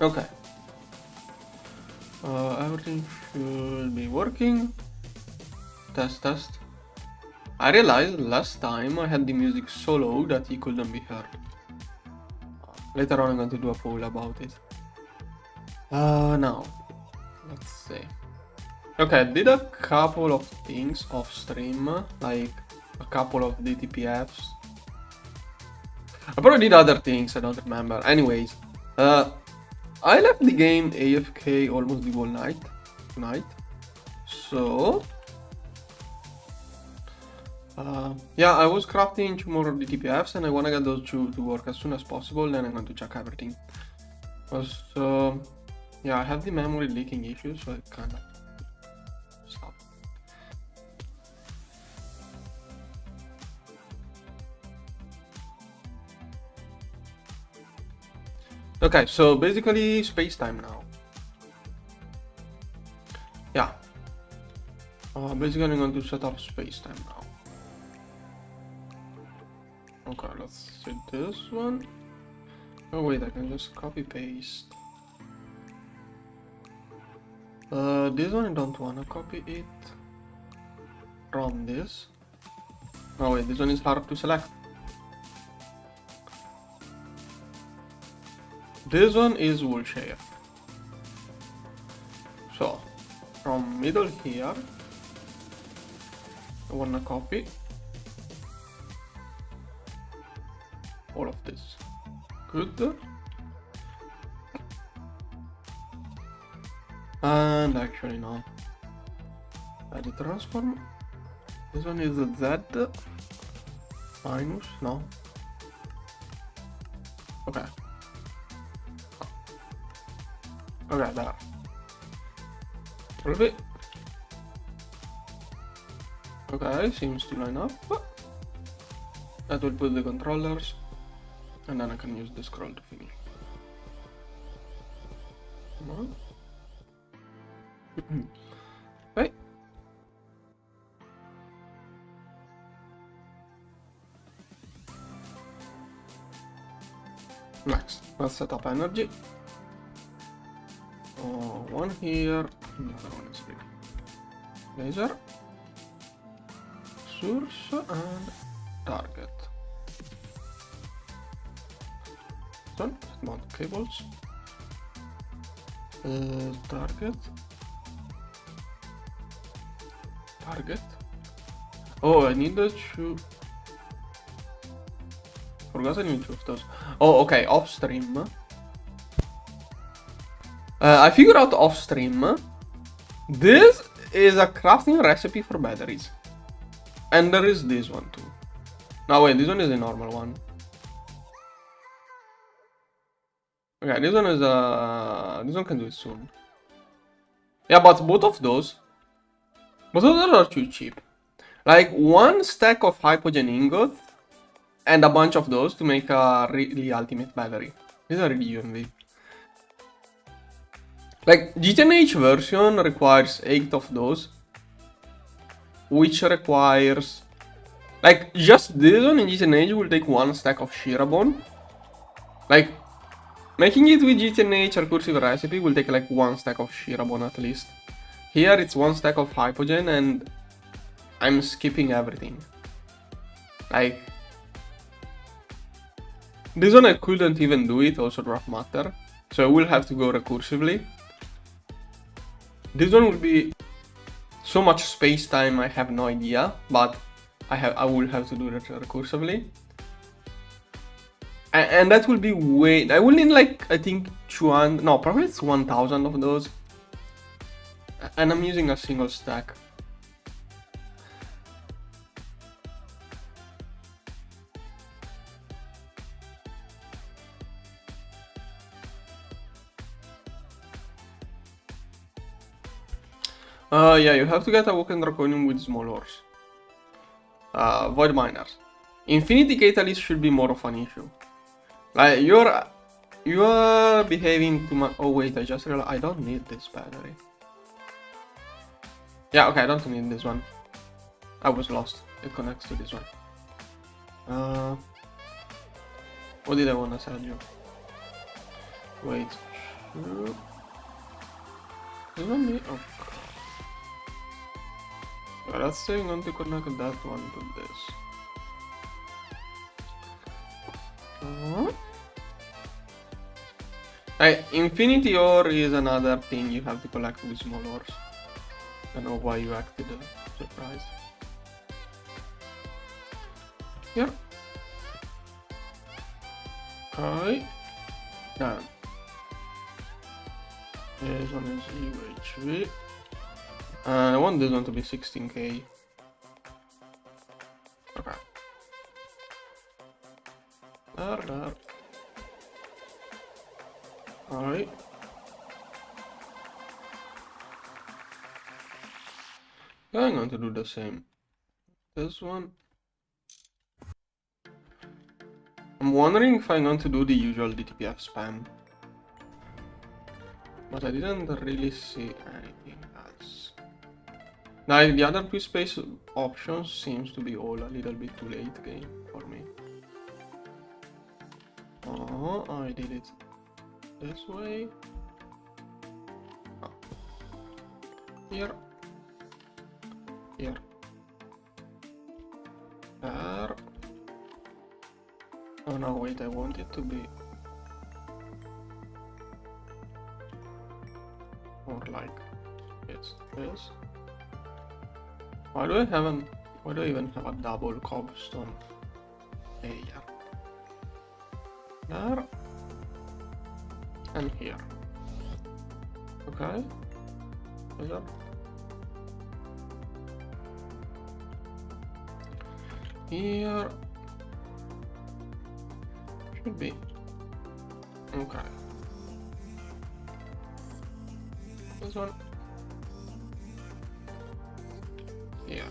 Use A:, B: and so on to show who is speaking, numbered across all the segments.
A: Okay. Everything should be working. Test. I realized last time I had the music so low that he couldn't be heard. Later on I'm going to do a poll about it. Now, let's see. Okay, I did a couple of things off stream, like a couple of DTPFs. I probably did other things, I don't remember. Anyways, I left the game AFK almost the whole night tonight. So, yeah, I was crafting 2 more DTPFs and I want to get those 2 to work as soon as possible, then I'm going to check everything. Because, yeah, I have the memory leaking issue, so I kind of stop. Okay, so basically space-time now. Yeah. Basically I'm going to set up space-time now. Okay, let's see this one. Oh wait, I can just copy paste. This one I don't wanna copy it from this. Oh wait, this one is hard to select. This one is wool share. So from middle here, I wanna copy all of this. Good. And actually no. Add the transform. This one is a Z minus, no. Okay. Okay, there. Perfect. Okay, seems to line up. That will put the controllers, and then I can use the scroll to finish. Come on. Okay. Next, let's set up energy. One here, the other one is big. Laser, source, and target. Done. Mount cables. Target. Oh, I need the 2. Forgot I need 2 of those. Oh, okay, off stream. I figured out off stream. This is a crafting recipe for batteries. And there is this one too. No, wait, this one is a normal one. Okay, this one is this one can do it soon. Yeah, but both of those are too cheap. Like 1 stack of hypogen ingot and a bunch of those to make a really ultimate battery. These are really UMV. Like GTNH version requires 8 of those, which requires, like, just this one in GTNH will take 1 stack of Shirabone. Like, making it with GTNH recursive recipe will take like 1 stack of Shirabone at least. Here it's 1 stack of hypogen and I'm skipping everything. Like, this one I couldn't even do it, also drop matter, so I will have to go recursively. This one will be so much space time, I have no idea, but I will have to do it recursively. And that will be way, I will need like, I think 200, no, probably it's 1000 of those. And I'm using a single stack. Yeah, you have to get a Woken Draconium with small ores. Void miners. Infinity Catalyst should be more of an issue. Like, you're behaving too much. Oh wait, I just realized I don't need this battery. Yeah, okay, I don't need this one. I was lost. It connects to this one. What did I want to send you? Wait. Doesn't need. Okay. Let's say I'm going to connect that one to this. Infinity ore is another thing you have to collect with small ores. I don't know why you acted surprised. Here. Okay. Done. This one is UHV. And I want this one to be 16k. Okay. There. Alright. Yeah, I'm going to do the same. This one. I'm wondering if I'm going to do the usual DTPF spam. But I didn't really see anything else. Like the other two space options seems to be all a little bit too late game for me. Oh, I did it this way. Oh. Here. Here. There. Oh no, wait, I want it to be more like this. Why do I even have a double cobblestone layer? There and here. Okay. Here. Here should be okay. This one here,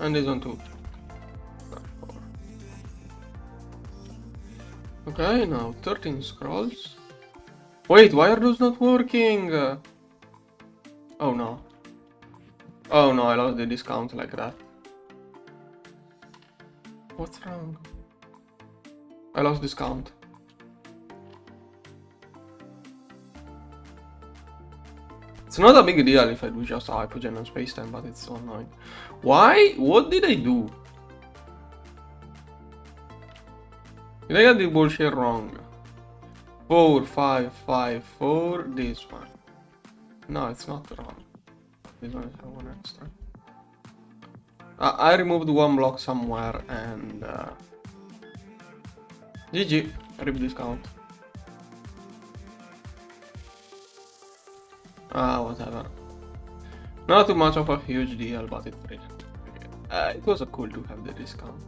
A: and this one too. Okay, now 13 scrolls. Wait, why are those not working? Oh no. Oh no, I lost the discount like that. What's wrong? I lost discount. It's not a big deal if I do just hypogen and spacetime, but it's so annoying. Why? What did I do? Did I get the bullshit wrong? 4, 5, 5, 4, this one. No, it's not wrong. This one is one extra. I removed one block somewhere and GG, rip discount. Whatever. Not too much of a huge deal, but it was cool to have the discount.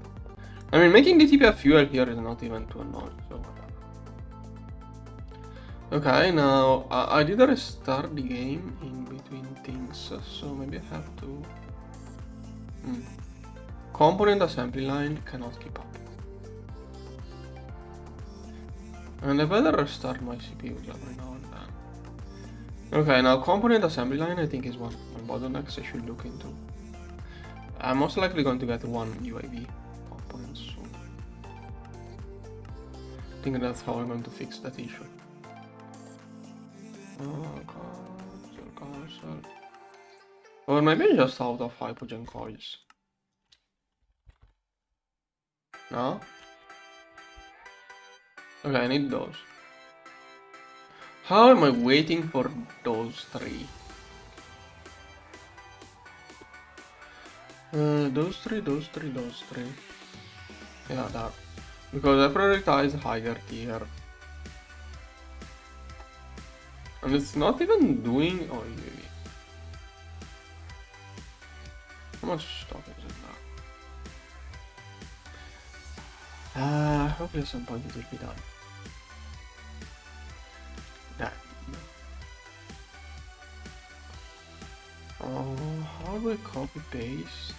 A: I mean, making the TPF fuel here is not even too annoying, so whatever. Okay, now I did restart the game in between things, so maybe I have to. Component assembly line cannot keep up. And I better restart my CPU every now and then. Okay, now component assembly line I think is one of my bottlenecks I should look into. I'm most likely going to get one UAV component soon. I think that's how I'm going to fix that issue. Oh, cancel. Or maybe just out of hypogen coils. No? Okay, I need those. How am I waiting for those three? Those three. Yeah, that. Because I prioritize higher tier. And it's not even doing. Oh, UAV. How much stock is in there? Hopefully at some point it will be done. That. Oh, how do I copy paste?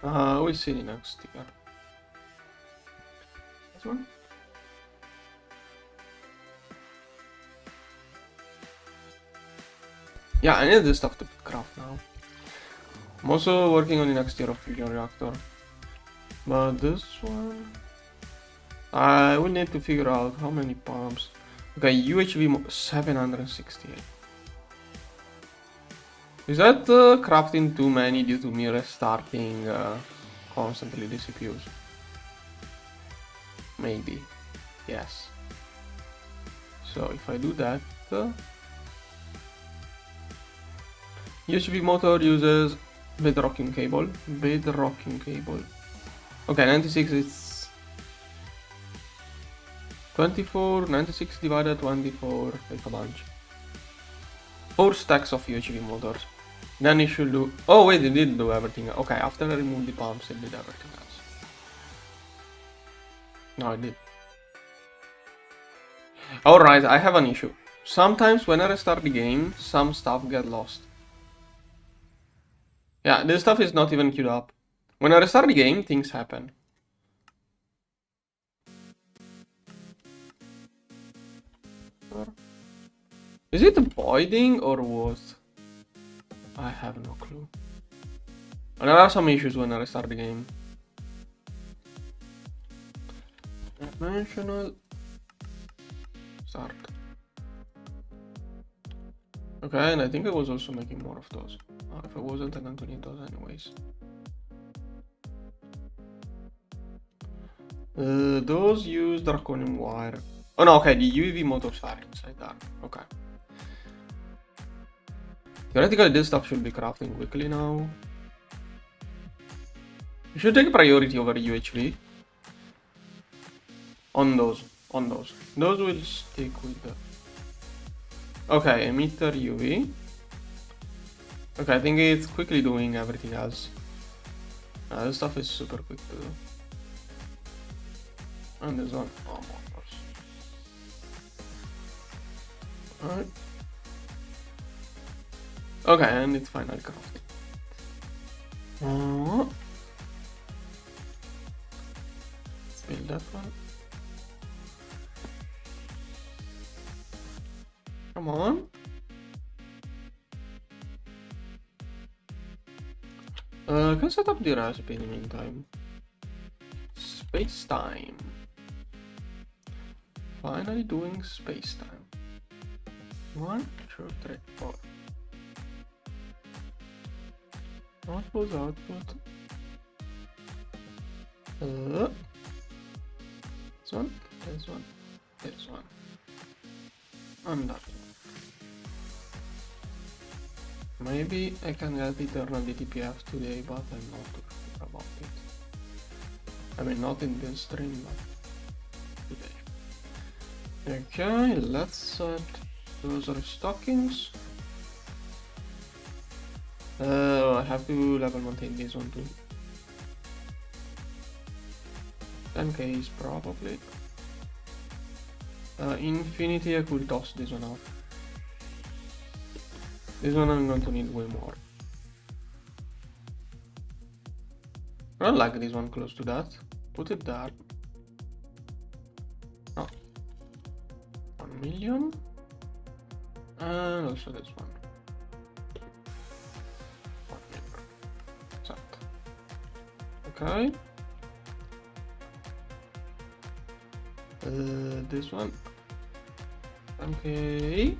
A: We'll see the next tier. This one? Yeah, I need this stuff to craft now. I'm also working on the next tier of fusion reactor. But this one... I will need to figure out how many pumps. Okay, UHV 768. Is that crafting too many due to me restarting constantly the CPUs? Maybe. Yes. So if I do that, USB motor uses bedrocking cable. Bedrocking cable. Okay, 96 it's 24, 96 divided 24, like a bunch. 4 stacks of USB motors. Then it should do... Oh wait, it did do everything. Okay, after I removed the pumps, it did everything else. No, it did. Alright, I have an issue. Sometimes when I restart the game, some stuff get lost. Yeah, this stuff is not even queued up. When I restart the game, things happen. Is it voiding or what? I have no clue. And there are some issues when I restart the game. Dimensional start. Okay, and I think I was also making more of those. If I wasn't, I'm going to need those anyways. Those use draconium wire. Oh no, okay, the UV motors are inside that. Okay. Theoretically, this stuff should be crafting quickly now. You should take priority over UHV. On those. Those will stick with the... Okay, emitter UV. Okay, I think it's quickly doing everything else. This stuff is super quick to do. And this one, oh, of course. Alright. Okay, and it's finally crafted. Let's build that one. Come on. I can set up the recipe in the meantime. Space-time. Finally doing space-time. 1, 2, 3, 4. Output, output. This one, this one, this one. And that one. Maybe I can get eternal DTPF today, but I'm not too sure about it. I mean, not in this stream, but today. Okay, let's set those restockings. I have to level maintain this one too. 10k is probably. Infinity, I could toss this one out. This one I'm going to need way more. I don't like this one close to that. Put it there. No. 1 million. And also this one. 1 million. Set. Okay. This one. Okay.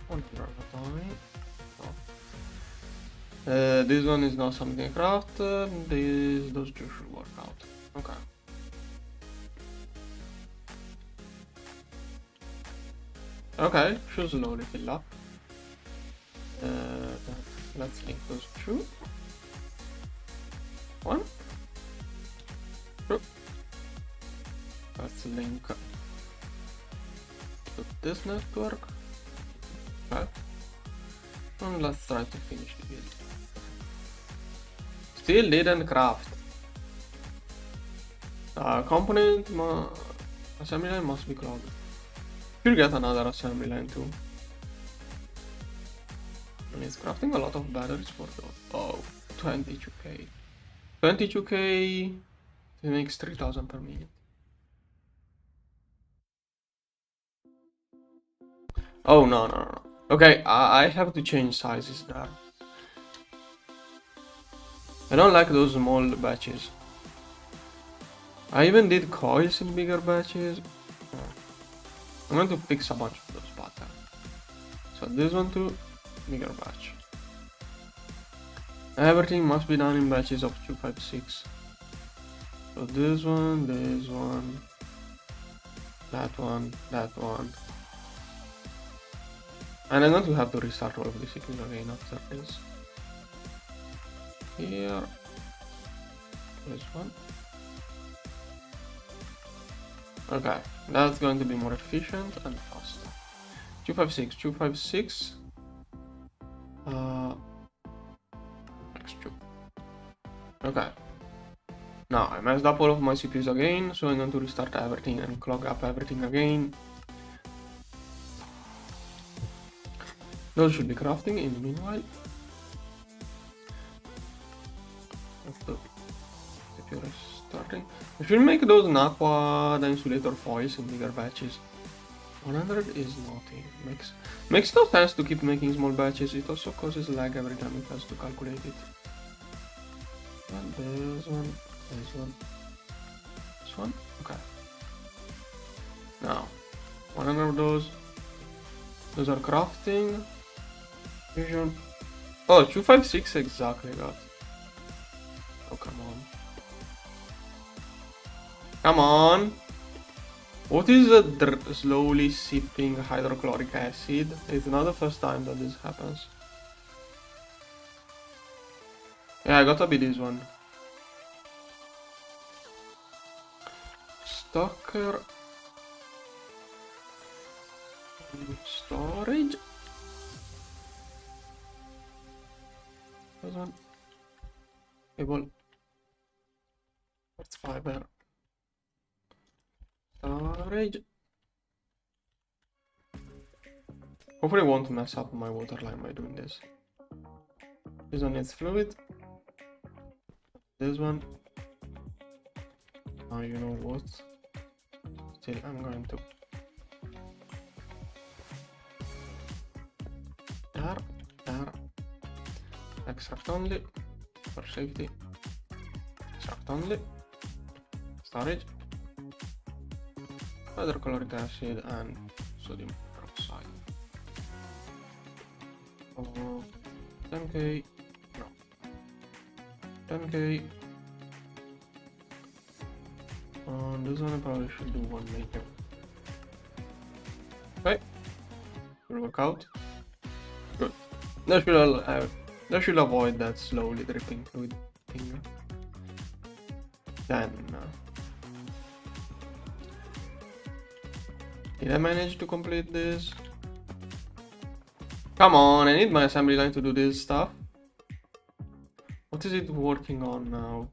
A: 100 at a time. Oh. This one is not something I craft. Those two should work out. Okay. Okay, should slowly fill up. Let's link those two. 1, 2. Let's link to this network. Okay. And let's try to finish the build. Still didn't craft. Component assembly line must be clogged. Should get another assembly line too. And it's crafting a lot of batteries for those. Oh, 22k. 22k, it makes 3000 per minute. Oh, no. Okay, I have to change sizes there. I don't like those small batches. I even did coils in bigger batches. I'm going to fix a bunch of those patterns. So this one too, bigger batch. Everything must be done in batches of 2, 5, 6. So this one, that one. And I'm going to have to restart all of the sequence again after this. Here, this one. Okay, that's going to be more efficient and faster. 256, 256. X2. Okay. Now I messed up all of my CPUs again, so I'm going to restart everything and clog up everything again. Those should be crafting in the meanwhile. CPU restarting. I should make those Nakwa the insulator foils in bigger batches. 100 is nothing. Makes no sense to keep making small batches. It also causes lag every time it has to calculate it. And this one. This one? Okay. Now, 100 of those. Those are crafting. Fusion. Oh, 256 exactly got. Oh, come on. Come on! What is a slowly sipping hydrochloric acid? It's not the first time that this happens. Yeah, I gotta be this one. Stocker. Storage. This one. Cable. That's fiber. Storage. Hopefully I won't mess up my water line by doing this. This one needs fluid. This one. Now you know what. Still I'm going to there. Extract only for safety. Extract only. Storage. Hydrochloric acid and sodium peroxide. Oh, 10k. No. 10k. This one I probably should do one later. Okay. Will work out. Good. That should avoid that slowly dripping fluid thing. Then did I manage to complete this? Come on, I need my assembly line to do this stuff. What is it working on now?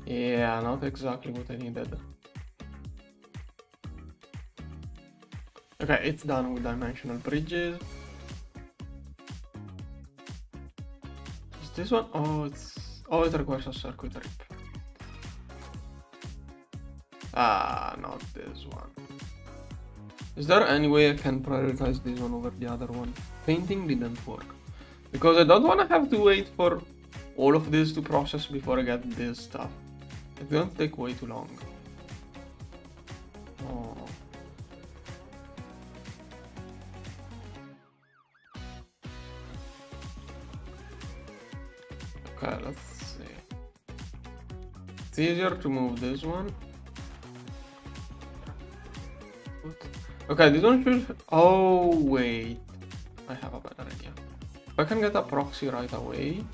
A: Yeah, not exactly what I needed. Okay, it's done with dimensional bridges. Is this one? Oh, it requires a circuit rip. Ah, not this one. Is there any way I can prioritize this one over the other one? Painting didn't work. Because I don't want to have to wait for all of this to process before I get this stuff. It's going to take way too long. Oh. Okay, let's see. It's easier to move this one. Okay, this one should... Oh, wait. I have a better idea. If I can get a proxy right away...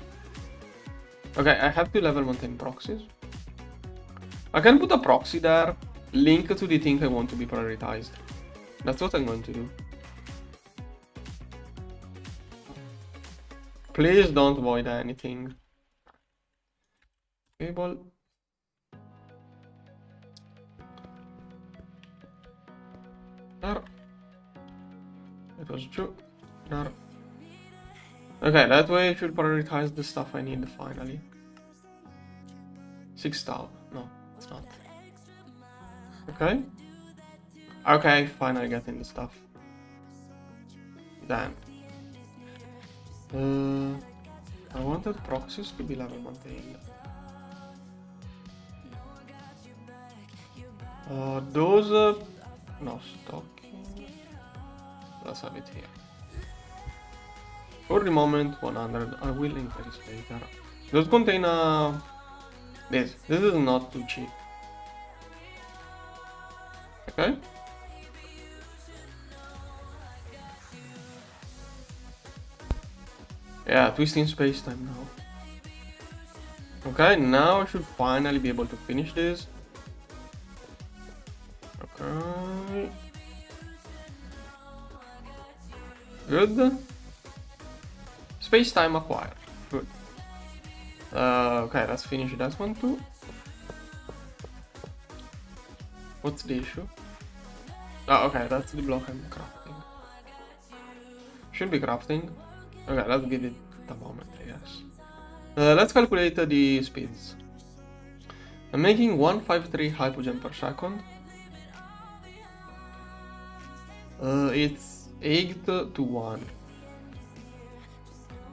A: Okay, I have to level maintain proxies. I can put a proxy there, link to the thing I want to be prioritized. That's what I'm going to do. Please don't void anything. Cable. There. It was true. There. Okay, that way I should prioritize the stuff I need finally. 6,000. No, it's not. Okay. Okay, finally getting the stuff. Then. I wanted proxies to be level maintained. Those, no stocking. Let's have it here. For the moment, 100. I will increase later. Those contain this. This is not too cheap. Okay. Yeah, twisting space-time now. Okay, now I should finally be able to finish this. Okay. Good. Space-time acquired. Good. Okay, let's finish that one too. What's the issue? Oh, okay, that's the block I'm crafting. Should be crafting. Okay, let's give it a moment, I guess. Let's calculate the speeds. I'm making 153 hypogen per second. It's 8 to 1.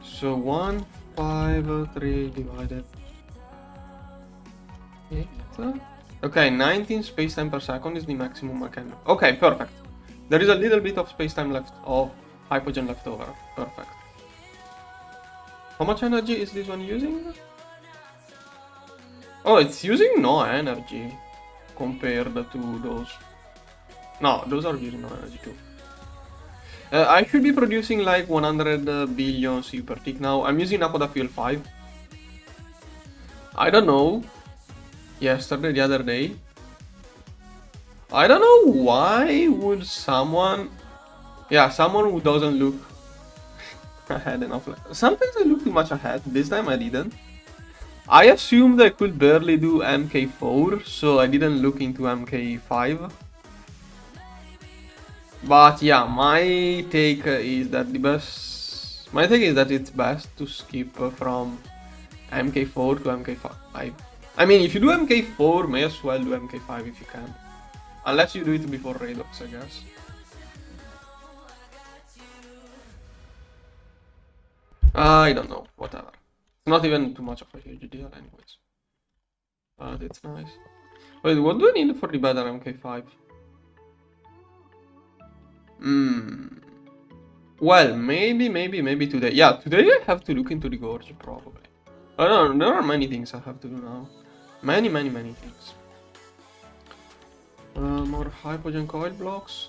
A: So 153 divided 8. Okay, 19 space-time per second is the maximum I can. Okay, perfect. There is a little bit of space-time left, of hypogen left over. Perfect. How much energy is this one using? Oh, it's using no energy compared to those. No, those are using no energy too. I should be producing like 100 billion CU per tick now. I'm using Nakoda Fuel 5. I don't know. Yesterday, the other day. I don't know why would someone... Yeah, someone who doesn't look ahead enough. Sometimes I look too much ahead. This time I didn't. I assumed I could barely do MK4, so I didn't look into MK5. But yeah, my take is that it's best to skip from MK4 to MK5. I mean, if you do MK4, may as well do MK5 if you can. Unless you do it before Redox, I guess. I don't know, whatever. It's not even too much of a huge deal anyways. But it's nice. Wait, what do I need for the better MK5? Well, maybe today. Yeah, today I have to look into the gorge, probably. I don't know, there are many things I have to do now. Many things. More hypogen coil blocks.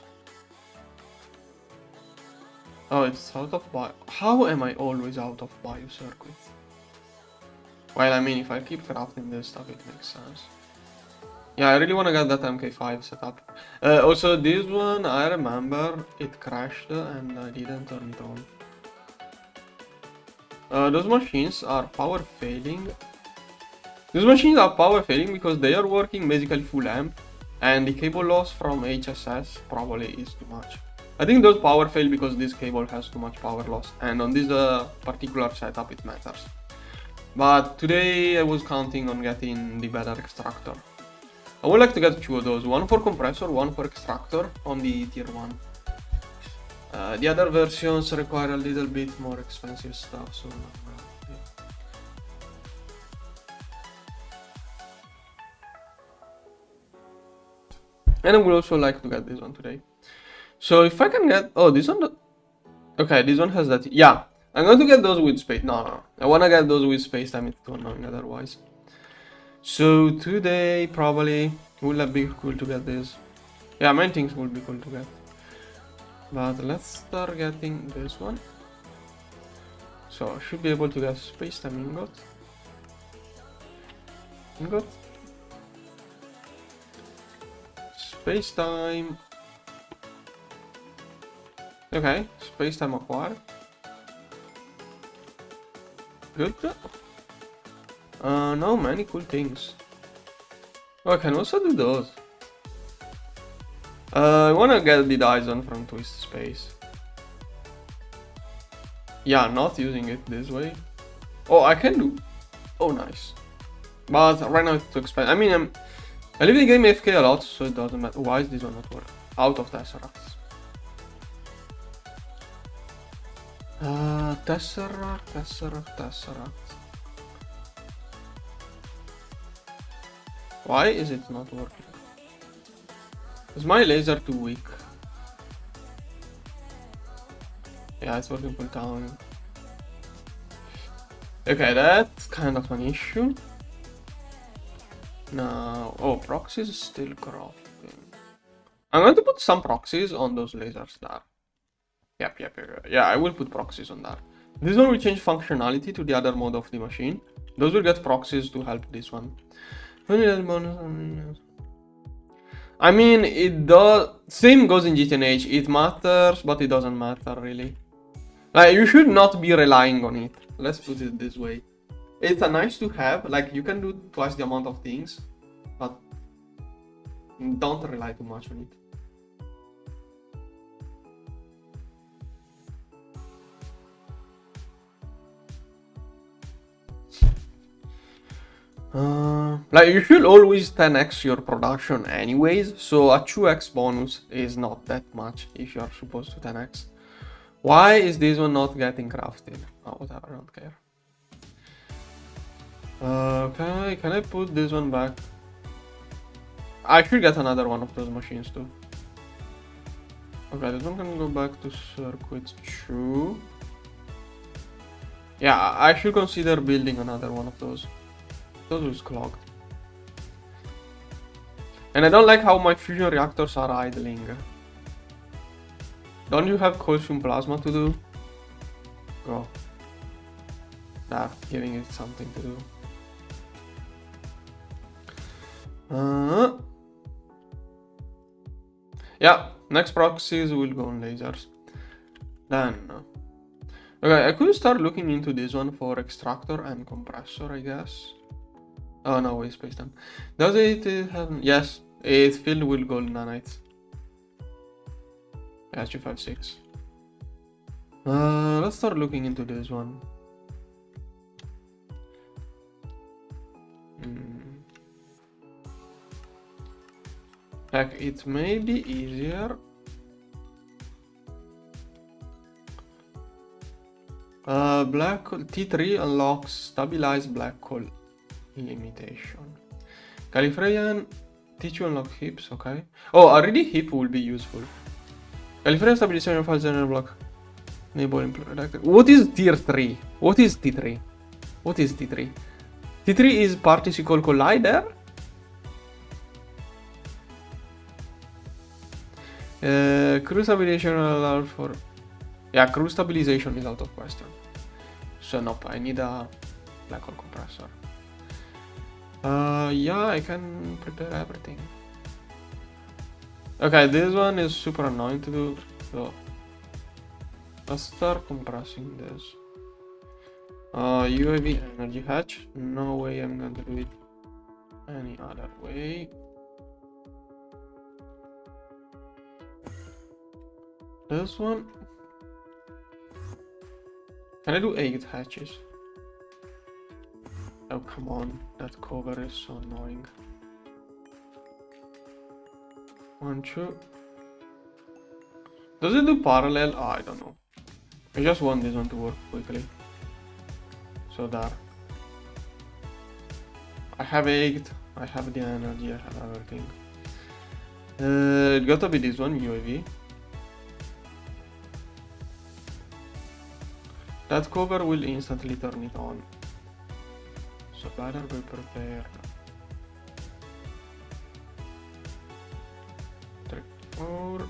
A: Oh, it's out of bio. How am I always out of bio circuits? Well, I mean, if I keep crafting this stuff, it makes sense. Yeah, I really want to get that MK5 set up. Also, this one, I remember it crashed and I didn't turn it on. Those machines are power failing. Those machines are power failing because they are working basically full amp, and the cable loss from HSS probably is too much. I think those power fail because this cable has too much power loss, and on this particular setup it matters. But today I was counting on getting the better extractor. I would like to get 2 of those, one for compressor, one for extractor on the tier 1. The other versions require a little bit more expensive stuff, so yeah. And I would also like to get this one today. So if I can get... Oh, this one... Okay, this one has that... Yeah, I'm going to get those with space... No. I want to get those with space time, it's too annoying otherwise. So today probably will be cool to get this. Yeah, many things will be cool to get. But let's start getting this one. So I should be able to get space time ingot. Space time. Okay, space time acquired. Good. Now many cool things. Oh, I can also do those. I wanna get the Dyson from Twist Space. Yeah, not using it this way. Oh, I can do. Oh, nice. But right now it's too expensive. I mean, I leave the game AFK a lot, so it doesn't matter. Why is this one not working? Out of Tesseracts. Tesseract. Why is it not working? Is my laser too weak? Yeah, it's working full time. Okay, that's kind of an issue. Now, oh, proxies is still crafting. I'm going to put some proxies on those lasers there. Yep. Yeah, I will put proxies on that. This one will change functionality to the other mode of the machine. Those will get proxies to help this one. I mean, it does. Same goes in GTNH. It matters, but it doesn't matter really. Like, you should not be relying on it. Let's put it this way. It's a nice to have. Like, you can do twice the amount of things, but don't rely too much on it. Like, you should always 10x your production anyways, so a 2x bonus is not that much if you are supposed to 10x. Why is this one not getting crafted? Oh, whatever, I don't care. Okay, can I put this one back? I should get another one of those machines too. Okay, this one can go back to circuit 2. Yeah, I should consider building another one of those. Those is clogged. And I don't like how my fusion reactors are idling. Don't you have calcium plasma to do? Go. Nah, giving it something to do. Yeah, next proxies will go on lasers. Then, okay, I could start looking into this one for extractor and compressor, I guess. Oh no, wait, spacetime. Does it have... Yes, it's filled with gold nanites. Yeah, 256. Let's start looking into this one. Heck, it may be easier. Black hole T3 unlocks stabilized black hole limitation. Gallifreyan teach you unlock hips, okay. Oh, already hip will be useful. Gallifreyan stabilization files general block. Enable implemented. What is tier 3? What is T3? What is T3? T3 is particle collider? Crew stabilization allowed for... Yeah, crew stabilization is out of question. So nope, I need a black hole compressor. Yeah, I can prepare everything. Okay, this one is super annoying to do, so let's start compressing this. UAV energy hatch. No way I'm going to do it any other way. This one. Can I do 8 hatches? Oh, come on. That cover is so annoying. 1, 2. Does it do parallel? Oh, I don't know. I just want this one to work quickly. So there. I have 8. I have the energy. I have everything. It gotta be this one, UAV. That cover will instantly turn it on. So better be prepared. 3, 4.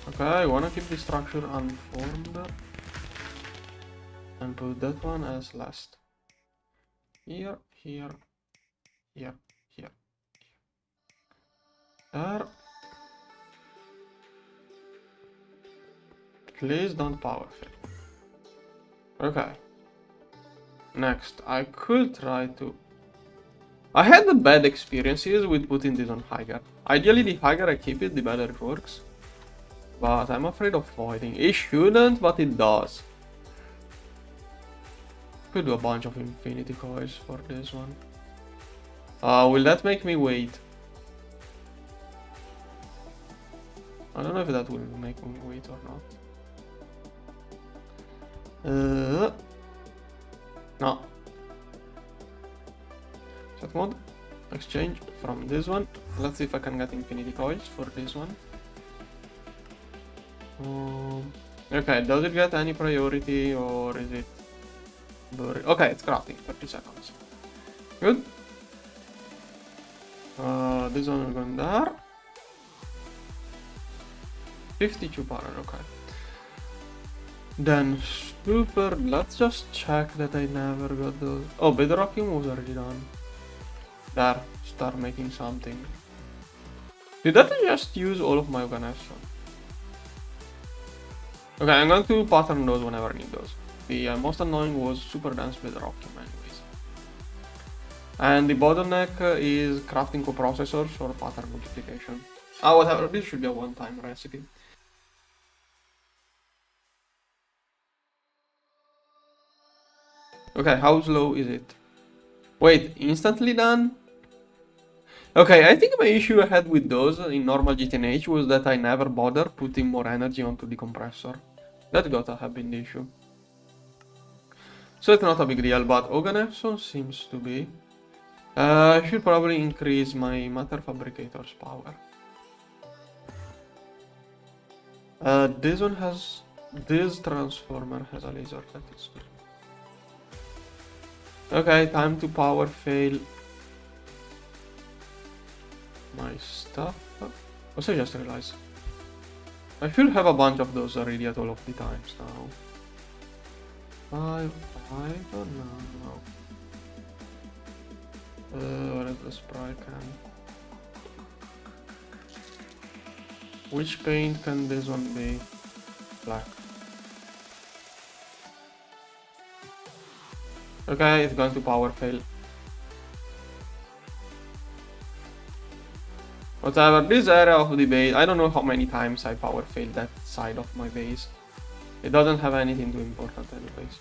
A: Okay, I wanna keep the structure unformed. And put that one as last. Here, here, here, here. There. Please don't power fail. Okay. Next, I could try to... I had the bad experiences with putting this on higher. Ideally, the higher I keep it, the better it works. But I'm afraid of voiding. It shouldn't, but it does. Could do a bunch of infinity coils for this one. Will that make me wait? I don't know if that will make me wait or not. No. Set mode. exchange from this one. Let's see if I can get infinity coils for this one. Okay, does it get any priority or is it buried? Okay, it's crafting, 30 seconds. Good. This one will go in there. 52 power, okay. Then super, let's just check that I never got those. Oh, bedrocking was already done. There, start making something. Did that just use all of my connection? Okay, I'm going to pattern those whenever I need those. The most annoying was super dense bedrocking anyways. And the bottleneck is crafting coprocessors or pattern multiplication. Ah, whatever, this should be a one-time recipe. Okay, how slow is it? Wait, instantly done? Okay, I think my issue I had with those in normal GTNH was that I never bothered putting more energy onto the compressor. That got to have been the issue. So it's not a big deal, but Oganefson seems to be. I should probably increase my matter fabricator's power. This one has... This transformer has a laser, that is good. Okay, time to power fail my stuff. Also, I just realized I should have a bunch of those already at all of the times now. I don't know. What is the spray can? Which paint can this one be? Black. Okay, it's going to power fail. Whatever, this area of the base, I don't know how many times I power failed that side of my base. It doesn't have anything too important anyways.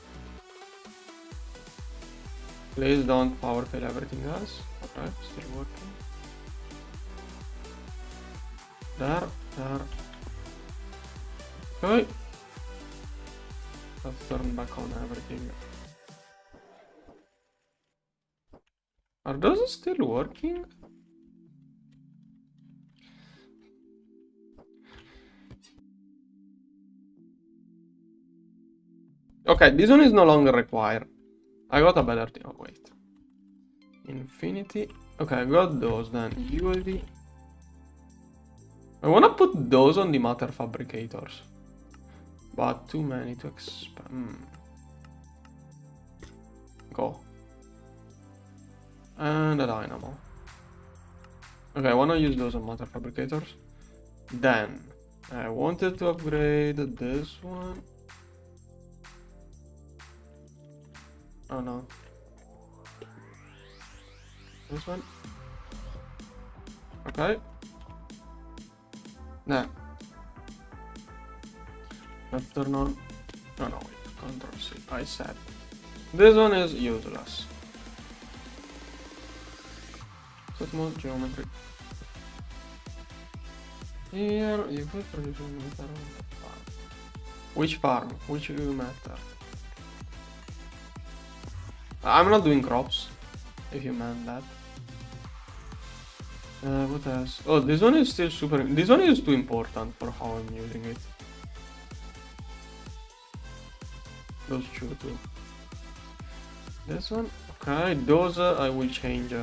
A: Please don't power fail everything else. Okay, still working. There. Okay. Let's turn back on everything. Are those still working? Okay, this one is no longer required. I got a better thing. Oh, wait. Infinity. Okay, I got those then. UAV. I wanna put those on the matter fabricators. But too many to expand. Go. And a dynamo. Okay, I wanna use those on matter fabricators. Then, I wanted to upgrade this one. Oh no. This one. Okay. Then. Let's turn on. Oh no, wait. Control C. I said. This one is useless. Set mode geometry. Here you could produce one matter on the farm. Which farm? Which matter? I'm not doing crops, if you meant that. What else? Oh, this one is still super... This one is too important for how I'm using it. Those two too. This one? Okay, those I will change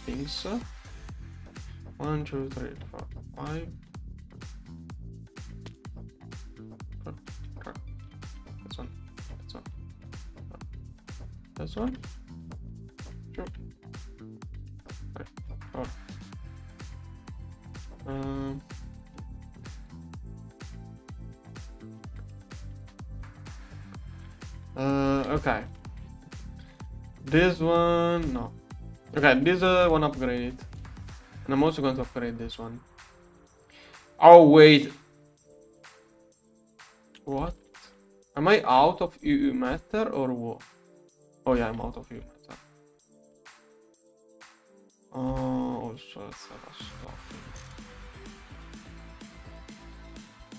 A: things. 1, 2, 3, 4, 5. This one. This one. This one. 2, 3, 4. Okay. This one, no. Okay, this one upgrade. And I'm also going to upgrade this one. Oh, wait. What? Am I out of UU matter or what? Oh yeah, I'm out of UU matter. Oh, also let's have a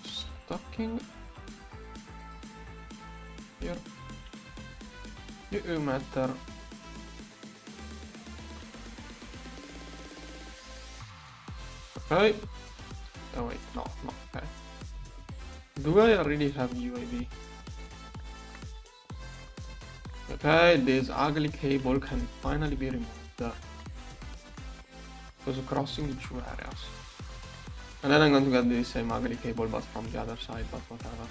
A: stocking. Here. UU matter. Okay. Oh wait, no, okay. Do I already have UAV? Okay, this ugly cable can finally be removed. Because crossing the two areas. And then I'm going to get the same ugly cable but from the other side, but whatever.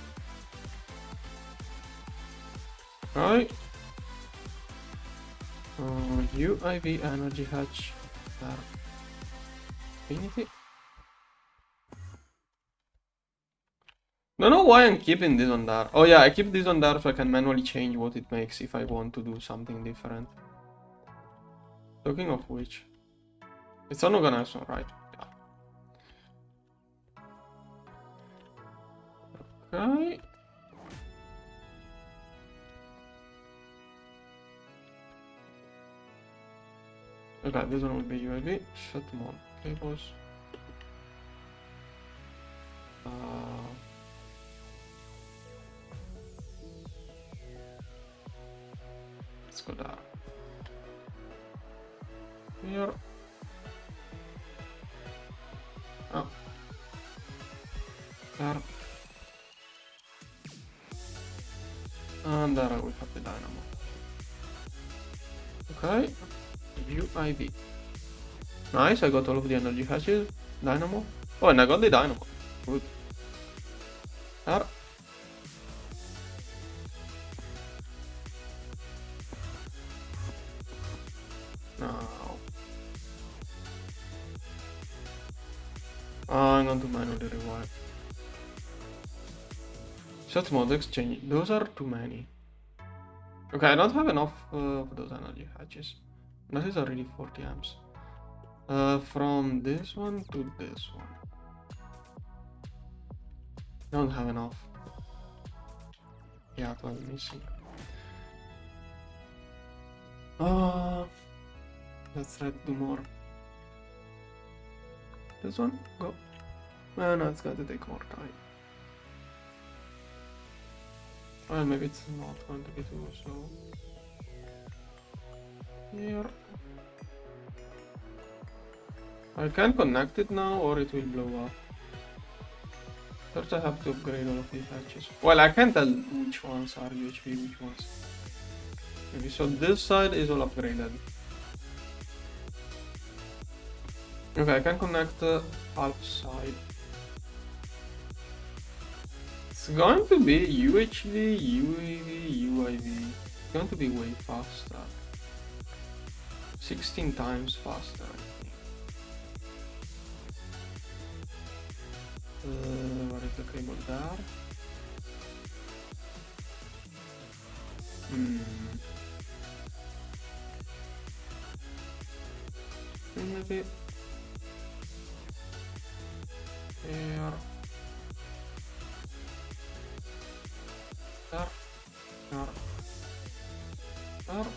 A: Okay. UIV energy hatch. Infinity. Don't know why I'm keeping this on there. Oh yeah, I keep this on there so I can manually change what it makes if I want to do something different. Talking of which, it's an organism, right? Yeah. Okay. Okay, this one will be UAV. Shut them on. Cables. Let's go there. Here. Oh. There. And there we have the dynamo. Okay. UIV. Nice, I got all of the energy hatches. Dynamo. Oh, and I got the dynamo. Good. There. Now. I'm going to manually rewire. Shut mode exchange. Those are too many. Okay, I don't have enough of those energy hatches. That is already 40 amps. From this one to this one. Don't have enough. Yeah, it was missing. Let's try to do more. This one, go. No, it's going to take more time. Well, maybe it's not going to be too slow. Here. I can connect it now or it will blow up. First I have to upgrade all of these hatches. Well, I can't tell which ones are UHV, which ones. Maybe so this side is all upgraded. Okay, I can connect the half side. It's going to be UHV, UAV, UIV. It's going to be way faster. 16 times faster, I think. What is the cable there? Maybe here. There. There. There.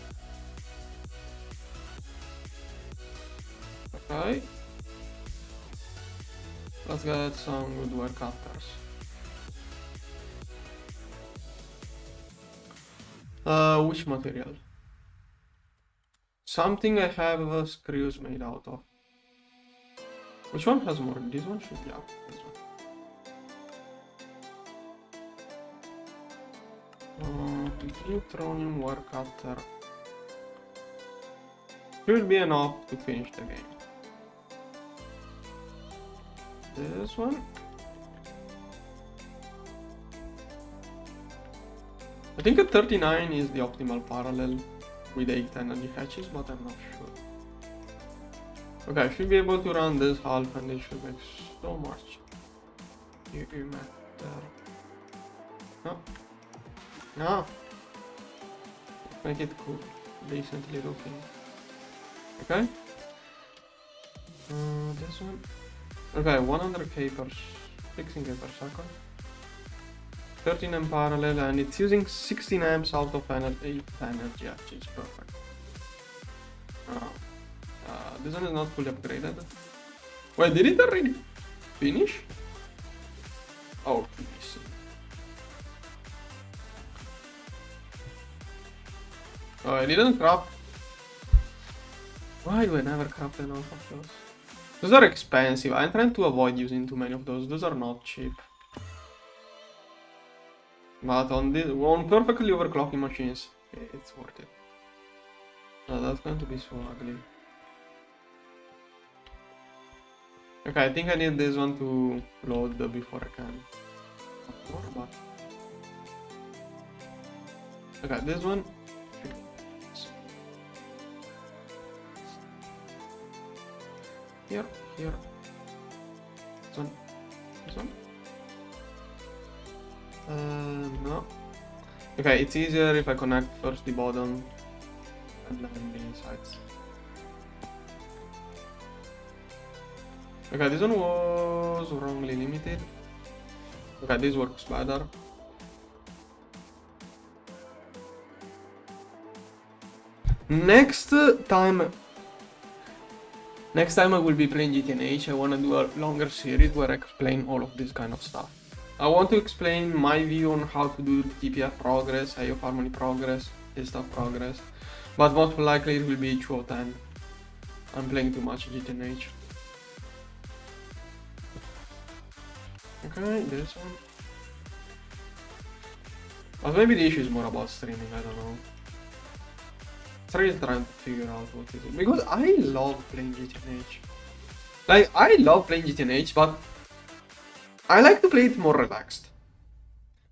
A: Okay. Let's get some good wire cutters. Which material? Something I have screws made out of. Which one has more? This one should be up. This one. Neutronium wire cutter. Should be enough to finish the game. This one. I think a 39 is the optimal parallel with 8 energy hatches, but I'm not sure. Okay, I should be able to run this half and it should make so much. Matter. No. No. Make it cool. Decently looking. Okay. This one. Okay, 100k per 16k per second. 13 amp parallel, and it's using 16 amps out of 8 energy hatches. Perfect. This one is not fully upgraded. Wait, did it already finish? Oh, please. Oh, I didn't craft. Why do I never craft enough of those? Those are expensive. I'm trying to avoid using too many of those. Those are not cheap. But on perfectly overclocking machines, it's worth it. No, that's going to be so ugly. Okay, I think I need this one to load before I can. But... okay, this one. Here. This one. No. Okay, it's easier if I connect first the bottom and then the sides. Okay, this one was wrongly limited. Okay, this works better. Next time I will be playing GTNH. I want to do a longer series where I explain all of this kind of stuff. I want to explain my view on how to do TPF progress, IO harmony progress, this stuff progress. But most likely it will be 2 out of 10. I'm playing too much GTNH. Okay, this one. But maybe the issue is more about streaming, I don't know. Really trying to figure out what it is. Because I love playing GTNH. Like, I love playing GTNH, but I like to play it more relaxed.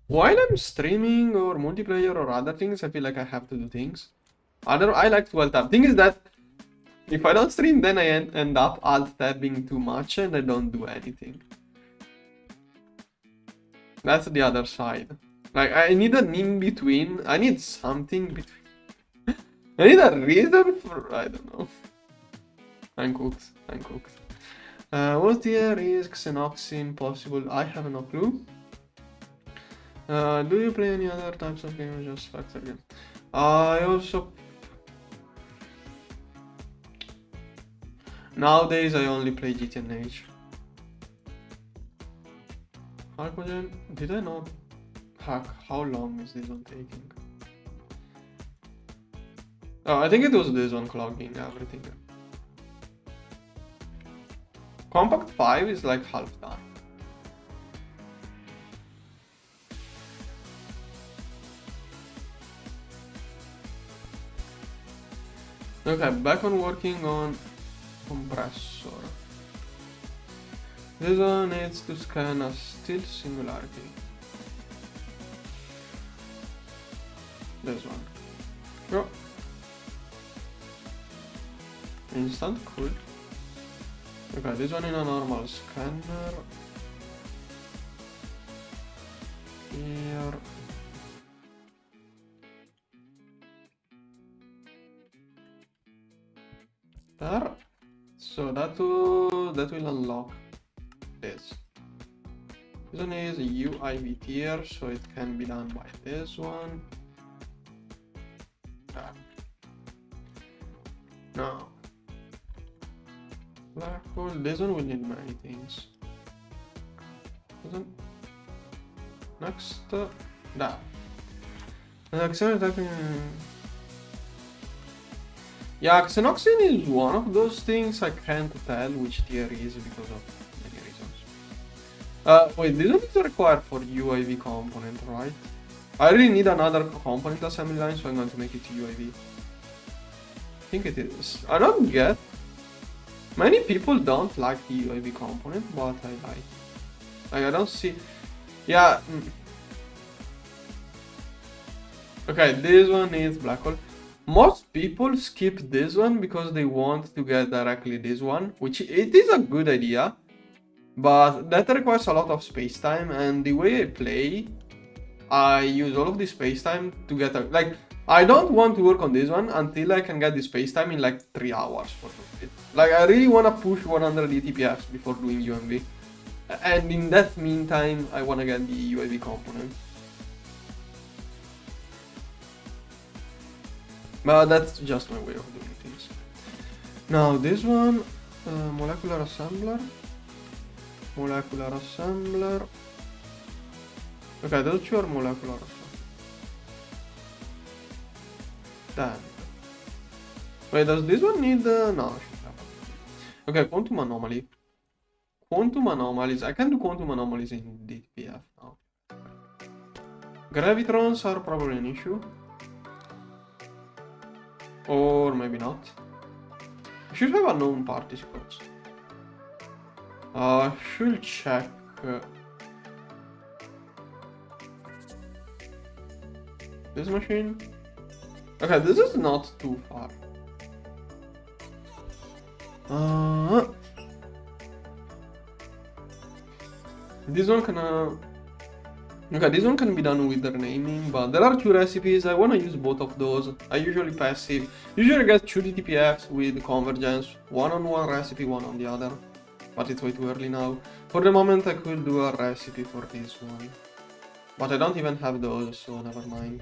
A: While I'm streaming or multiplayer or other things, I feel like I have to do things. I like to alt-tab. Thing is that if I don't stream, then I end up alt-tabbing too much and I don't do anything. That's the other side. Like, I need an in-between. I need something between. I need a reason for... I don't know. I'm cooked. What tier is Xenoxin possible? I have no clue. Do you play any other types of game or just Factor game? I also... nowadays I only play GTNH. Arcogen? Did I not hack? How long is this one taking? Oh, I think it was this one clogging everything. Compact 5 is like half done. Okay, back on working on compressor. This one needs to scan a still singularity. This one. Go. Instant, cool. Okay, this one in a normal scanner. Here. There. So that will unlock this. This one is UIV tier, so it can be done by this one. Now. Black hole, this one will need many things. Next, that. Yeah, Xenoxin is one of those things I can't tell which tier is because of many reasons. Wait, this one is required for UIV component, right? I really need another component assembly line, so I'm going to make it UIV. I think it is. I don't get. Many people don't like the UIV component, but I like. Like, I don't see. Yeah. Okay, this one is black hole. Most people skip this one because they want to get directly this one, which it is a good idea, but that requires a lot of space-time, and the way I play, I use all of the space-time to get like, I don't want to work on this one until I can get the space-time in like 3 hours for it. Like, I really want to push 100 TPFs before doing UMV, and in that meantime, I want to get the UAV component. But that's just my way of doing things. Now this one, molecular assembler. Okay, those two are molecular assembler. Damn. Wait, does this one need no. Okay, quantum anomaly. Quantum anomalies. I can do quantum anomalies in DTPF now. Gravitrons are probably an issue. Or maybe not. I should have unknown particles. Should check. This machine. Okay, this is not too far. This one can. Okay, this one can be done with the renaming, but there are two recipes. I want to use both of those. I usually passive. Usually get two DTPFs with convergence, one on one recipe, one on the other. But it's way too early now. For the moment, I could do a recipe for this one. But I don't even have those, so never mind.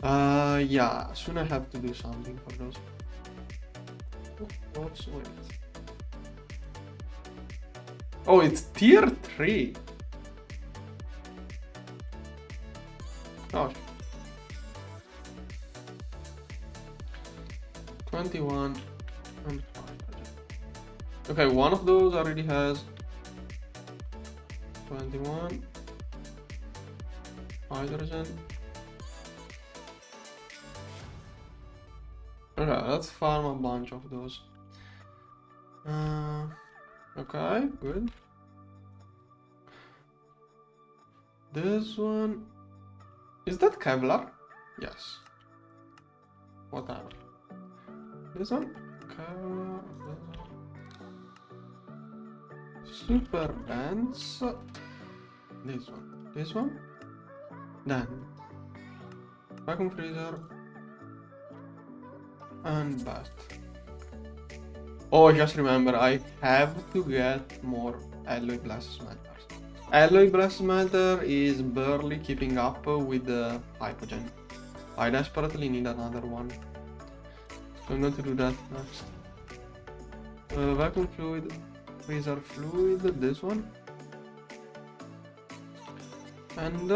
A: Yeah, soon I have to do something for those. What's wait? Oh, it's tier 3. Gosh. 21 and 5. Okay, one of those already has 21 hydrogen. Okay, let's farm a bunch of those. Okay, good. This one, is that Kevlar? Yes. Whatever. This one, Kevlar. Super dense. This one. Then vacuum freezer and bat. Oh, just remember, I have to get more alloy blast smelters. Alloy blast smelter is barely keeping up with the hypogen. I desperately need another one. So I'm going to do that next. Vacuum fluid, freezer fluid, this one. And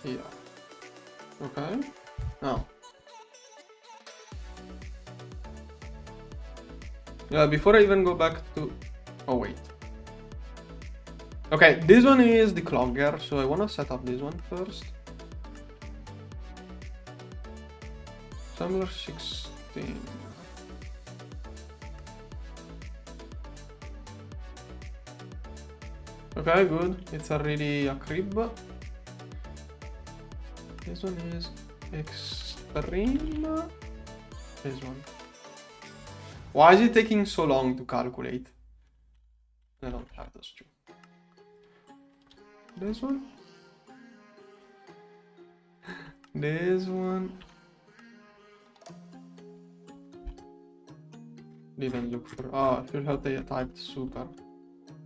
A: yeah. Okay. Now. Yeah, before I even go back to... Oh, wait. Okay, this one is the clogger, so I want to set up this one first. Assembler 16. Okay, good. It's already a crib. This one is extreme. This one. Why is it taking so long to calculate? I don't have those two. This one. This one. Didn't look for. Oh, I should have typed super.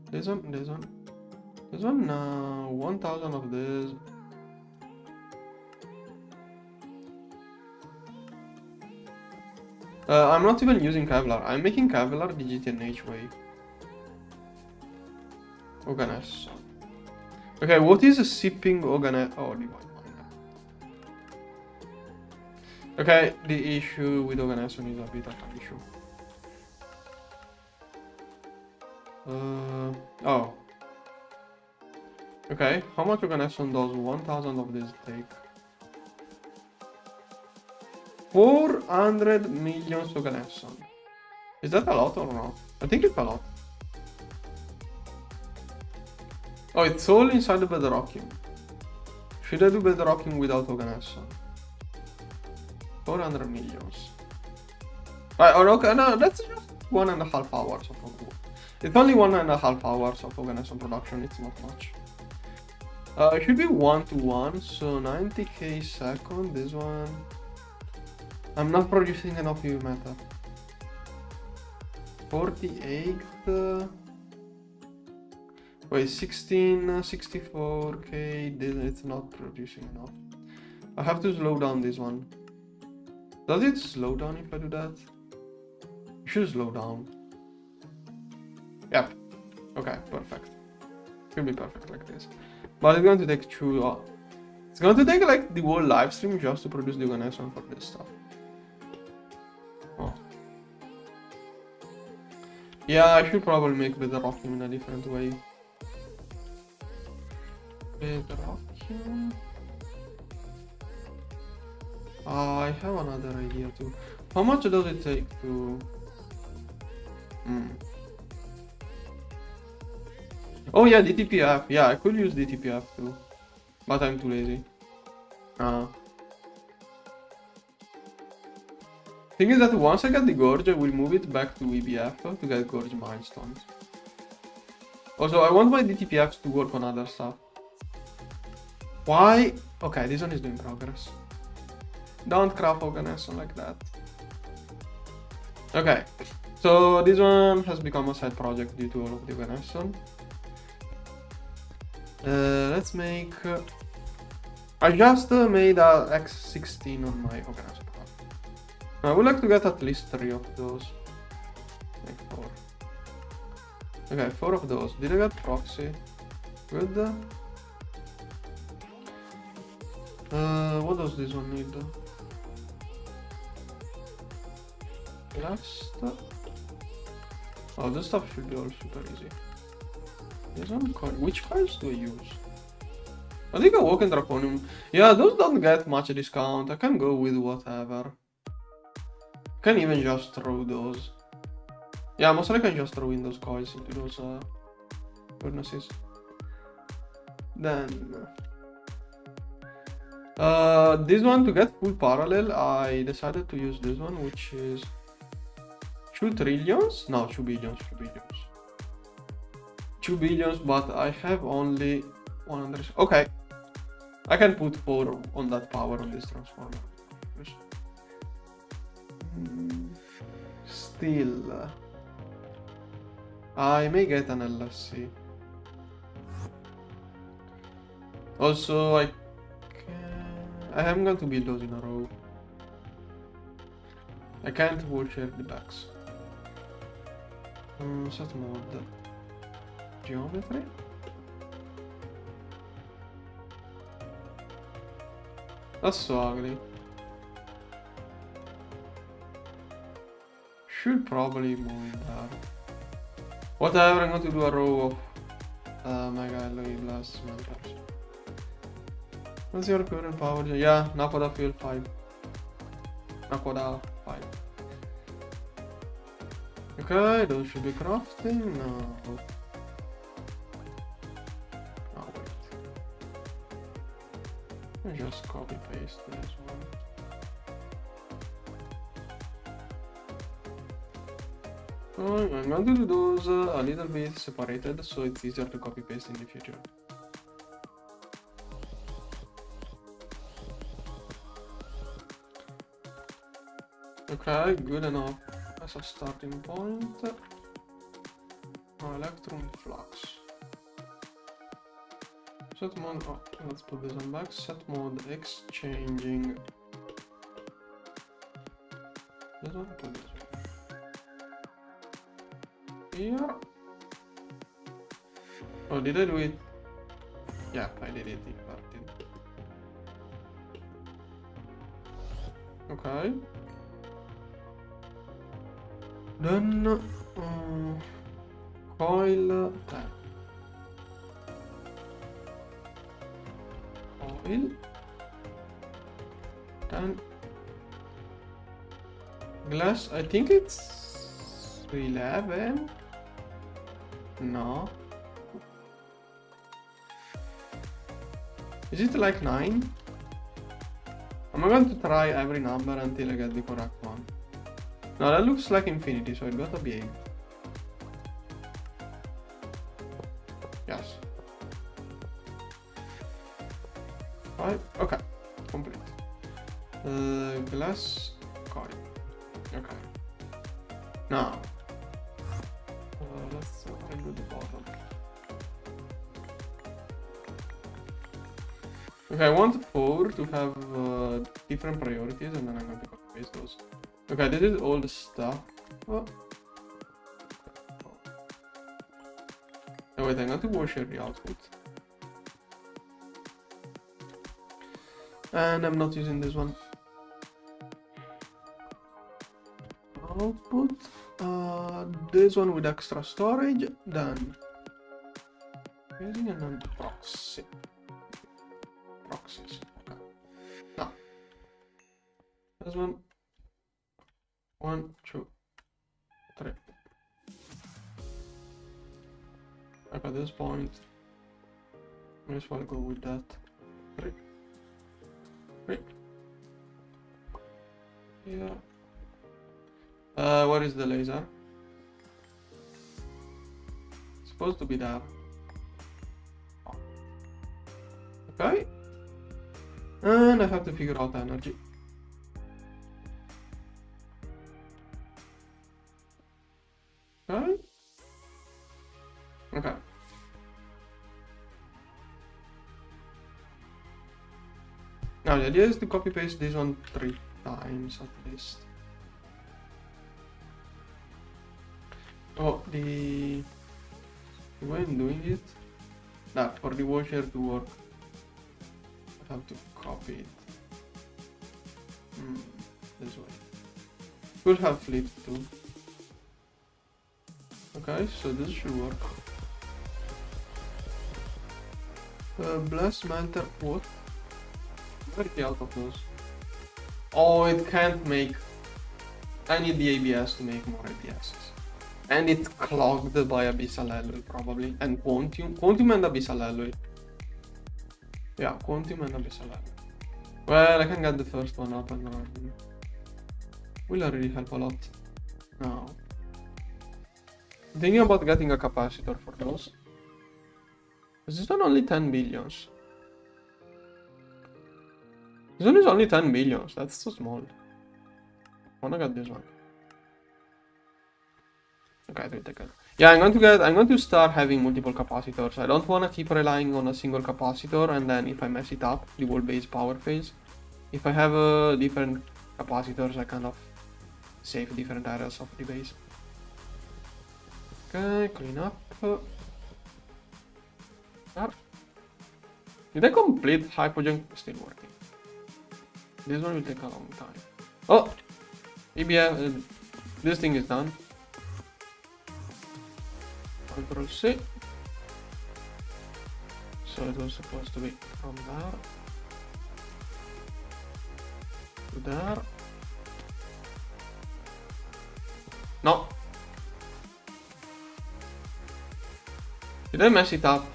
A: This one, this one. This one, 1000 of this. I'm not even using Kevlar. I'm making Kevlar the GTNH way. Oganes. Okay, what is a sipping Oganes? Oh, divine miner. Okay, the issue with Oganeson is a bit of an issue. Oh. Okay, how much Oganeson does 1000 of this take? 400 million Oganeson. Is that a lot or not? I think it's a lot. Oh, it's all inside the bedrocking. Should I do bedrocking without Oganeson? 400 millions. Right, or okay, no, that's just 1.5 hours of work. It's only 1.5 hours of Oganeson production, it's not much. It should be 1-to-1, so 90k second, this one. I'm not producing enough UV matter. 48. Wait, 16, 64k. It's not producing enough. I have to slow down this one. Does it slow down if I do that? It should slow down. Yep. Okay, perfect. Should be perfect like this. But it's going to take it's going to take like the whole live stream just to produce the Oganeson for this stuff. Yeah, I should probably make bedrockium in a different way. Bedrockium. I have another idea too. How much does it take to... Oh yeah, DTPF. Yeah, I could use DTPF too. But I'm too lazy. Thing is that once I get the gorge, I will move it back to EBF to get gorge milestones. Also, I want my DTPFs to work on other stuff. Why? Okay, this one is doing progress. Don't craft organism like that. Okay, so this one has become a side project due to all of the organism. Let's make... I just made a X16 on my organism. I would like to get at least 3 of those. Like 4. Okay, 4 of those. Did I get proxy? Good. What does this one need? Last. Oh, this stuff should be all super easy. This one coin. Which coins do I use? I think I walk in Draconium. Yeah, those don't get much discount. I can go with whatever. I can even just throw those. Yeah, mostly I can just throw in those coins into those furnaces. Then this one, to get full parallel, I decided to use this one, which is 2 trillions? No, 2 billions, 2 billions. 2 billions, but I have only 100. Okay, I can put 4 on that power on this transformer. Still, I may get an LSC. Also, I am going to build those in a row. I can't share the backs. Set mode. Geometry. That's so ugly. Should probably move it there. Whatever, I'm going to do a row of mega alloy glass smelters. What's your current power? Yeah, Nakoda fuel 5. Nakoda 5. Okay, those should be crafting. No. Oh, wait. I just copy paste this one. I'm going to do those a little bit separated so it's easier to copy paste in the future. Okay, good enough as a starting point. Now electron flux. Set mode, oh, let's put this on back. Set mode exchanging. This one, put this one. Here. Oh, did I do it? Yeah, I did it. Okay. Then coil tap. Coil. Then glass. I think it's 11. No. Is it like 9? I'm going to try every number until I get the correct one. Now that looks like infinity, so it gotta be 8. Yes. 5. Okay. Complete. Glass coil. Okay. Now. Let's do the bottom. Okay, I want 4 to have different priorities, and then I'm going to copy paste those. Okay, this is all the stuff. Oh. Oh wait, I'm going to wash the output. And I'm not using this one. Output. This one with extra storage, then using a non-proxy. Proxies. Okay. Now, this one. 1, 2, 3. Like at this point, I just want to go with that. 3. 3. Yeah. Where is the laser? It's supposed to be there. Oh. Okay. And I have to figure out energy. Okay. Okay. Now the idea is to copy paste this one 3 times at least. Oh, the way I'm doing it, that for the washer to work, I have to copy it this way. Could have flipped too. Okay, so this should work. Blast smelter, what? Where is the out of those? Oh, it can't make. I need the ABS to make more ABSs. And it's clogged by abyssal alloy probably. And quantum and abyssal alloy. Yeah, quantum and abyssal alloy. Well, I can get the first one up and running. Will really help a lot. No. Thinking about getting a capacitor for those. Is this one only 10 billions? This one is only 10 billions. That's so small. I wanna get this one. Okay, I will take it. Yeah, I'm going to start having multiple capacitors. I don't want to keep relying on a single capacitor and then if I mess it up, the whole base power phase. If I have different capacitors, I kind of save different areas of the base. Okay, clean up. There. Did I complete hypogen? Still working. This one will take a long time. Oh! Maybe this thing is done. Control C. So it was supposed to be from there to there. No. Did I mess it up?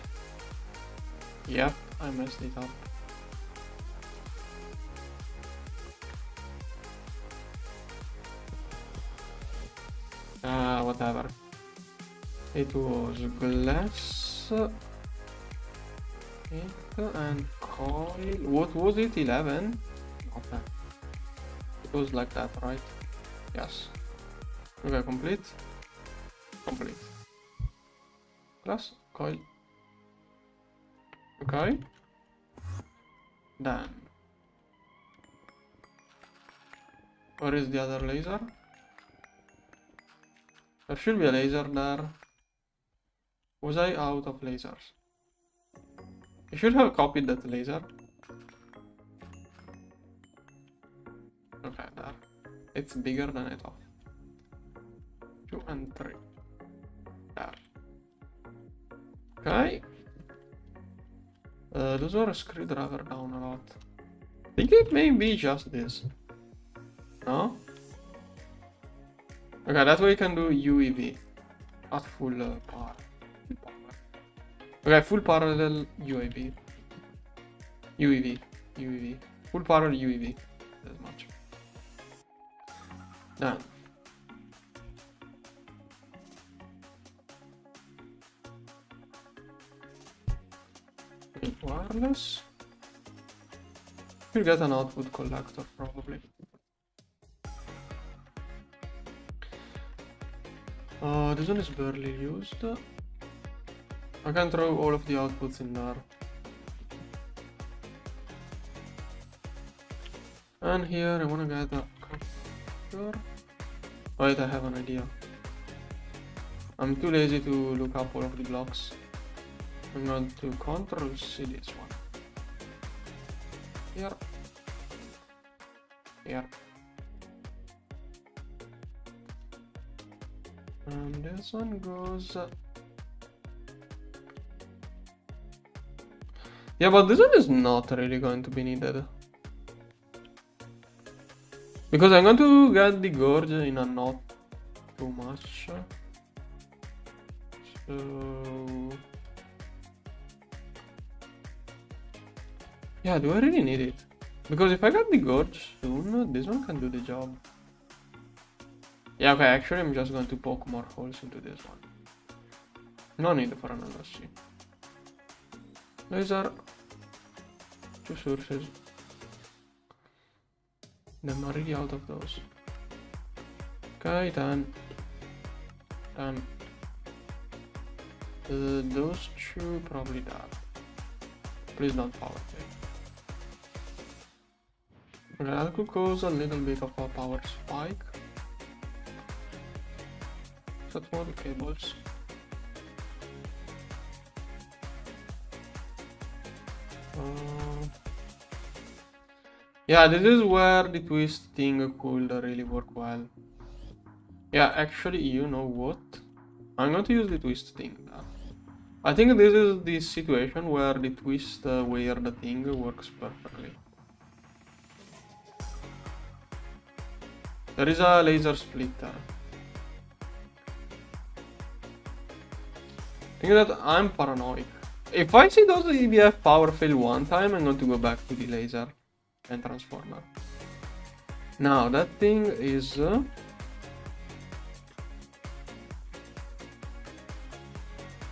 A: Yep, I messed it up. Whatever. It was glass, and coil. What was it? 11? Okay. It was like that, right? Yes. Okay, complete. Complete. Glass, coil. Okay. Then. Where is the other laser? There should be a laser there. Was I out of lasers? I should have copied that laser. Okay, there. It's bigger than I thought. 2 and 3. There. Okay. Those are a screwdriver down a lot. I think it may be just this. No? Okay, that way you can do UEV. At full power. Okay, full parallel UAV. UEV. Full parallel UEV. That much. Done. Wireless. We'll get an output collector probably. This one is barely used. I can throw all of the outputs in there. And here I wanna get a compressor. Wait, I have an idea. I'm too lazy to look up all of the blocks. I'm going to Control C this one. Here. Here. And this one goes... yeah, but this one is not really going to be needed. Because I'm going to get the gorge in a not too much. So... yeah, do I really need it? Because if I get the gorge soon, this one can do the job. Yeah, okay, actually I'm just going to poke more holes into this one. No need for another C. Laser. 2 sources. I'm not really out of those. Okay, then. Those two, probably that. Please not power play. Okay, that could cause a little bit of a power spike. Set more cables. Yeah, this is where the twist thing could really work well. Yeah, actually, you know what? I'm going to use the twist thing now. I think this is the situation where the twist weird thing works perfectly. There is a laser splitter. I think that I'm paranoid. If I see those EVF power fail one time, I'm going to go back to the laser and transformer. Now that thing is...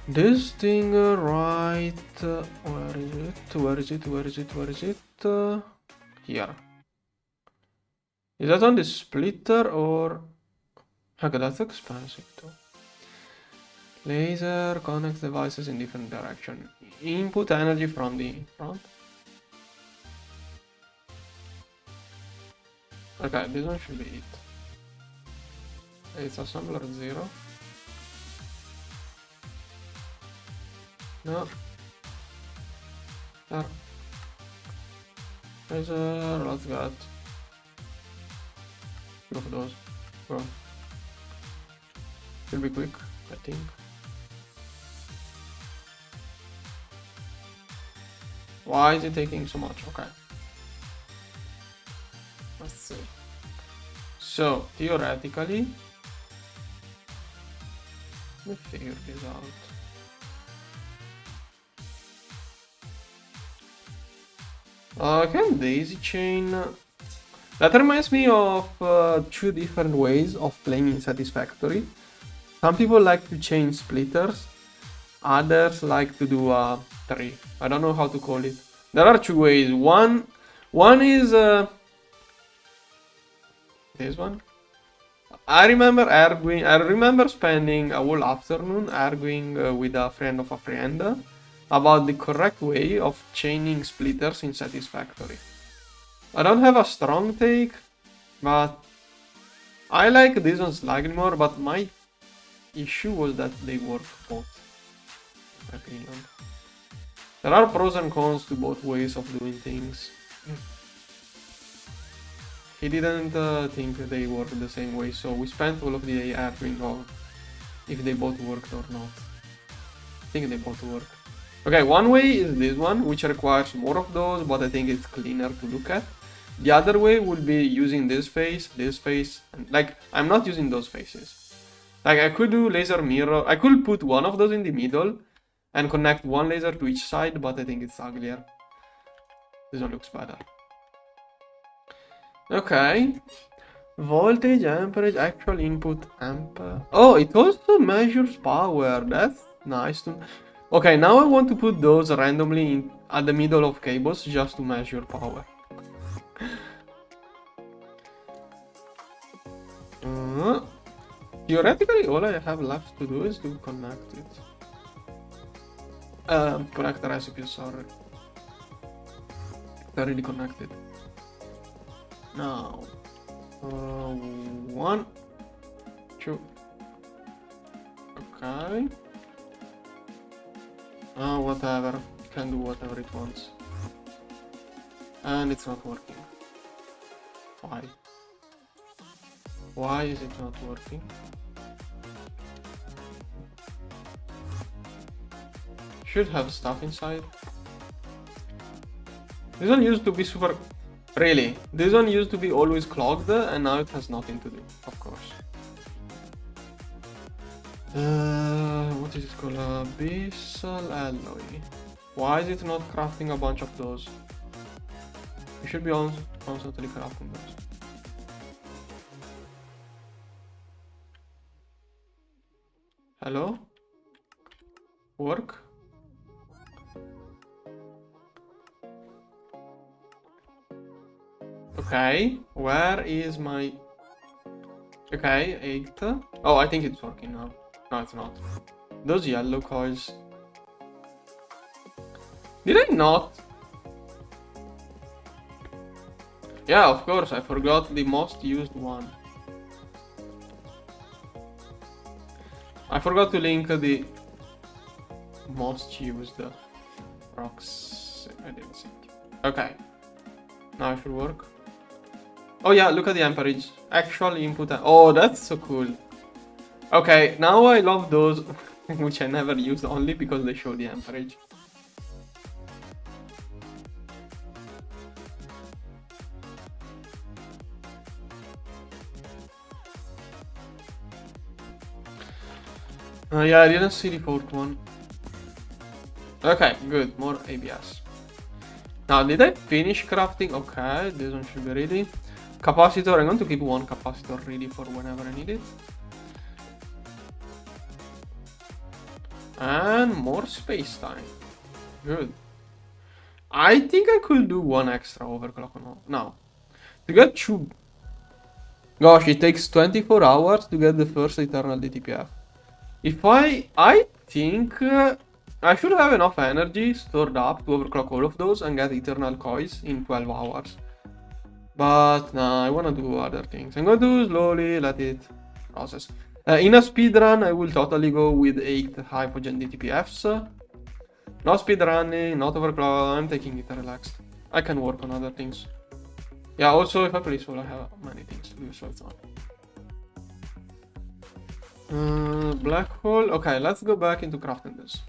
A: this thing right... where is it? Where is it? Where is it? Where is it? Here. Is that on the splitter or... okay, that's expensive too. Laser connects devices in different direction. Input energy from the front. Okay, this one should be it. It's assembler 0. No. There. Laser, let's get 2 of those. Go. Should be quick, I think. Why is it taking so much? Okay. Let's see. So, theoretically, let me figure this out. I can daisy chain. That reminds me of 2 different ways of playing in Satisfactory. Some people like to chain splitters, others like to do a tree. I don't know how to call it. There are 2 ways. One is this one. I remember spending a whole afternoon arguing with a friend of a friend about the correct way of chaining splitters in Satisfactory. I don't have a strong take, but I like this one slightly more, but my issue was that they work both, in my opinion. There are pros and cons to both ways of doing things. He didn't think they worked the same way, so we spent all of the day arguing on if they both worked or not. I think they both work. Okay, one way is this one, which requires more of those, but I think it's cleaner to look at. The other way would be using this face, and like, I'm not using those faces. Like, I could do laser mirror, I could put one of those in the middle and connect one laser to each side, but I think it's uglier. This one looks better. Okay. Voltage, amperage, actual input amp. Oh, it also measures power. That's nice to... okay, now I want to put those randomly at the middle of cables just to measure power. Theoretically, all I have left to do is to connect it. Connect the recipe, sorry. They're already connected. Now, 1, 2. Okay. Whatever. It can do whatever it wants. And it's not working. Why? Why is it not working? Should have stuff inside. This one used to be super... Really? This one used to be always clogged, and now it has nothing to do, of course. What is it called? Abyssal alloy. Why is it not crafting a bunch of those? You should be constantly crafting those. Hello? Work? Okay, where is my... Okay, 8. Oh, I think it's working now. No, it's not. Those yellow coils. Did I not? Yeah, of course, I forgot the most used one. I forgot to link the most used rocks. I didn't see it. Okay. Now it should work. Oh yeah, look at the amperage. Actual input. Oh, that's so cool. Okay, now I love those, which I never used only because they show the amperage. Yeah, I didn't see the fourth one. Okay, good. More ABS. Now, did I finish crafting? Okay, this one should be ready. Capacitor, I'm going to keep one capacitor ready for whenever I need it. And more space time. Good. I think I could do one extra overclock now. To get 2... Gosh, it takes 24 hours to get the first eternal DTPF. If I think I should have enough energy stored up to overclock all of those and get eternal coins in 12 hours. But nah, I wanna do other things. I'm gonna do slowly, let it process. In a speedrun, I will totally go with 8 hypogen DTPFs. No speedrunning, not overclock, I'm taking it relaxed. I can work on other things. Yeah, also if I play solo, I have many things to do, so it's not. Black hole. Okay, let's go back into crafting this.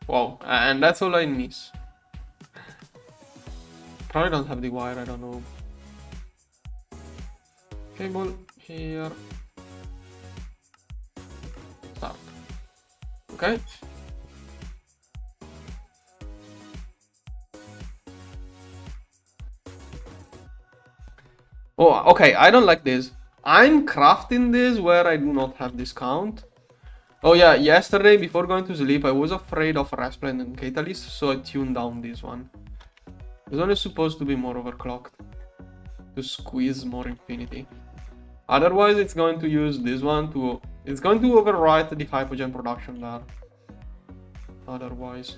A: Wow, and that's all I miss. Probably don't have the wire, I don't know. Cable here. Start. Okay. Oh, okay, I don't like this. I'm crafting this where I do not have discount. Oh yeah, yesterday before going to sleep I was afraid of Resplend and Catalyst, so I tuned down this one. This one is supposed to be more overclocked to squeeze more infinity. Otherwise it's going to use this one to... It's going to overwrite the hypogen production there. Otherwise.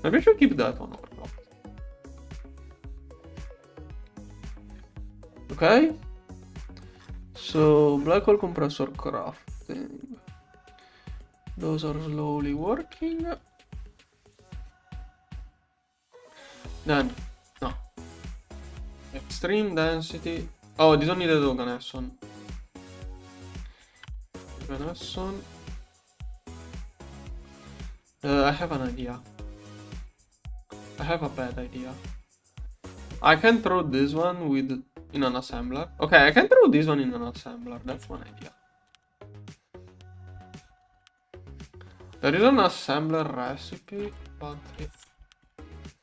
A: Maybe I should keep that one overclocked. Okay. So, black hole compressor crafting. Those are slowly working. Then, no. Extreme density. Oh, this one needed Organesson. Organesson. I have an idea. I have a bad idea. I can throw this one with... in an assembler. Okay, I can throw this one in an assembler. That's one idea. There is an assembler recipe, but it's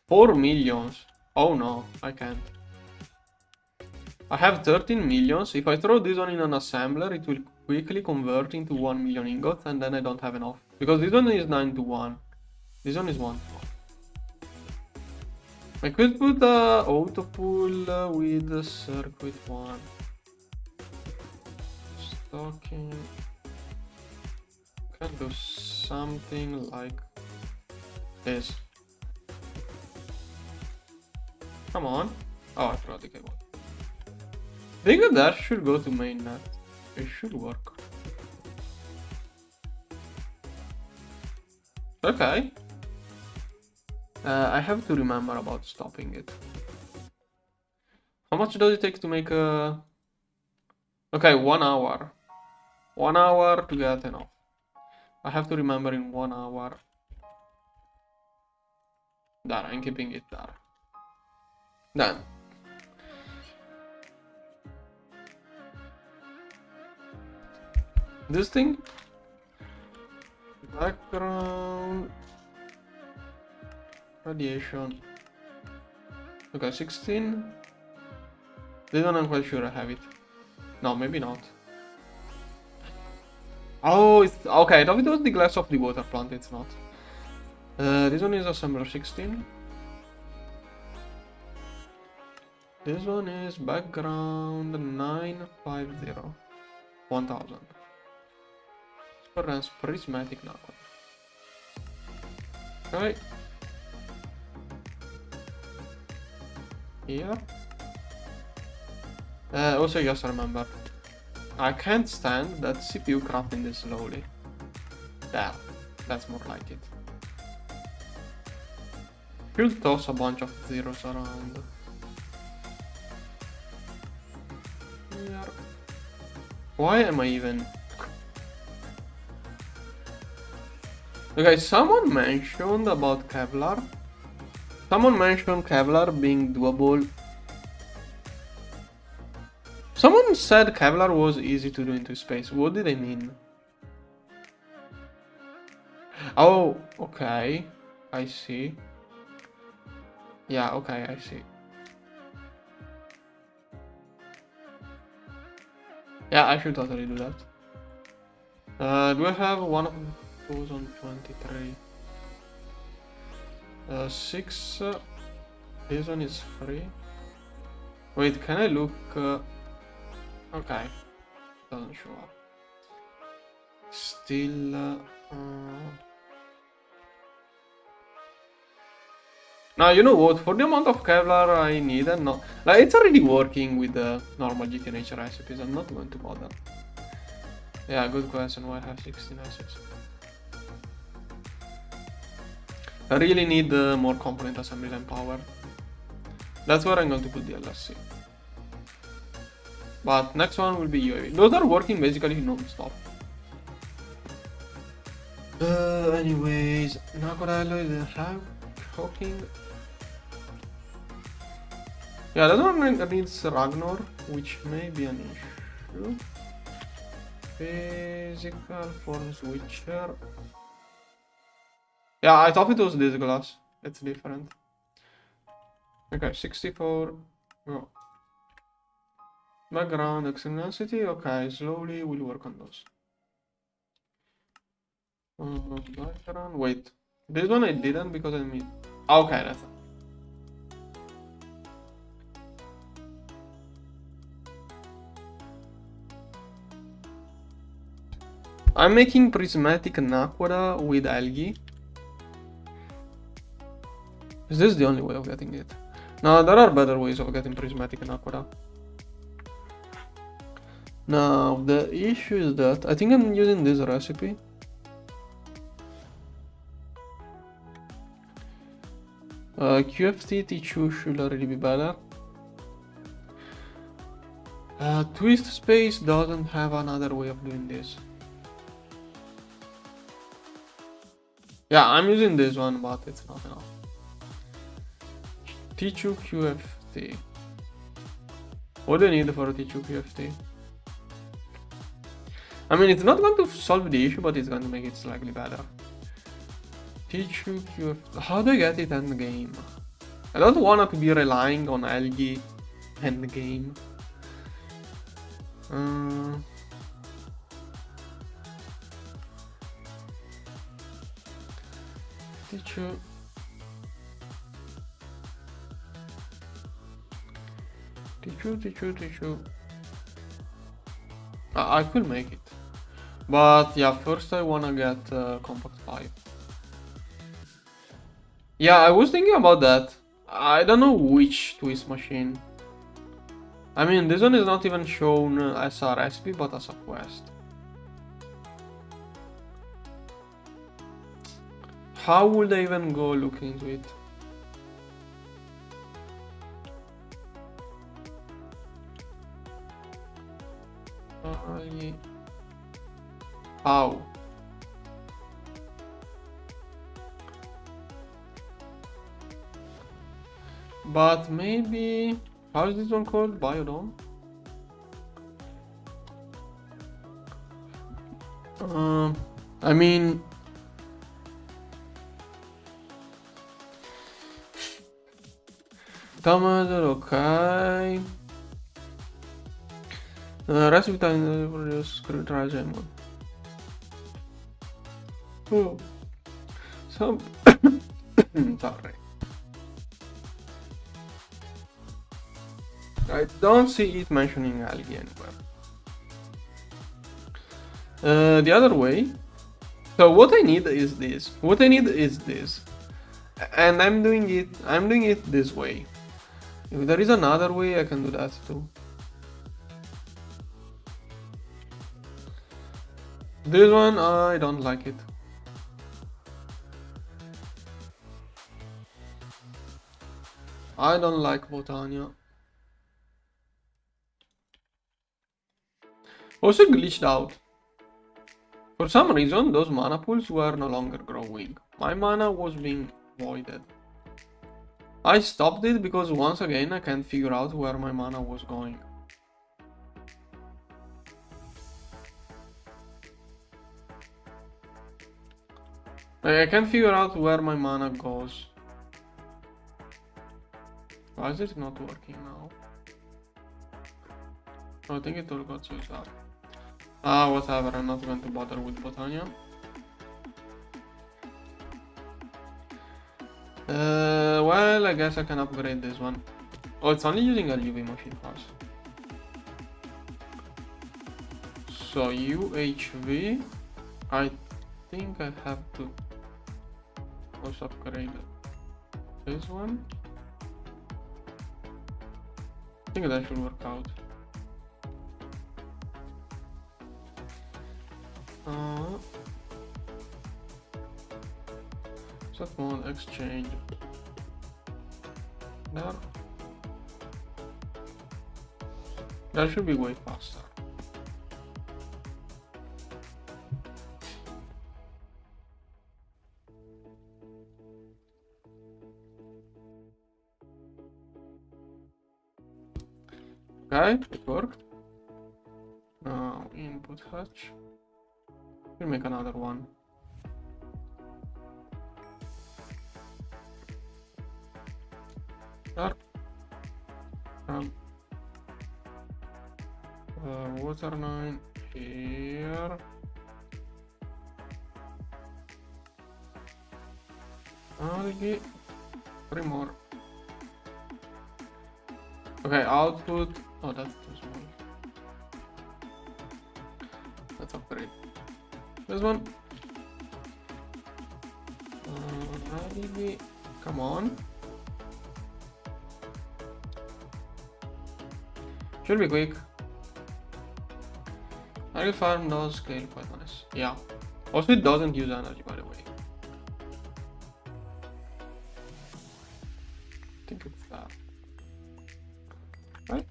A: 4 millions. Oh no, I can't. I have 13 millions. If I throw this one in an assembler, it will quickly convert into 1 million ingots, and then I don't have enough. Because this one is 9 to 1. This one is 1 to 1. I could put a auto pull with circuit 1. Stocking. Can do something like this. Come on. Oh, I forgot the cable. I think that should go to mainnet. It should work. Okay. I have to remember about stopping it. How much does it take to make a... Okay, 1 hour. 1 hour to get enough. I have to remember in 1 hour. There, I'm keeping it there. Then. This thing. Background. Radiation. Okay, 16. This one I'm quite sure I have it. No, maybe not. Oh, it's okay. I thought it was the glass of the water plant. It's not. This one is assembler 16. This one is background 950. 1000. Runs prismatic now. Okay. Here. Also, just remember, I can't stand that CPU crafting this slowly. There. That's more like it. Should toss a bunch of zeros around. Here. Why am I even... Okay, someone mentioned about Kevlar. Someone mentioned Kevlar being doable. Someone said Kevlar was easy to do into space. What did they mean? Oh, okay. I see. Yeah, okay, I see. Yeah, I should totally do that. Do I have one of those on 23? 6. This one is free. Wait, can I look? Okay, doesn't show up. Still. Now, you know what? For the amount of Kevlar I need, and not like it's already working with the normal GTNH recipes. I'm not going to bother. Yeah, good question. Why have 16 assets? I really need more component assembly and power. That's where I'm going to put the LSC. But next one will be UAV. Those are working basically non-stop. Anyways, Nakorello is shocking. Yeah, that one needs Ragnar, which may be an issue. Physical form switcher. Yeah, I thought it was this glass. It's different. Okay, 64. Go. Background extensity. Okay, slowly we'll work on those. Background. Wait, this one I didn't because I mean. Okay, that's it. I'm making prismatic naquada with algae. Is this the only way of getting it? No, there are better ways of getting prismatic naquada. Now, the issue is that I think I'm using this recipe. QFT T2 should already be better. Twist Space doesn't have another way of doing this. Yeah, I'm using this one, but it's not enough. T2 QFT. What do you need for T2 QFT? I mean, it's not going to solve the issue, but it's going to make it slightly better. T2 QFT. How do I get it endgame? I don't want to be relying on algae endgame. T2. T2. I could make it. But yeah, first I wanna get compact pipe. Yeah, I was thinking about that. I don't know which twist machine. I mean, this one is not even shown as a recipe, but as a quest. How would I even go look into it? How? But maybe... How is this one called? Biodome? I mean... Thermometer, okay. Recipe time produce prioritization. Oh. Some... Sorry. I don't see it mentioning algae anywhere. The other way. So what I need is this. What I need is this. And I'm doing it this way. If there is another way, I can do that too. This one, I don't like it. I don't like Botania. Also glitched out. For some reason, those mana pools were no longer growing. My mana was being voided. I stopped it because once again I can't figure out where my mana was going. I can't figure out where my mana goes. Why is it not working now? I think it all got used up. Whatever, I'm not going to bother with Botania. Well, I guess I can upgrade this one. Oh, it's only using LUV machine parts. So UHV, I think I have to also upgrade this one. I think that should work out. Set mod exchange there. That should be way faster. Okay, it worked. Now input hatch. We'll make another one. There. Water 9 here. Algae. 3 more. Okay, output. Oh, that's too small. Let's upgrade this one. Algae. Come on. Should be quick. Algae farm does scale quite nice. Yeah. Also, it doesn't use energy, by the way. I think it's that. Right?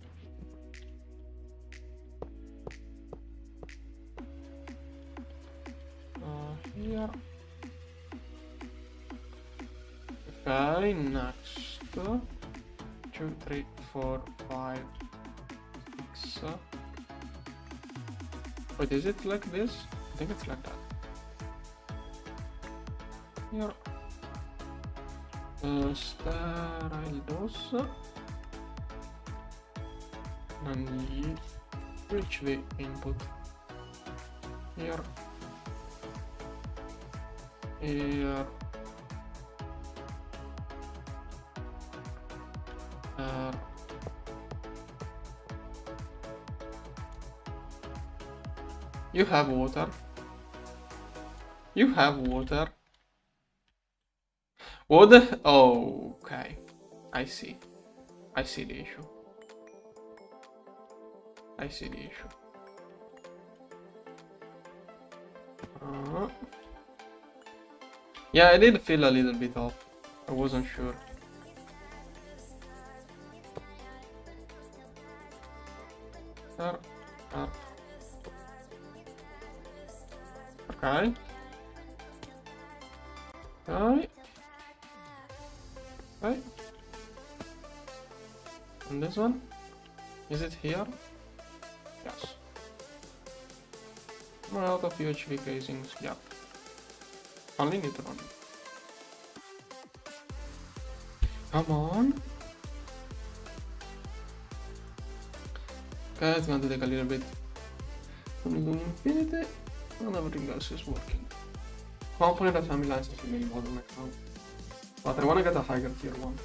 A: Here. Okay, next. 2, 3, 4, 5, 6. Wait, is it like this? I think it's like that. Here. Sterile dose. And reach the input. Here. Here. You have water. You have water. What the? Oh, okay. I see. I see the issue. I see the issue. Yeah, I did feel a little bit off. I wasn't sure. Okay. Okay. Okay. And this one? Is it here? Yes. Am I out of UHV casings? Yep. Only need one. Come on. Okay, it's going to take a little bit. I'm doing infinity, and everything else is working. Component assembly lines is really bottleneck now. But I want to get a higher tier one.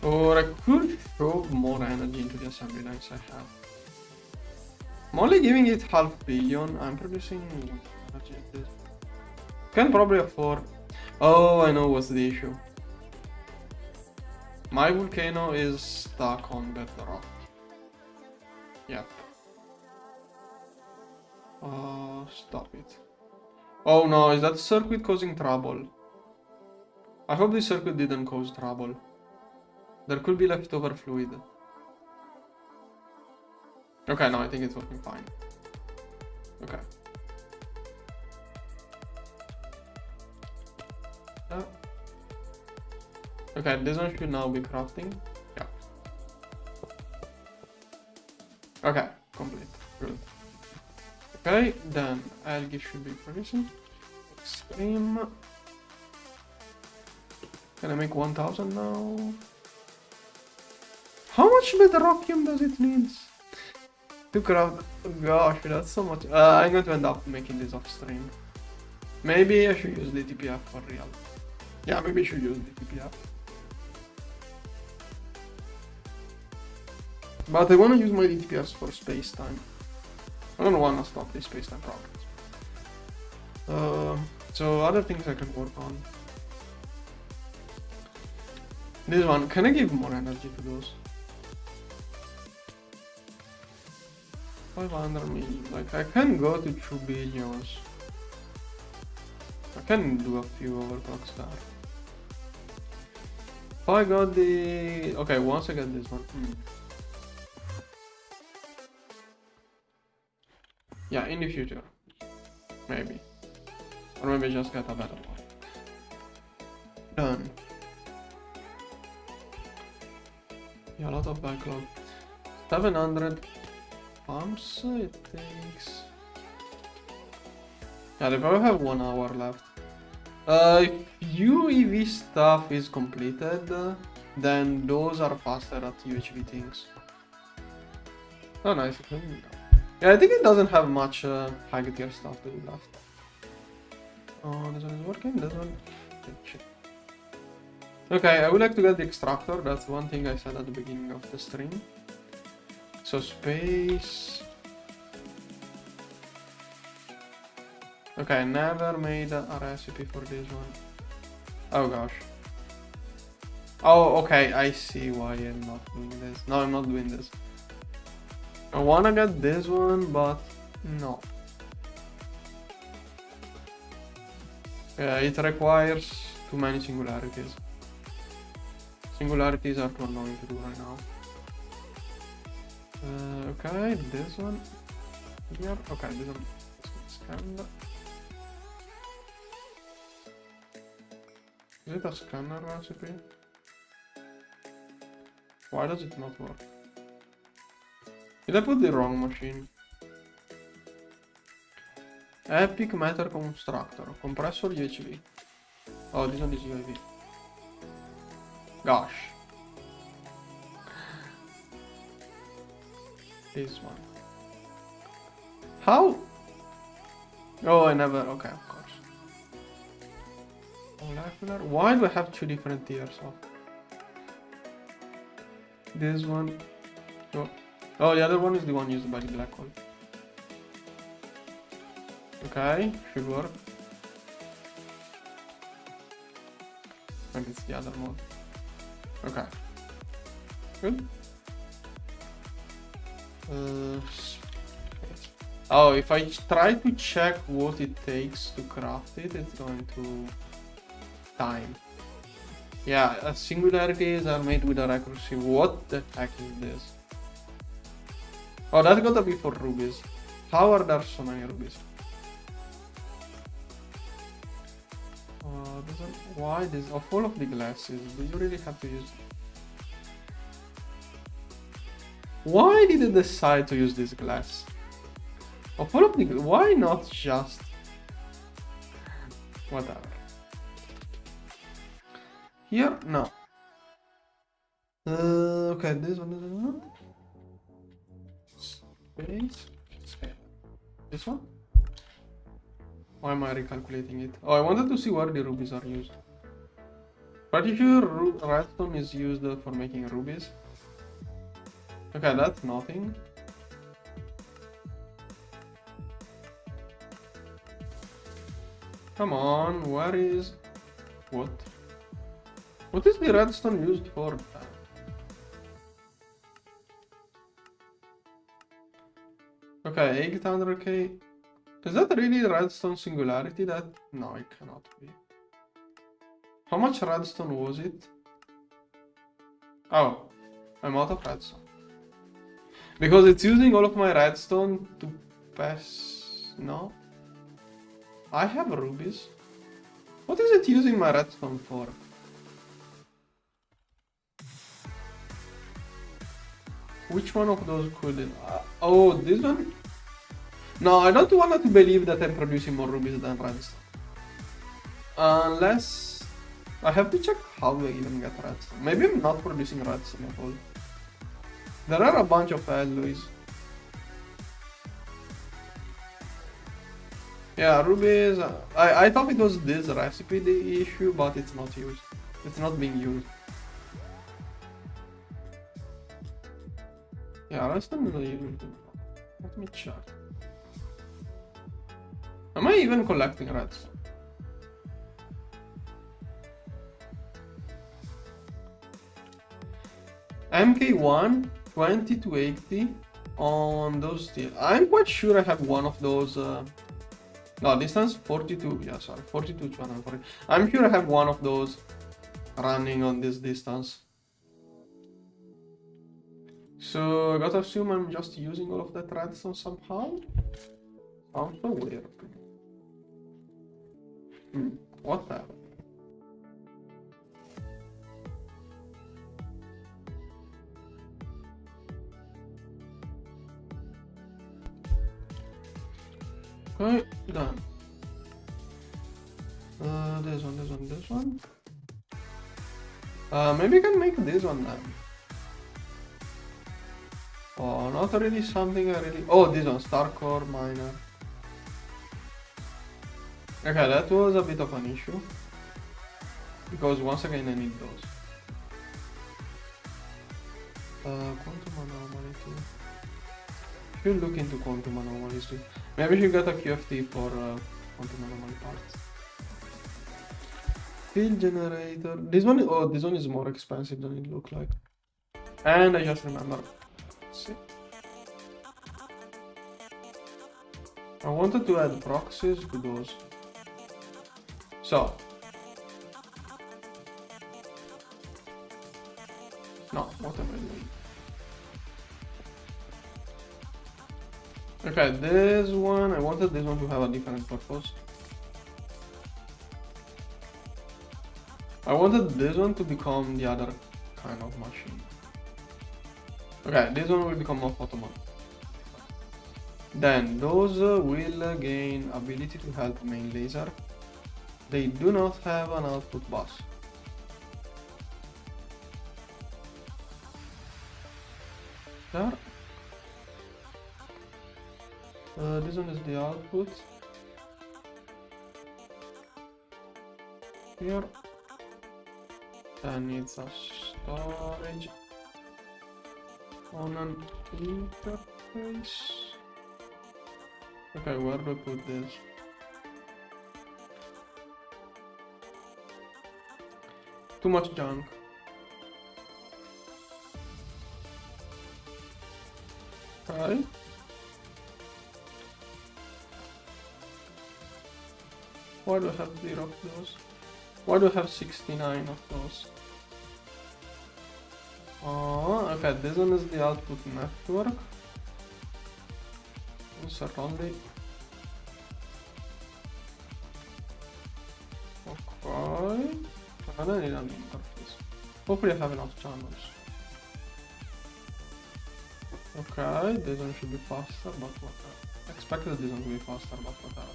A: Or I could throw more energy into the assembly lines I have. I'm only giving it 500 million. I'm producing energy at this. Can probably afford. Oh, I know what's the issue. My volcano is stuck on bedrock. Yep. Stop it. Oh no, is that circuit causing trouble? I hope this circuit didn't cause trouble. There could be leftover fluid. Okay, no, I think it's working fine. Okay. Okay, this one should now be crafting. Yeah. Okay, complete. Good. Okay, then algae should be producing. Extreme. Can I make 1000 now? How much bedrockium does it need to craft? Gosh, that's so much. I'm going to end up making this off stream. Maybe I should use the TPF for real. Yeah, maybe I should use the TPF. But I want to use my DTPS for space-time. I don't want to stop this space-time progress. So other things I can work on. This one, can I give more energy to those? 500 million, like I can go to 2 billions. I can do a few overclocks there. If I got the... Okay, once I get this one. Yeah, in the future. Maybe. Or maybe just get a better one. Done. Yeah, a lot of backlog. 700 pumps, it takes... Yeah, they probably have 1 hour left. If UEV stuff is completed, then those are faster at UHV things. Oh, nice. Yeah, I think it doesn't have much high tier stuff to do left. Oh, this one is working, this one... Okay, I would like to get the extractor, that's one thing I said at the beginning of the stream. So space... Okay, I never made a recipe for this one. Oh gosh. Oh, okay, I see why I'm not doing this. No, I'm not doing this. I wanna get this one, but no. It requires too many singularities. Singularities are too annoying to do right now. Okay, this one here. Okay, this one is scanned. Is it a scanner recipe? Why does it not work? Did I put the wrong machine? Epic matter constructor, compressor UHV. Oh, this one is UAV. Gosh. This one. How? Oh, I never. Okay, of course. Molecular. Why do I have 2 different tiers of? This one. Oh, the other one is the one used by the black hole. Okay, should work. And it's the other mode. Okay. Good. Oh, if I try to check what it takes to craft it, it's going to time. Yeah, singularities are made with a accuracy. What the heck is this? Oh, that's gotta be for rubies. How are there so many rubies? Why this? Of all of the glasses, do you really have to use? Why did it decide to use this glass? Of all of the, why not just whatever? Here, no. Okay, this one is not. Space. This one? Why am I recalculating it? Oh, I wanted to see where the rubies are used. Pretty sure redstone is used for making rubies. Okay, that's nothing. Come on, where is... What? What is the redstone used for? Okay, 800k. Is that really redstone singularity? That... No, it cannot be. How much redstone was it? Oh, I'm out of redstone. Because it's using all of my redstone to pass... No? I have rubies. What is it using my redstone for? Which one of those could it... oh, this one? No, I don't want to believe that I'm producing more rubies than redstone. Unless... I have to check how I even get redstone. Maybe I'm not producing redstone at all. There are a bunch of alloys. Yeah, rubies... I thought it was this recipe the issue, but it's not used. It's not being used. Yeah, redstone is used. Let me check. Am I even collecting redstone? MK1, 20 to 80 on those steel. I'm quite sure I have one of those. No, distance 42. Yeah, sorry, 42 to 140. I'm sure I have one of those running on this distance. So I gotta assume I'm just using all of that redstone somehow. Sounds so weird. Whatever. Okay, done. This one. Maybe I can make this one then. Oh, not really something I really... Oh, this one, star core miner. Okay, that was a bit of an issue. Because once again I need those. Quantum anomaly too. Should look into quantum anomalies too. Maybe you get a QFT for quantum anomaly parts. Field generator. This one, oh, this one is more expensive than it looked like. And I just remember. Let's see. I wanted to add proxies to those. So. No, what am I doing? Okay, this one, I wanted this one to have a different purpose. I wanted this one to become the other kind of machine. Okay, this one will become off automatic. Then those will gain ability to help main laser. They do not have an output bus. There. This one is the output. Here. And it's a storage on an interface. Okay, where do I put this? Too much junk. Okay. Why do I have 0 of those? Why do I have 69 of those? Oh, okay, this one is the output network. Insert only. And I need an interface. Hopefully I have enough channels. Okay, this one should be faster, but whatever. I expected this one to be faster, but whatever.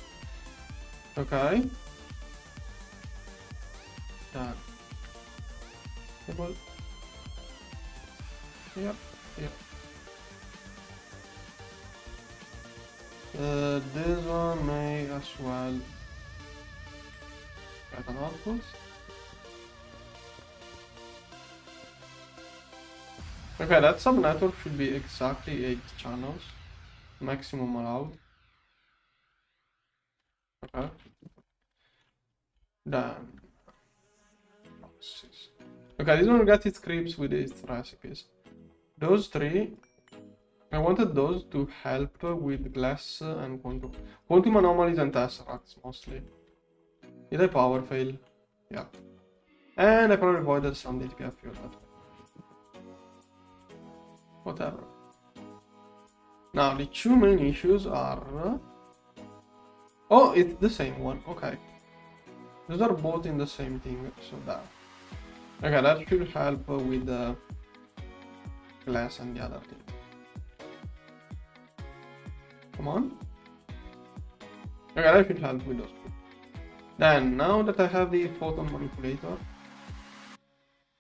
A: Okay. Done. Cable. Yep, yep. This one may as well get an output. Okay, that subnetwork should be exactly 8 channels, maximum allowed. Okay. Then. Okay, this one got its creeps with its recipes. Those three, I wanted those to help with glass and quantum anomalies and tesseracts mostly. Did I power fail? Yeah. And I probably avoided some DTPF fuel that way. Whatever. Now the two main issues are... Oh, it's the same one. Okay. Those are both in the same thing, so that. Okay, that should help with the glass and the other thing. Come on. Okay, that should help with those two. Then, now that I have the photon manipulator,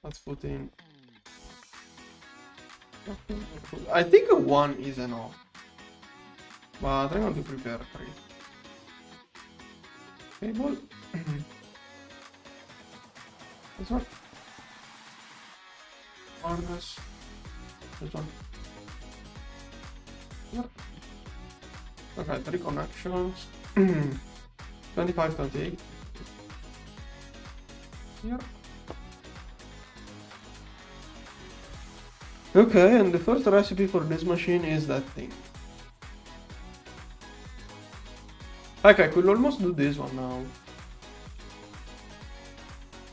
A: let's put in... I think a 1 is enough, but I'm going to prepare 3. Cable. This one. Harness. This one. Yep. Okay, 3 connections. 25, 28. Here. Okay, and the first recipe for this machine is that thing. Like, I could almost do this one now.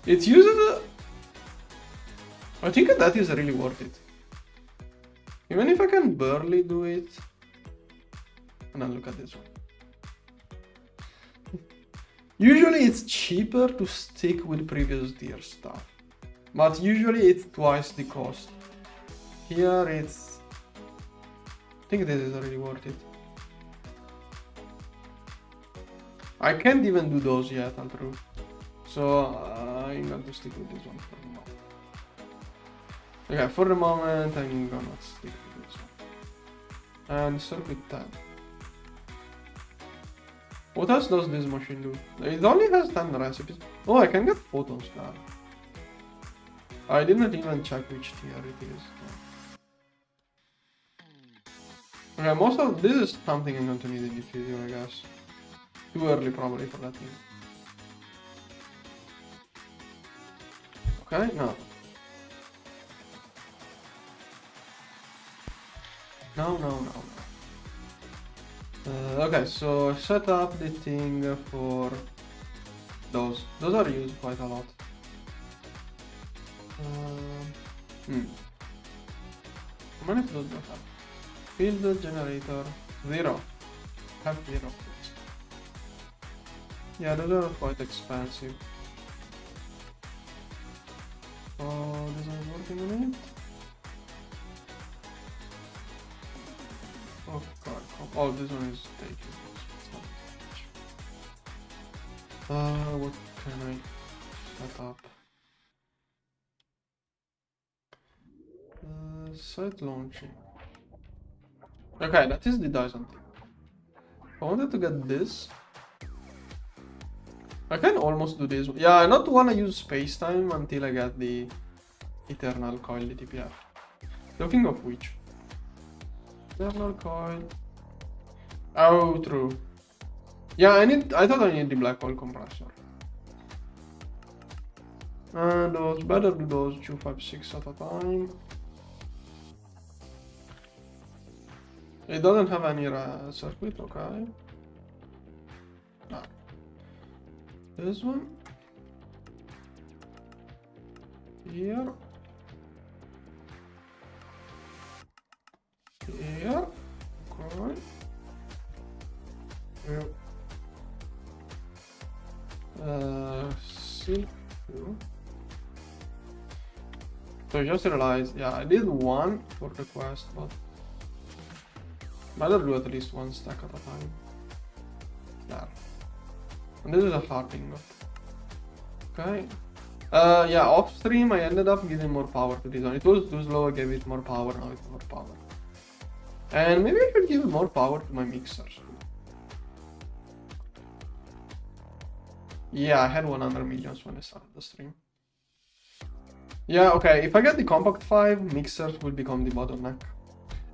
A: It's used... I think that is really worth it. Even if I can barely do it. And then look at this one. Usually it's cheaper to stick with previous tier stuff, but usually it's twice the cost. Here it's... I think this is really worth it. I can't even do those yet, I'm true. So I'm going to stick with this one for the moment. Okay, for the moment I'm gonna stick with this one. And circuit 10. What else does this machine do? It only has 10 recipes. Oh, I can get photons now. I didn't even check which tier it is. Okay, most of this is something I'm going to need in the future, I guess. Too early probably for that thing. Okay, no. No. Okay, so set up the thing for those. Those are used quite a lot. How many of those do I have? Field generator 0. Have 0. Yeah, those are quite expensive. Oh, this one is working on it. Oh god, oh, this one is taking. What can I set up? Site launching. Okay, that is the Dyson thing. I wanted to get this. I can almost do this one. Yeah, I not wanna use spacetime until I get the eternal coil DTPF. Talking of which. Eternal coil. Oh, true. Yeah, I thought I need the black hole compressor. And those, better do those 2, 5, 6 at a time. It doesn't have any circuit, okay. No. This one. Here. Here. Okay. Here. Silk. So I just realized, yeah, I did one for the quest, but better do at least one stack at a time. There. And this is a harping. Okay. Yeah, off stream I ended up giving more power to this one. It was too slow, I gave it more power, now it's more power. And maybe I should give more power to my mixers. Yeah, I had 100 millions when I started the stream. Yeah, okay, if I get the compact 5, mixers will become the bottleneck.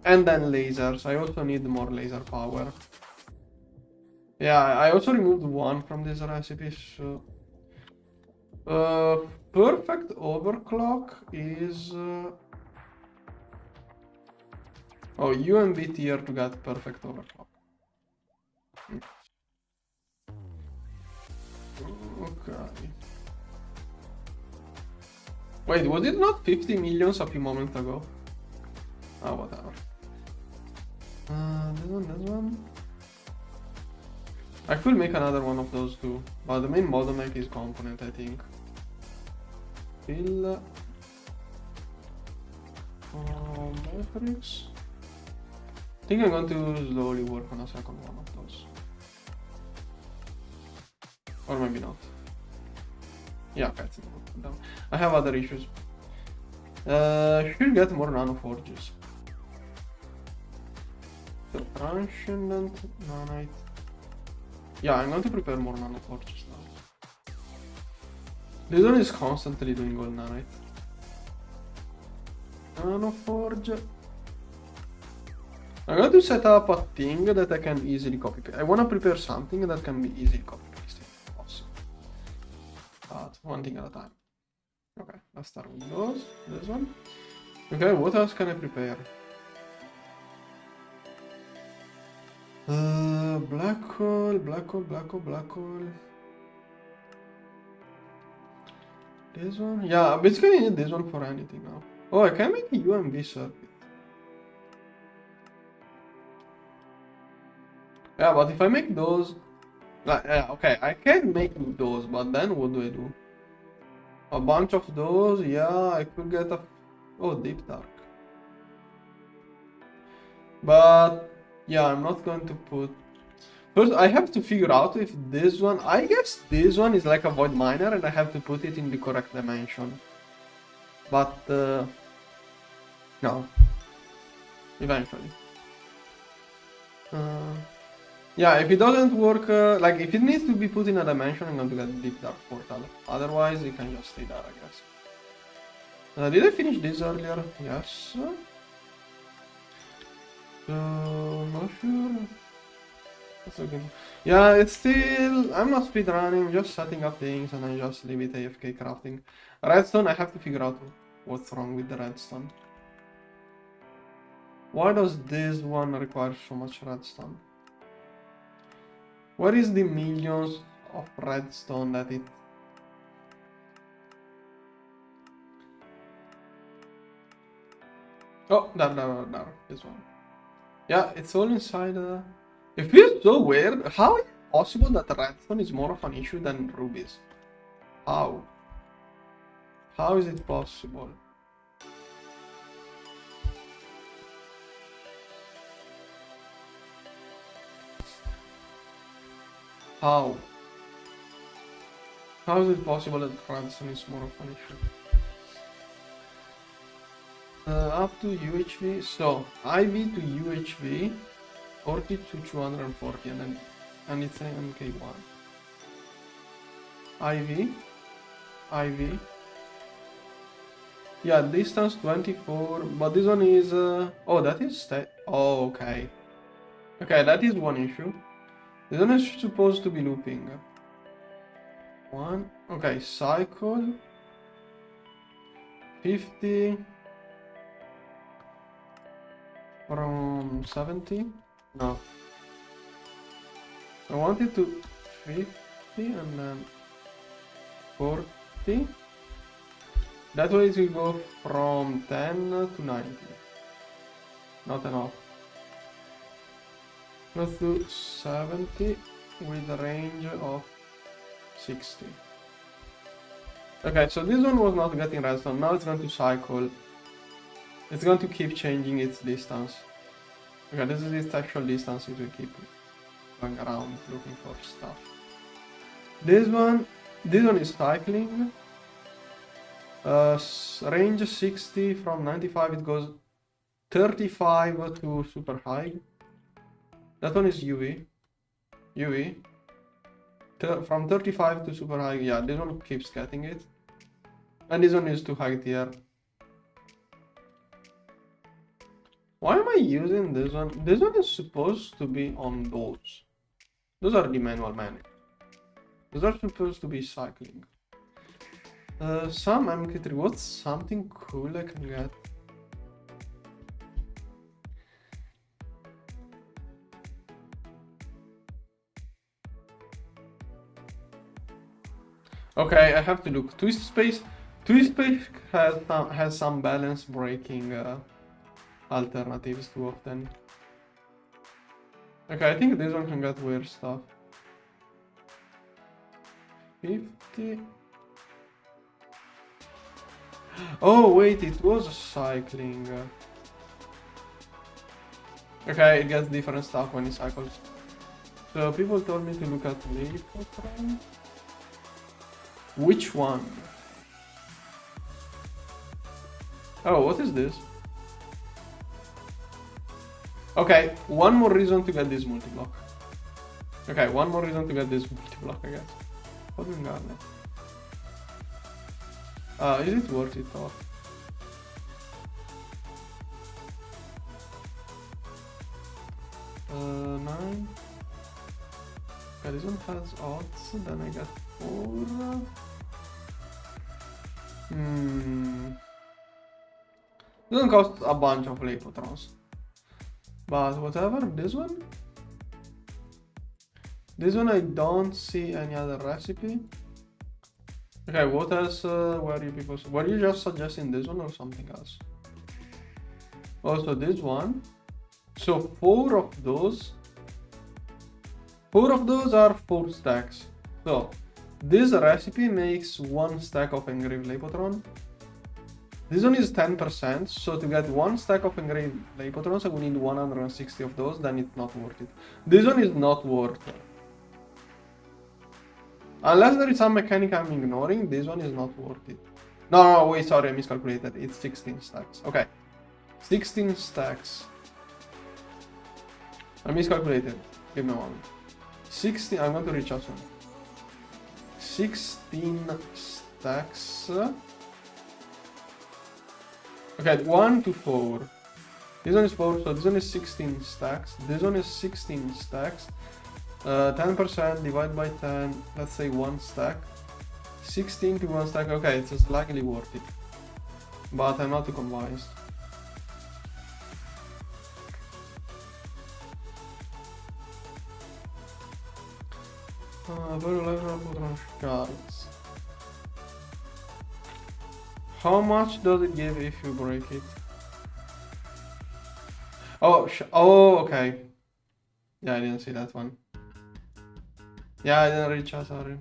A: And then lasers, I also need more laser power. Yeah, I also removed one from this recipe, so... perfect overclock is... Oh, UMV tier to get perfect overclock. Okay. Wait, was it not 50 millions a few moments ago? Ah, whatever. This one. I could make another one of those too, but the main bottleneck is component, I think. Still... metrics. I think I'm going to slowly work on a second one of those. Or maybe not. Yeah, okay, it's not. I have other issues. Should get more nano forges. So, transcendent nanite. Yeah, I'm going to prepare more nano forges now. This one is constantly doing all nanite. Nano forge. I'm going to set up a thing that I can easily copy paste. I want to prepare something that can be easily copy pasted if possible. But one thing at a time. Okay, let's start with those. This one. Okay, what else can I prepare? Black hole, black hole, black hole, black hole. This one? Yeah, basically I need this one for anything now. Oh, I can make a UMV circuit. Yeah, but if I make those... okay, I can make those, but then what do I do? A bunch of those? Yeah, I could get a... Oh, deep dark. But... yeah, I'm not going to put... First, I have to figure out if this one... I guess this one is like a void miner and I have to put it in the correct dimension. But... no. Eventually. Yeah, if it doesn't work, like if it needs to be put in a dimension, I'm going to get deep dark portal. Otherwise, it can just stay there, I guess. Did I finish this earlier? Yes. Not sure. That's okay. Yeah, it's still... I'm not speedrunning, just setting up things and I just leave it AFK crafting. Redstone, I have to figure out what's wrong with the redstone. Why does this one require so much redstone? What is the millions of redstone that it... Oh, there, this one. Yeah, it's all inside. It feels so weird. How is it possible that redstone is more of an issue than rubies? How? How is it possible? How? How is it possible that redstone is more of an issue? Up to UHV, so IV to UHV 40 to 240 and it's an MK1. IV. Yeah, distance 24, but this one is oh, that is oh, okay. Okay, that is one issue. This one is supposed to be looping. One, okay, cycle 50 from 70. No, I want it to 50 and then 40. That way it will go from 10 to 90. Not enough. Let's do 70 with a range of 60. Okay, so this one was not getting redstone. Now it's going to cycle. It's going to keep changing its distance. Okay, this is its actual distance. It will keep going around looking for stuff. This one is cycling. Range 60 from 95. It goes 35 to super high. That one is UV. From 35 to super high. Yeah, this one keeps getting it. And this one is to high tier. Why am I using this one? This one is supposed to be on those. Those are the manual manage. Those are supposed to be cycling. Some MK3. What's something cool I can get? Okay, I have to look. Twist space has some balance breaking alternatives too often. Okay, I think this one can get weird stuff. 50. Oh wait, it was cycling. Okay, it gets different stuff when it cycles. So people told me to look at Leapfrog. Which one? Oh, what is this? Okay, one more reason to get this multi-block. Okay, one more reason to get this multi-block, I guess. Fucking garnet. Is it worth it though? Nine. Okay, this one has odds, then I get 4. Doesn't cost a bunch of Lepotrons. But whatever, this one I don't see any other recipe. Okay, what else were you just suggesting this one or something else? Also this one. So 4 of those are 4 stacks. So this recipe makes 1 stack of engraved Lepotron. This one is 10%, so to get 1 stack of engraved Lepotrons, I will need 160 of those, then it's not worth it. This one is not worth it. Unless there is some mechanic I'm ignoring, this one is not worth it. No, wait, sorry, I miscalculated. It's 16 stacks. Okay. 16 stacks. I miscalculated. Give me one. 16, I'm going to reach out soon. 16 stacks. Okay, 1 to 4. This one is 4, so this one is 16 stacks. This one is 16 stacks. 10% divided by 10, let's say 1 stack. 16 to 1 stack, okay, it's slightly worth it. But I'm not too convinced. Very level cards. How much does it give if you break it? Oh, okay. Yeah, I didn't see that one. Yeah, I didn't reach out, sorry.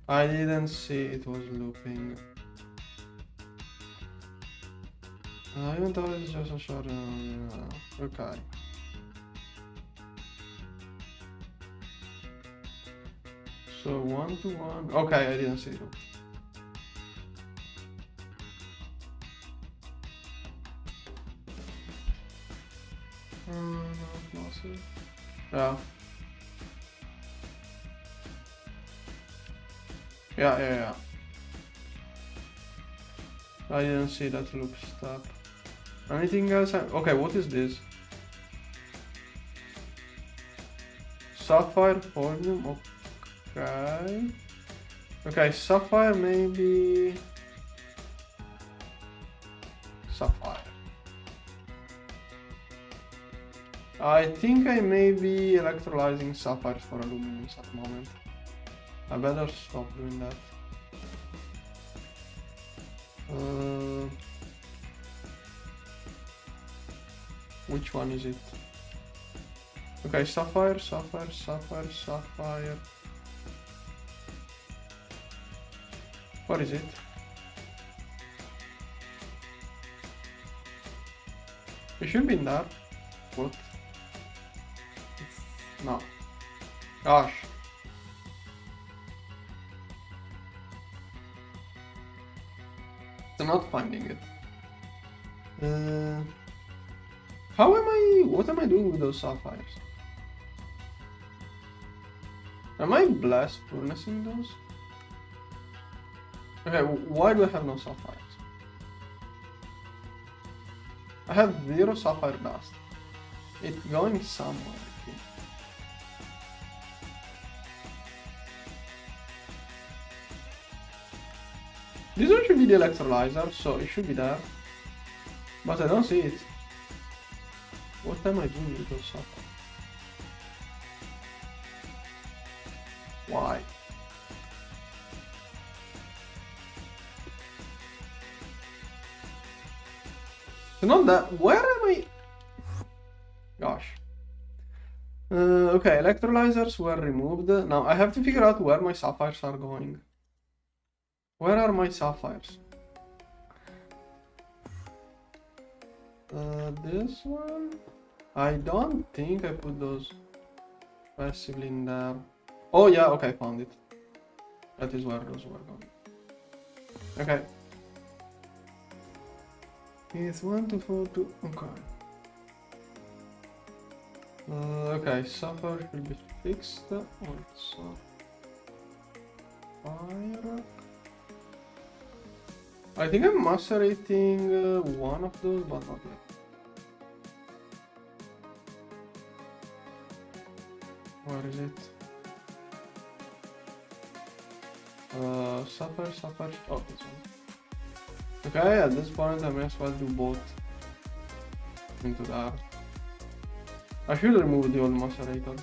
A: I didn't see it was looping. I even thought it's just a short. Okay. So 1 to 1. Okay, I didn't see it. Yeah. Yeah. I didn't see that loop step. Anything else? Okay, what is this? Sapphire volume. Okay. Okay, sapphire maybe. Sapphire. I think I may be electrolyzing sapphires for aluminum at the moment. I better stop doing that. Which one is it? Okay, sapphire. What is it? It should be in there. What? No. Gosh. I'm not finding it. How am I... What am I doing with those sapphires? Am I blast furnacing those? Okay, why do I have no sapphires? I have 0 sapphire dust. It's going somewhere, I think. This one should be the electrolyzer, so it should be there. But I don't see it. What am I doing with those sapphires? Why? It's not that. Where am I? Gosh. Okay, electrolyzers were removed. Now I have to figure out where my sapphires are going. Where are my sapphires? This one? I don't think I put those passively in there. Oh yeah, okay, I found it. That is where those were going. Okay. It's 1, 2, 4, 2. Okay. Okay, sapphire should be fixed. Also, fire. I think I'm macerating one of those, but not yet. Where is it? Sapphire. Oh, this one. Okay, at this point I may as well do both into there. I should remove the old macerator.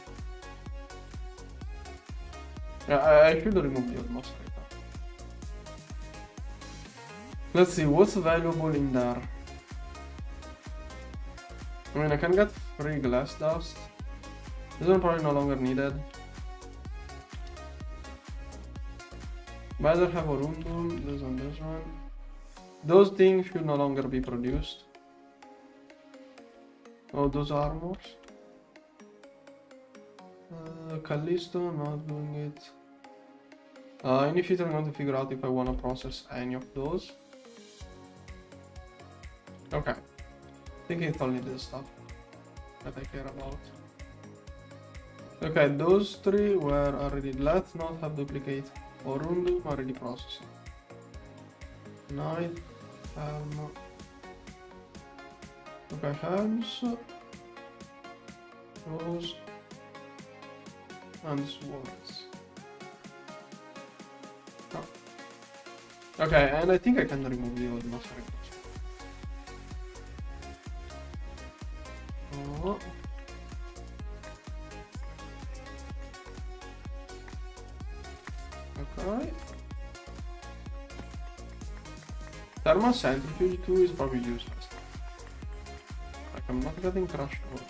A: Yeah, I should remove the old macerator. Let's see, what's valuable in there? I mean, I can get free glass dust. This one probably no longer needed. Better have a rundum, this one. Those things should no longer be produced. Oh, those armors. Callisto, not doing it. In the future I'm going to figure out if I want to process any of those. Okay. I think it's only this stuff that I care about. Okay, those 3 were already. Let's not have duplicate. Orundum already processing. Night, helm. Okay, helms. Those. And swords. Oh. Okay, and I think I can remove the old macerator. Oh. Okay. Thermal centrifuge 2 is probably useless. Like, I'm not getting crushed ores.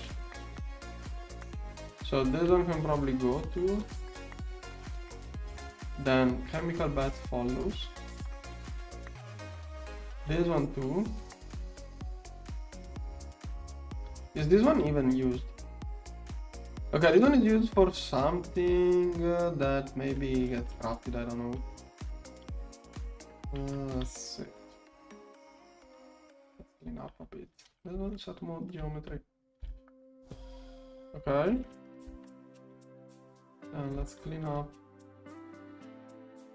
A: So this one can probably go to. Then chemical bath follows. This one too. Is this one even used? Okay, this one is used for something that maybe gets crafted, I don't know. Let's see. Let's clean up a bit. This one is at mode geometry. Okay. And let's clean up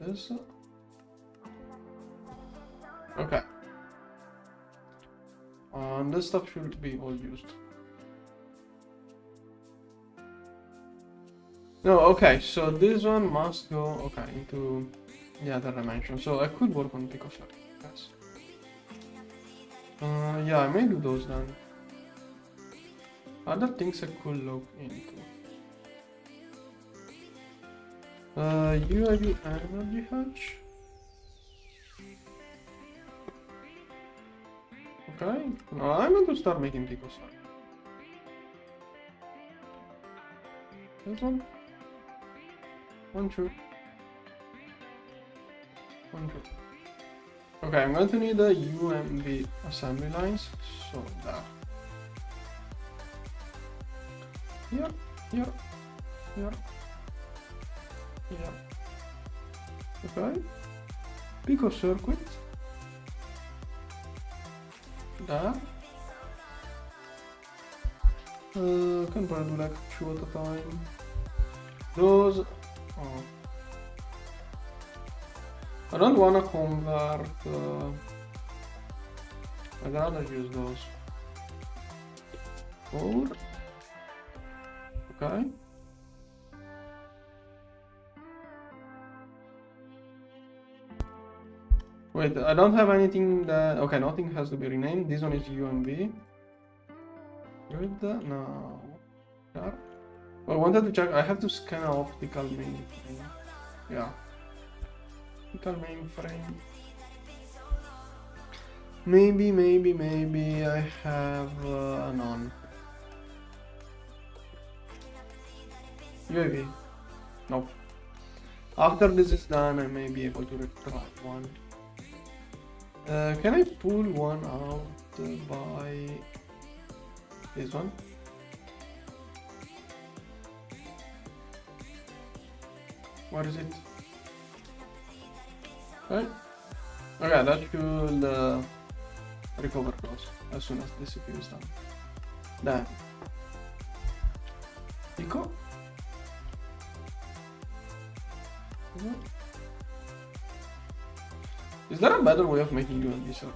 A: this. Okay. And this stuff should be all used. No, okay, so this one must go, okay, into the other dimension. So I could work on picoset, yes. Yeah, I may do those then. Other things I could look into. UID energy hatch. Okay, no, I'm going to start making picoset. This one. 1, 2. Okay, I'm going to need the UMB assembly lines, so that. Here, here, here, here. Okay. Pico circuit. There. Can probably do like 2 at a time. Those. Oh. I don't wanna convert. I'd rather use those. 4. Okay. Wait, I don't have anything that. Okay, nothing has to be renamed. This one is UMB. Good. No. Yeah. I wanted to check. I have to scan an optical mainframe. Yeah. Optical mainframe. Maybe I have none. UAV. Nope. After this is done, I may be able to retract one. Can I pull one out by this one? What is it? Okay. Okay, that should recover those as soon as the CPU is done. Then Pico. Is there a better way of making UMB circuit?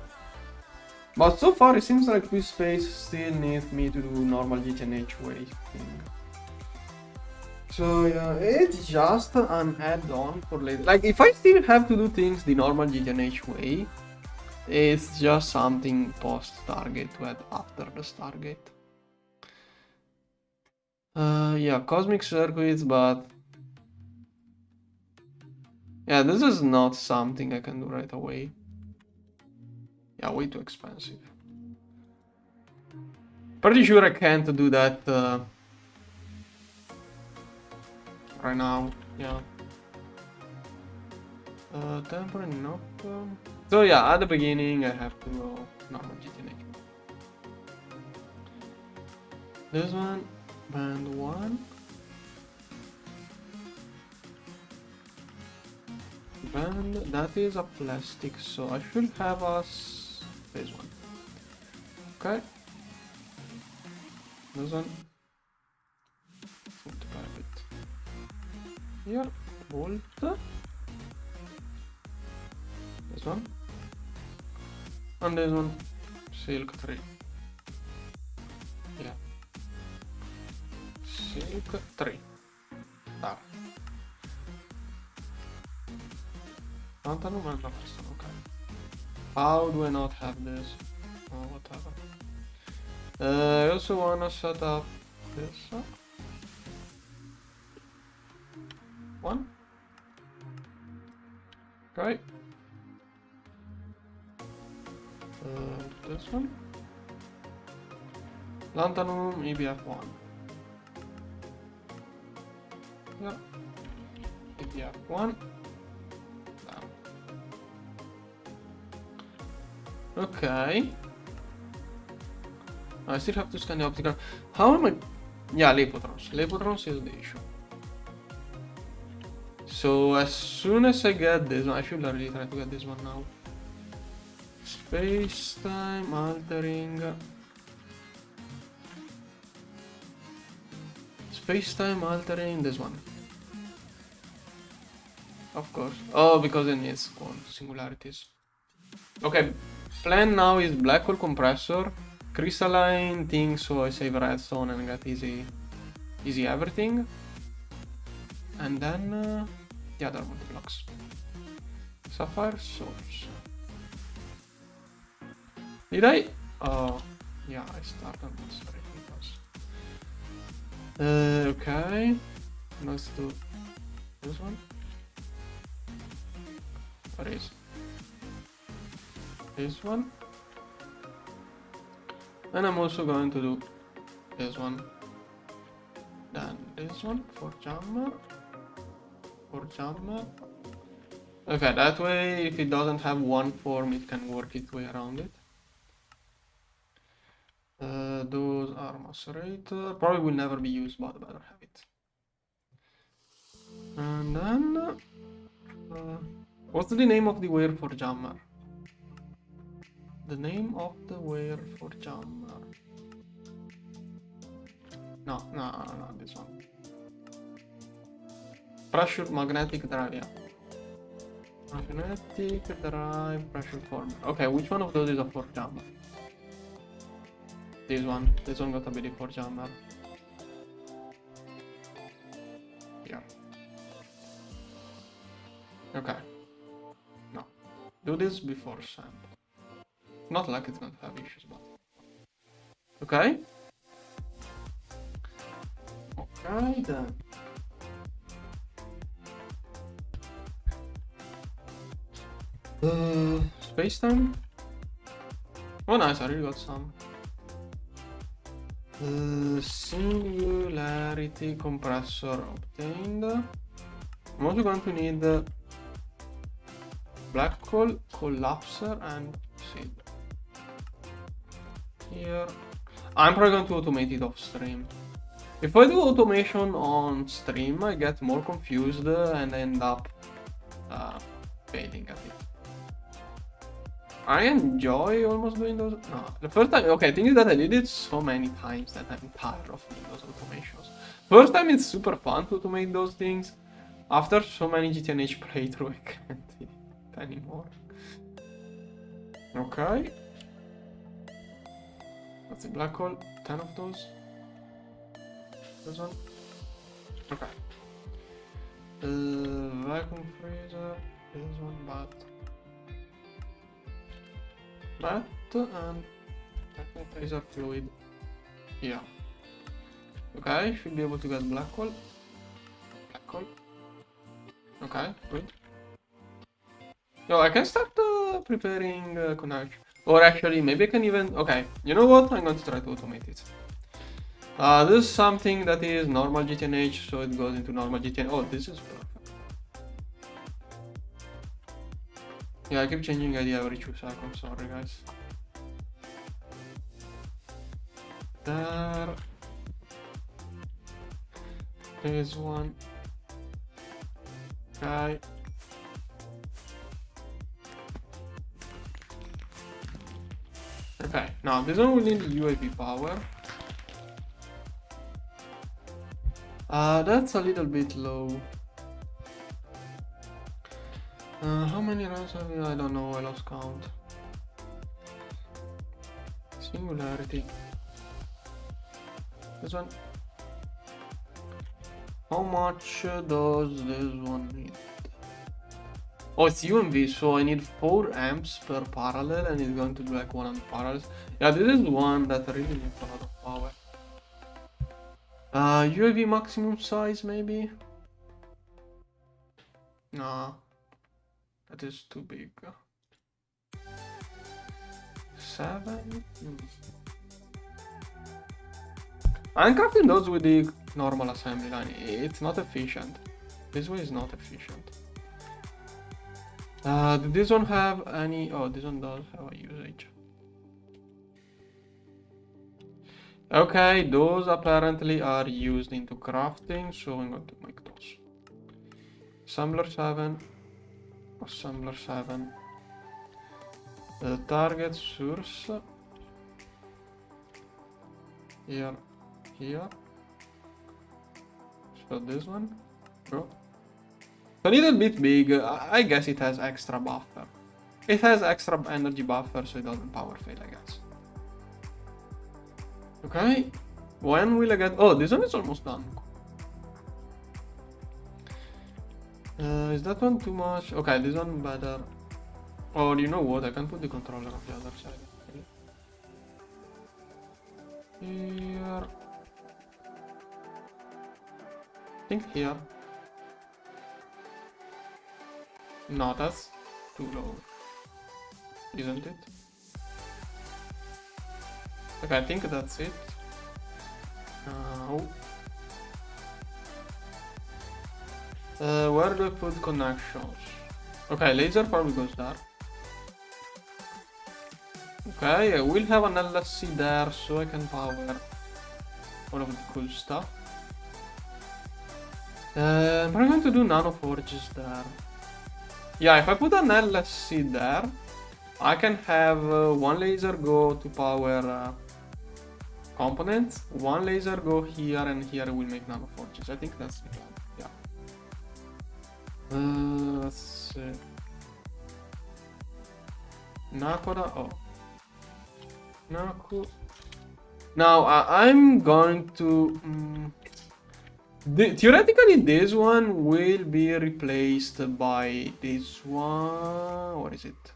A: But so far it seems like this space still needs me to do normal GTNH way thing. So yeah, it's just an add-on for later. Like if I still have to do things the normal GTNH way, it's just something post-target to add after the Stargate. Yeah, cosmic circuits, but yeah, this is not something I can do right away. Yeah, way too expensive. Pretty sure I can't do that right now. Yeah. Temporary nope. So yeah, at the beginning I have to go normal GTNH. This one, band 1. Band, that is a plastic, so I should have us this one. Okay. This one. Multiply a bit. Here, volt. This one. And this one, silk 3. Yeah. Silk 3. There. Tantalum and Larson, okay. How do I not have this? Oh, whatever. I also wanna set up this one. Okay. This one. Lanthanum EBF1. Yeah. EBF1. Okay. I still have to scan the optical. How am I? Yeah, Lepotrons. Lepotrons is the issue. So as soon as I get this one, I should really try to get this one now. Space-time altering. Space-time altering this one. Of course. Oh, because it needs singularities. Okay. Plan now is black hole compressor, crystalline thing, so I save redstone and get easy everything. And then the other multiblocks. Sapphire source. Did I? Oh, yeah, I started this. Okay. Let's do this one. What is? This one. And I'm also going to do this one. Then this one for jammer. Okay, that way, if it doesn't have one form, it can work its way around it. Those are macerator. Probably will never be used, but better have it. And then, what's the name of the wire for jammer? The name of the wire for jammer. No, this one. Pressure magnetic drive, yeah. Magnetic drive pressure former. Okay, which one of those is a for jammer? This one got a bit for jammer. Yeah. Okay. No. Do this before sand. Not like it's going to have issues, but... Okay. Okay, then. Spacetime? Oh, nice, I really got some. Singularity compressor obtained. I'm also going to need black hole, collapser, and seed. Here. I'm probably going to automate it off stream. If I do automation on stream, I get more confused and end up failing at it. I enjoy almost doing those. No, the first time. Okay, thing is that I did it so many times that I'm tired of doing those automations. First time it's super fun to automate those things. After so many GTNH playthrough, I can't do it anymore. Okay. That's a black hole. 10 of those. This one. Okay. Vacuum freezer. This one, but and vacuum freezer fluid. Yeah. Okay, should be able to get black hole. Black hole. Okay, good. Yo, I can start preparing connection. Or actually, maybe I can even... Okay, you know what? I'm going to try to automate it. This is something that is normal GTNH, so it goes into normal GTNH. Oh, this is perfect. Yeah, I keep changing idea every 2 seconds, sorry guys. There is one. Okay. Okay, now this one will need UAV power. That's a little bit low. How many runs have we? I don't know, I lost count. Singularity. This one. How much does this one need? Oh, it's UMV, so I need 4 amps per parallel and it's going to do like 100 parallels. Yeah, this is one that really needs a lot of power. UAV maximum size maybe? Nah. That is too big. 7? I'm crafting those with the normal assembly line. It's not efficient. This way is not efficient. Did this one have any... Oh, this one does have a usage. Okay, those apparently are used into crafting, so I'm going to make those. Assembler 7. Assembler 7. The target source. Here. So this one. Go. A little bit big. I guess it has extra buffer. It has extra energy buffer, so it doesn't power fail, I guess. Okay. When will I get... Oh, this one is almost done. Is that one too much? Okay, this one better. Or you know what? I can put the controller on the other side. Here. I think here. No, that's too low. Isn't it? Okay, I think that's it. Where do I put connections? Okay, laser probably goes there. Okay, I will have an LSC there so I can power all of the cool stuff. I'm probably going to do nano forges there. Yeah, if I put an LSC there, I can have one laser go to power components, one laser go here, and here I will make nano forges. I think that's the plan. Yeah. Let's see. Nakoda. Oh. Naku. Now I'm going to. Theoretically, this one will be replaced by this one. What is it?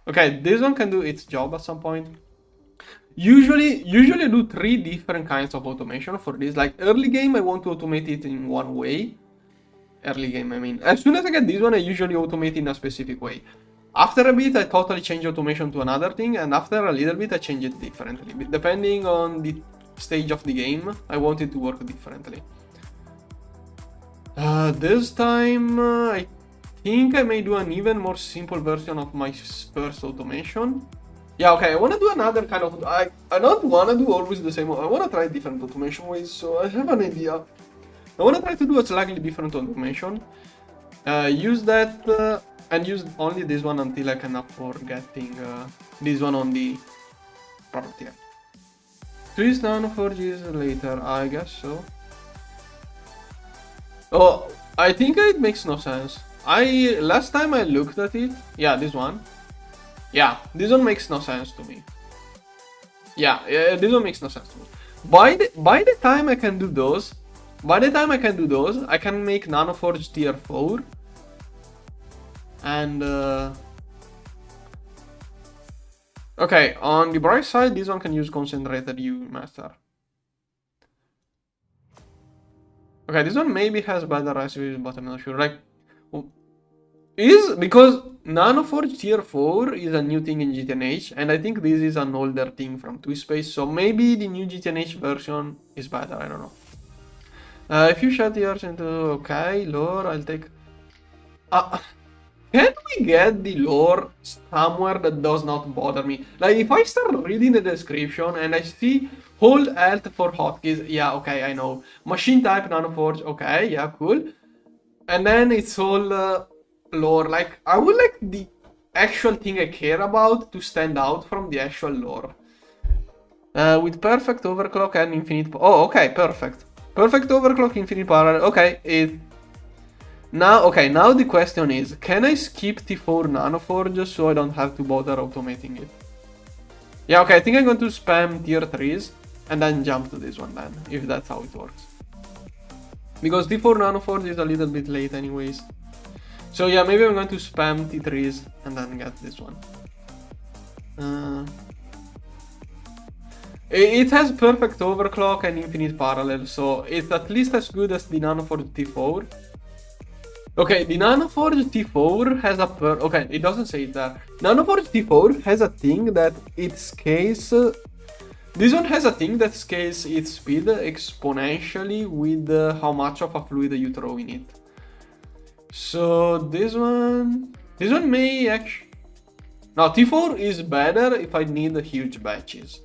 A: Okay, this one can do its job at some point. Usually I do 3 different kinds of automation for this. Like early game, I want to automate it in one way. Early game, I mean. As soon as I get this one, I usually automate in a specific way. After a bit, I totally change automation to another thing, and after a little bit, I change it differently. Depending on the stage of the game, I want it to work differently. This time, I think I may do an even more simple version of my first automation. Yeah, okay, I want to do another kind of... I don't want to do always the same... I want to try different automation ways, so I have an idea. I want to try to do a slightly different automation. Use that... and use only this one until I can afford getting this one on the proper tier. Twist nano forges later, I guess so. Oh, I think it makes no sense. Last time I looked at it, yeah, this one. Yeah, this one makes no sense to me. Yeah, this one makes no sense to me. By the time I can do those, I can make Nanoforge tier 4. And okay, on the bright side, this one can use concentrated U master. Okay, this one maybe has better recipes, but I'm not sure. Like, because Nanoforge tier 4 is a new thing in GTNH, and I think this is an older thing from Space, so maybe the new GTNH version is better, I don't know. If you shut yours into... Okay, lore, I'll take... Can we get the lore somewhere that does not bother me? Like, if I start reading the description and I see hold alt for hotkeys, yeah, okay, I know. Machine type Nanoforge, okay, yeah, cool. And then it's all lore. Like, I would like the actual thing I care about to stand out from the actual lore. With perfect overclock and infinite... Oh, okay, perfect. Perfect overclock, infinite parallel. Okay, now the question is, can I skip T4 Nanoforge so I don't have to bother automating it? Yeah, okay, I think I'm going to spam tier 3s and then jump to this one then, if that's how it works. Because T4 Nanoforge is a little bit late anyways. So yeah, maybe I'm going to spam T3s and then get this one. It has perfect overclock and infinite parallel, so it's at least as good as the Nanoforge T4. Okay, the Nanoforge T4 has a okay, it doesn't say it there. Nanoforge T4 has a thing that it scales... this one has a thing that scales its speed exponentially with how much of a fluid you throw in it. So this one may actually... Now T4 is better if I need huge batches.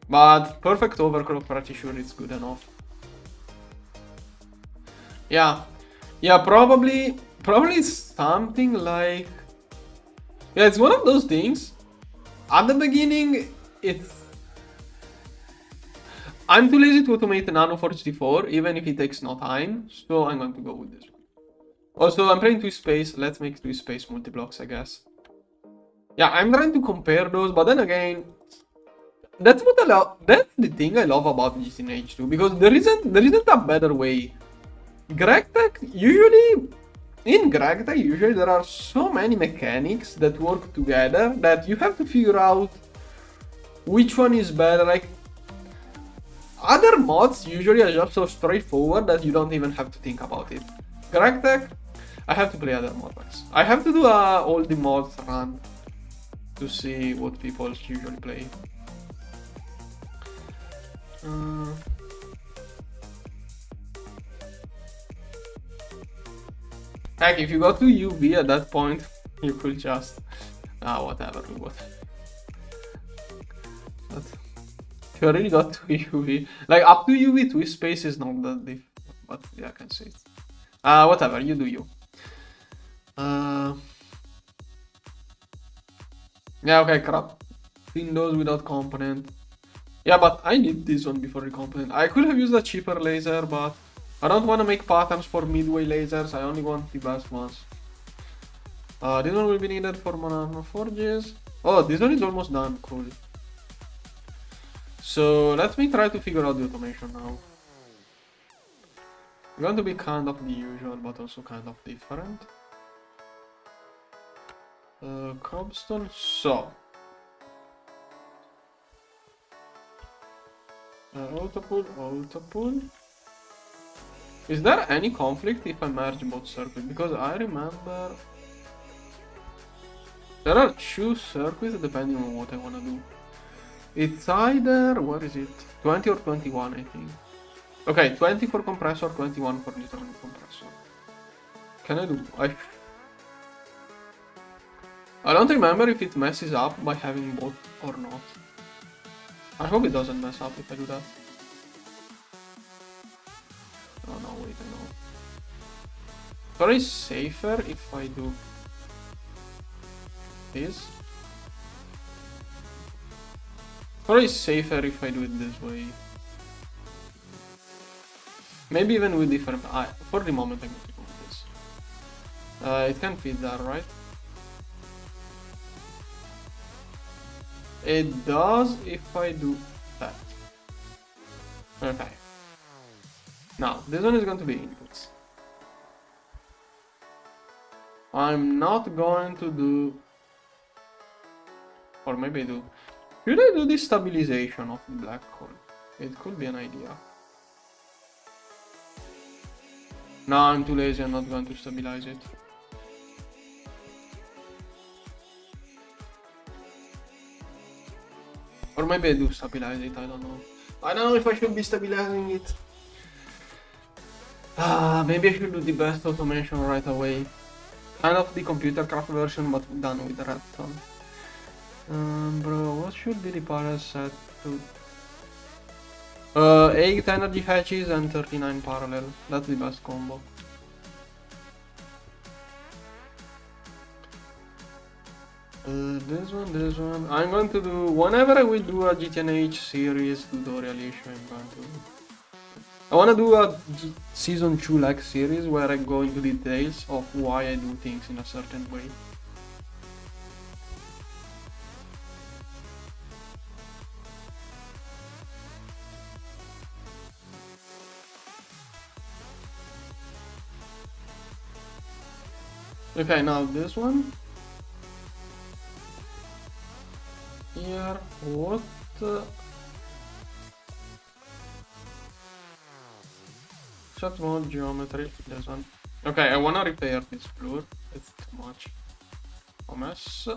A: But perfect overclock, pretty sure it's good enough. Yeah, probably something like... Yeah, it's one of those things. At the beginning, I'm too lazy to automate Nanoforge T4, even if it takes no time. So I'm going to go with this one. Also, I'm playing Twist Space. Let's make Twist Space multi-blocks, I guess. Yeah, I'm trying to compare those, but then again... That's the thing I love about GTNH too, because there isn't a better way. Gregtech, usually there are so many mechanics that work together that you have to figure out which one is better. Like, other mods usually are just so straightforward that you don't even have to think about it. Gregtech, I have to play other modpacks. I have to do all the mods run to see what people usually play. Like, if you go to UV at that point, you could just... whatever. But if you already got to UV... Like, up to UV twist space is not that diff. But yeah, I can see it. Whatever, you do you. Yeah, okay, crap. Windows without component. Yeah, but I need this one before the component. I could have used a cheaper laser, but I don't want to make patterns for midway lasers. I only want the best ones. This one will be needed for Monano forges. Oh, this one is almost done. Cool. So let me try to figure out the automation now. It's going to be kind of the usual, but also kind of different. Cobstone. So. Autopull. Is there any conflict if I merge both circuits? Because I remember there are two circuits depending on what I want to do. It's either, where is it? 20 or 21, I think. Okay, 20 for compressor, 21 for neutral compressor. Can I do? I don't remember if it messes up by having both or not. I hope it doesn't mess up if I do that. Oh no, wait, I know. Probably safer if I do this. Probably safer if I do it this way. Maybe even with different... for the moment I'm going to go with this. It can fit there, right? It does if I do that. Okay. Now, this one is going to be inputs. I'm not going to do... Or maybe I do. Should I do the stabilization of the black hole? It could be an idea. No, I'm too lazy, I'm not going to stabilize it. Or maybe I do stabilize it, I don't know. I don't know if I should be stabilizing it. Maybe I should do the best automation right away. Kind of the computer craft version, but done with Repton. Bro, what should be the power set to? 8 energy hatches and 39 parallel. That's the best combo. This one. I'm going to do, whenever I will do a GTNH series tutorial issue, I want to do a season 2 like series where I go into details of why I do things in a certain way. Okay, now this one. Here, what? Shut mode geometry, this one. Okay, I wanna repair this blur. It's too much. A mess.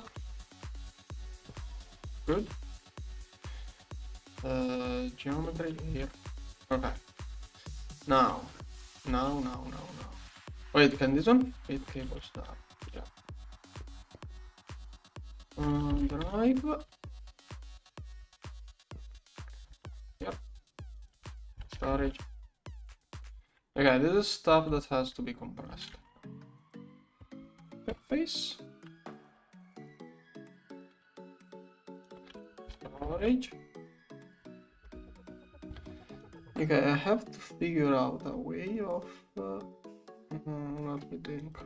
A: Good. Geometry here. Okay. Now. Wait, can this one? 8 cables there. Yeah. Drive. Yep. Storage. Okay, this is stuff that has to be compressed. Face. Storage. Okay, I have to figure out a way of... let me think.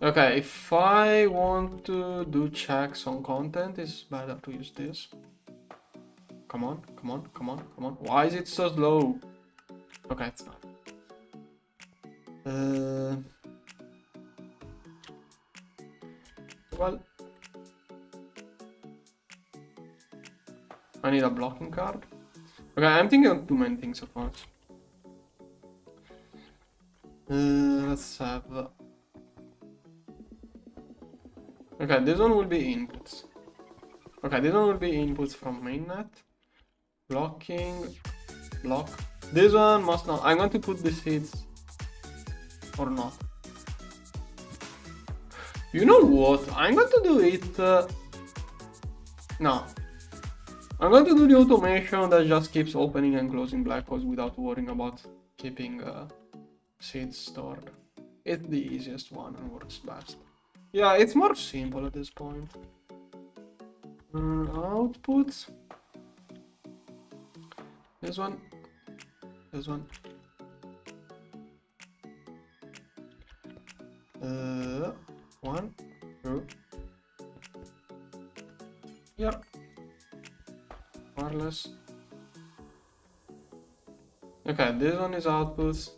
A: Okay, if I want to do checks on content, it's better to use this. Come on. Why is it so slow? Okay, it's not. Well, I need a blocking card. Okay, I'm thinking of too many things at once. Let's have... Okay, this one will be inputs. Okay, this one will be inputs from mainnet. Blocking, block. This one must not... I'm going to put the seeds or not. You know what? I'm going to do it. No. I'm going to do the automation that just keeps opening and closing black holes without worrying about keeping seeds stored. It's the easiest one and works best. Yeah, it's more simple at this point. Outputs. This one. This one. One, two. Here. Wireless. Okay, this one is outputs.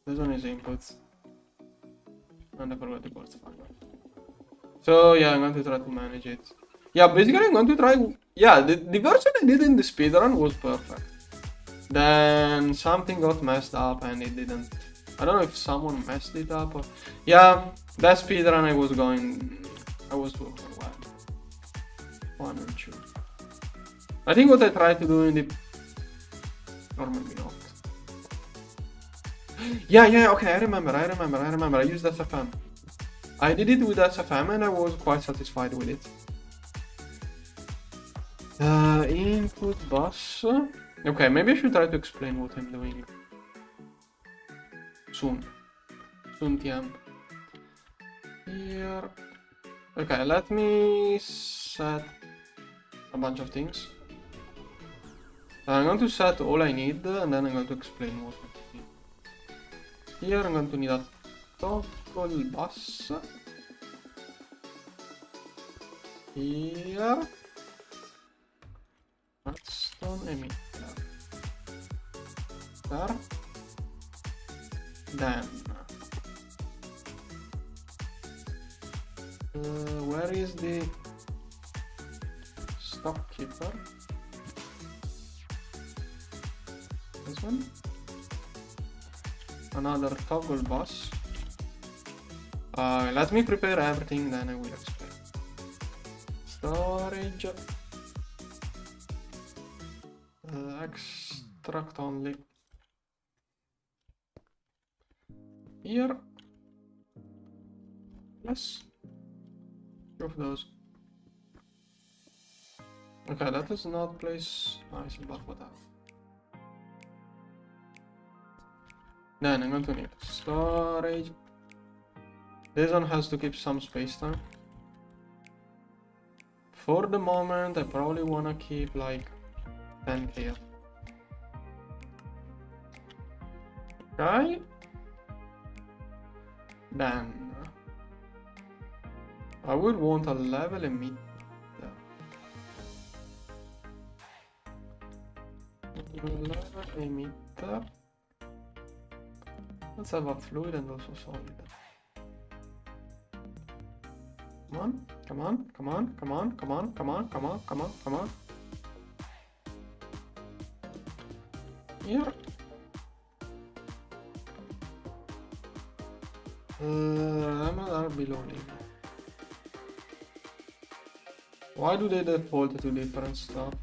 A: This one is inputs. And I forgot the ports final. So yeah, I'm going to try to manage it. Yeah, basically I'm going to try. Yeah, the version I did in the speedrun was perfect. Then something got messed up and it didn't. I don't know if someone messed it up or. Yeah, that speedrun I was too overwhelmed. 1 and 2. I think what I tried to do in the. Or maybe not. Yeah, okay, I remember. I used SFM. I did it with SFM and I was quite satisfied with it. Input bus. Okay, maybe I should try to explain what I'm doing. Soon TM. Here. Okay, let me set a bunch of things. I'm going to set all I need and then I'm going to explain what I need. Here I'm going to need a toggle bus. Here. Redstone emitter. There. Then. Where is the stockkeeper? This one. Another toggle bus. Let me prepare everything, then I will explain. Storage. Extract only. Here. Yes. Two of those. Okay, that is not place nice, but whatever. Then I'm going to need storage. This one has to keep some space time. For the moment, I probably wanna keep like 10 here. Okay. Then I would want a level emitter. Level emitter. Let's have a fluid and also solid. Come on. Here. Are below limit. Why do they default to different stuff?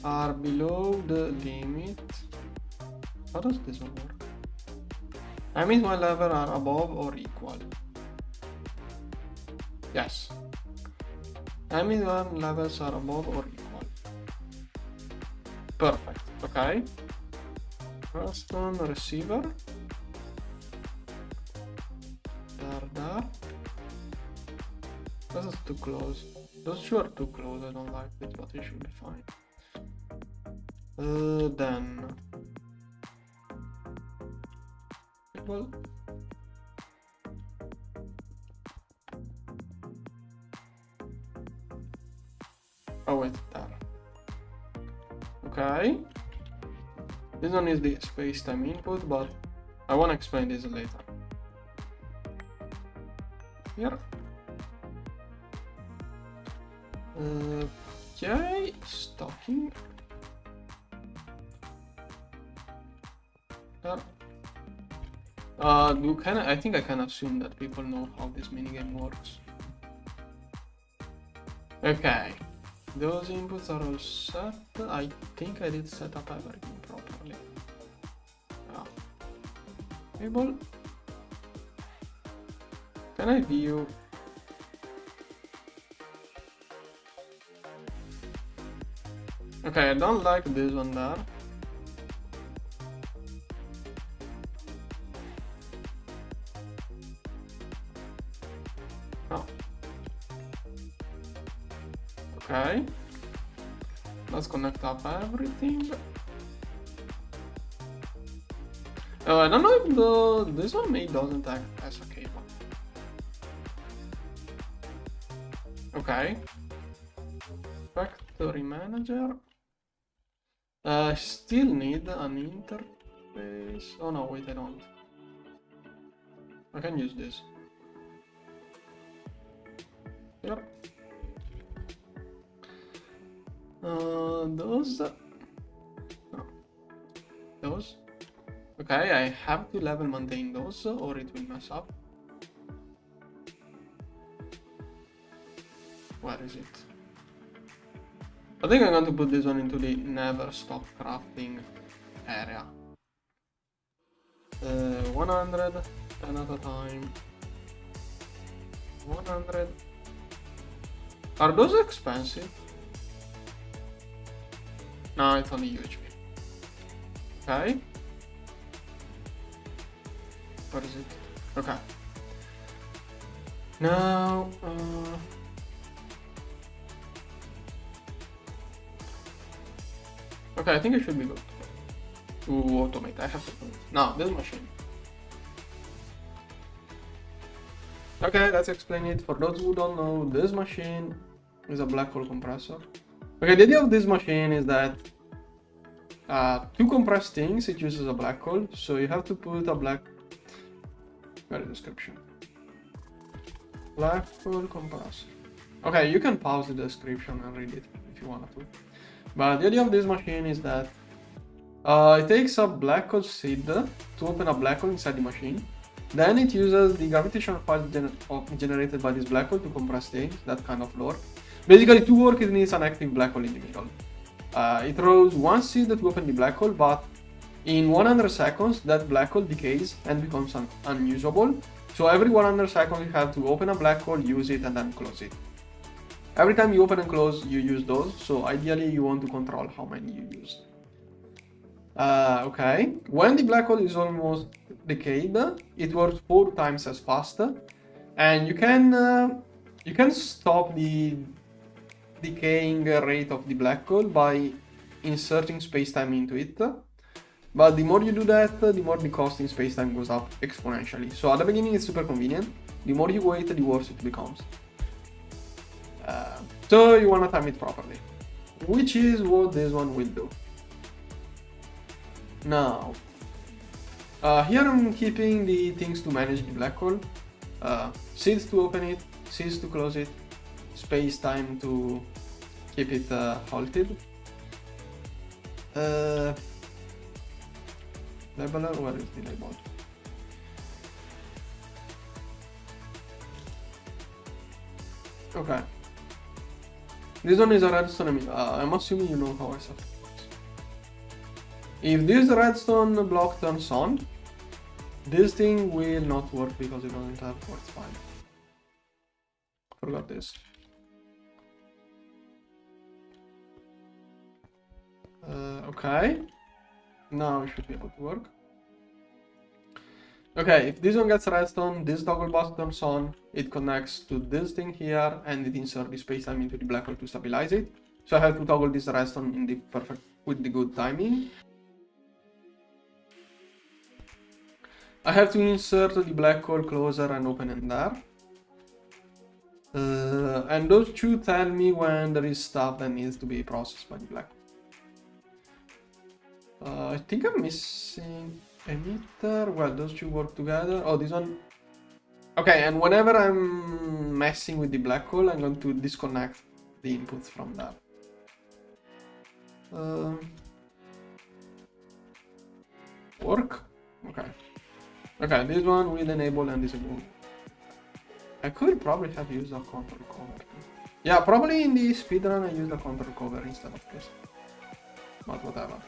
A: Are below the limit. How does this one work? I mean, my level are above or equal. Yes. I mean, one levels are above or equal. Perfect. Okay. First one, receiver. There. This is too close. Those two are too close. I don't like it, but it should be fine. Then. Well. Oh wait, there. Okay. This one is the space-time input, but I want to explain this later. Here. Okay, stocking. There. I think I can assume that people know how this minigame works. Okay. Those inputs are all set. I think I did set up everything properly. Yeah. Table. Can I view? Okay, I don't like this one there. Oh. Okay. Let's connect up everything. I don't know if this one maybe doesn't act as a cable. Okay. Factory manager. Still need an interface. Oh no, wait, I don't. I can use this. Here. Those. No. Those. Okay, I have to level maintain those or it will mess up. Where is it? I think I'm going to put this one into the never stop crafting area. 100, 10 at a time. 100. Are those expensive? No, it's only UHP. Okay. Where is it? Okay. Now, okay, I think I should be good to automate. I have to do it. Now, this machine. Okay, let's explain it. For those who don't know, this machine is a black hole compressor. Okay, the idea of this machine is that to compress things, it uses a black hole. So you have to put a black description. Black hole compressor. Okay, you can pause the description and read it if you want to. But the idea of this machine is that it takes a black hole seed to open a black hole inside the machine. Then it uses the gravitational field generated by this black hole to compress things, that kind of lore. Basically, to work, it needs an active black hole in the middle. It throws one seed to open the black hole, but in 100 seconds, that black hole decays and becomes unusable. So every 100 seconds, you have to open a black hole, use it, and then close it. Every time you open and close, you use those. So ideally, you want to control how many you use. Okay. When the black hole is almost decayed, it works 4 times as fast, and you can stop the decaying rate of the black hole by inserting spacetime into it. But the more you do that, the more the cost in spacetime goes up exponentially. So at the beginning, it's super convenient. The more you wait, the worse it becomes. So you want to time it properly, which is what this one will do. Now, here I'm keeping the things to manage the black hole. Seeds to open it, seeds to close it, space time to keep it halted. Labeler, where is the label? Okay. This one is a redstone. I'm assuming you know how I set it works. If this redstone block turns on, this thing will not work because it doesn't have quartz fiber. Forgot this. Okay. Now it should be able to work. Okay, if this one gets redstone, this toggle bus turns on, it connects to this thing here, and it inserts the spacetime into the black hole to stabilize it. So I have to toggle this redstone in the with the good timing. I have to insert the black hole closer and open it there. And those two tell me when there is stuff that needs to be processed by the black hole. I think I'm missing emitter. Well, those two work together. Oh, this one. Okay, and whenever I'm messing with the black hole, I'm going to disconnect the inputs from that. Work. Okay. Okay, this one will enable and disable. I could probably have used a control cover. Yeah, probably in the speedrun I used a control cover instead of this. But whatever.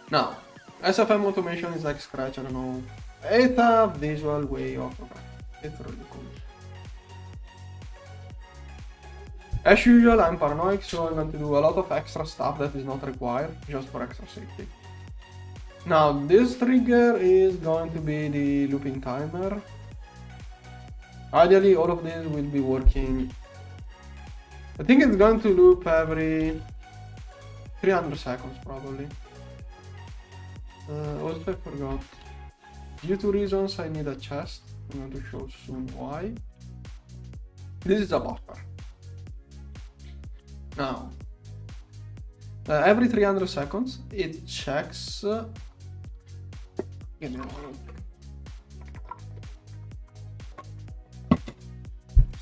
A: Now, SFM automation is like Scratch, I don't know. It's a visual way of programming. It's really cool. As usual, I'm paranoid, so I'm going to do a lot of extra stuff that is not required, just for extra safety. Now, this trigger is going to be the looping timer. Ideally, all of this will be working. I think it's going to loop every 300 seconds, probably. Also, I forgot. Due to reasons, I need a chest. I'm going to show soon why. This is a buffer. Now, every 300 seconds, it checks.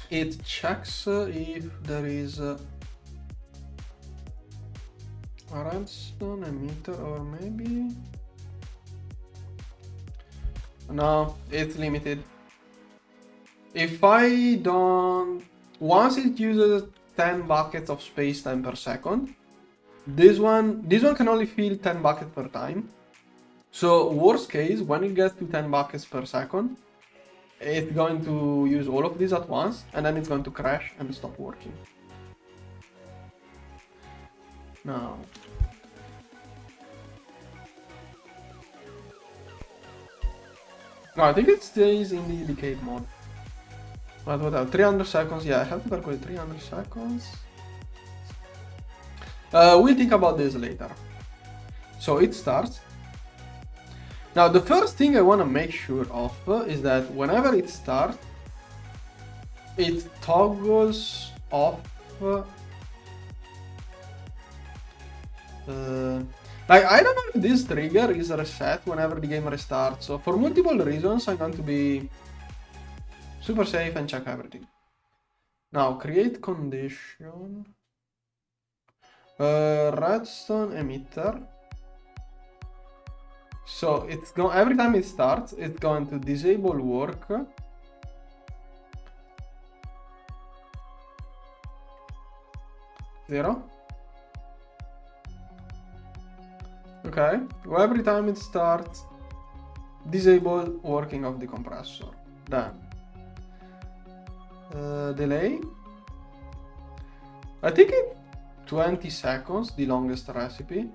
A: It checks if there is a redstone emitter, or maybe. No, it's limited. If I don't, once it uses 10 buckets of space time per second, this one can only fill 10 buckets per time. So worst case, when it gets to 10 buckets per second, it's going to use all of these at once, and then it's going to crash and stop working. Now, no, I think it stays in the decayed mode. But whatever, 300 seconds, yeah, I have to calculate 300 seconds. We'll think about this later. So it starts. Now, the first thing I want to make sure of is that whenever it starts, it toggles off. Like, I don't know if this trigger is reset whenever the game restarts. So for multiple reasons, I'm going to be super safe and check everything. Now, create condition. Redstone emitter. So it's going, every time it starts, it's going to disable work. Zero. Okay, well, every time it starts, disable working of the compressor. Then delay. I think it's 20 seconds, the longest recipe.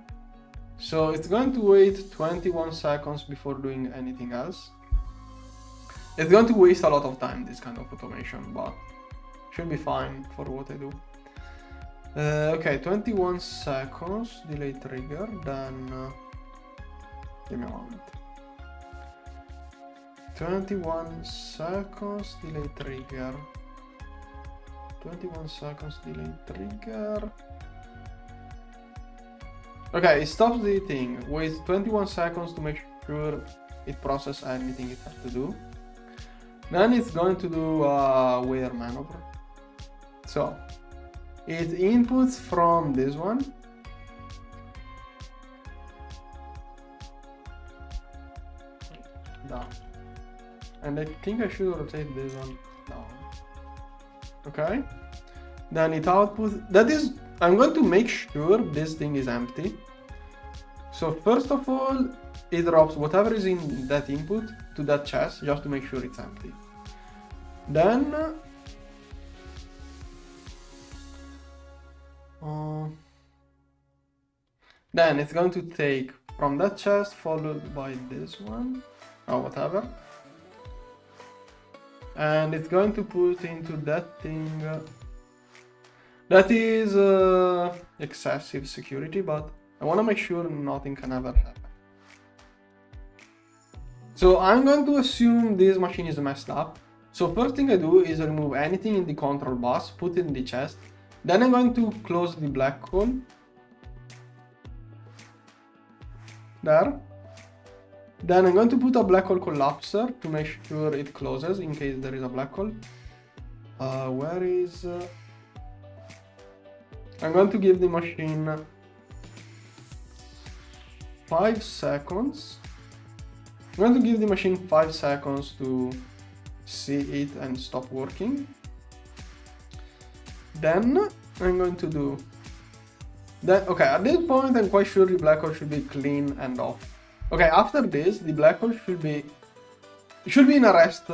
A: So it's going to wait 21 seconds before doing anything else. It's going to waste a lot of time, this kind of automation, but should be fine for what I do. Okay, 21 seconds, delay trigger, then give me a moment. 21 seconds, delay trigger. 21 seconds, delay trigger. Okay, it stops the thing. Wait 21 seconds to make sure it processes anything it has to do. Then it's going to do a weather maneuver. So, it inputs from this one. Down. And I think I should rotate this one down. Okay. Then it outputs. That is, I'm going to make sure this thing is empty. So first of all, it drops whatever is in that input to that chest just to make sure it's empty. Then it's going to take from that chest followed by this one or whatever, and it's going to put into that thing that is excessive security, but I want to make sure nothing can ever happen. So I'm going to assume this machine is messed up. So first thing I do is remove anything in the control bus, put it in the chest. Then I'm going to close the black hole. There. Then I'm going to put a black hole collapser to make sure it closes in case there is a black hole. Where is... I'm going to give the machine 5 seconds. I'm going to give the machine 5 seconds to see it and stop working. Then I'm going to do that. Okay, at this point I'm quite sure the black hole should be clean and off. Okay, after this, the black hole should be in a rest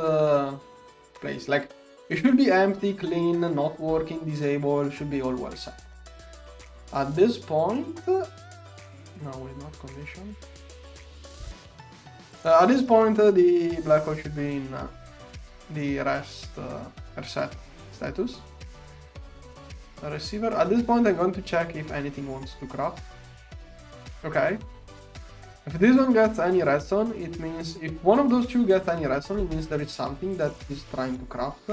A: place. Like, it should be empty, clean, not working, disabled, should be all well set. At this point, no, wait, not condition. At this point, the black hole should be in the rest reset status. Receiver. At this point, I'm going to check if anything wants to craft. Okay. If this one gets any redstone, it means if one of those two gets any redstone, it means there is something that is trying to craft.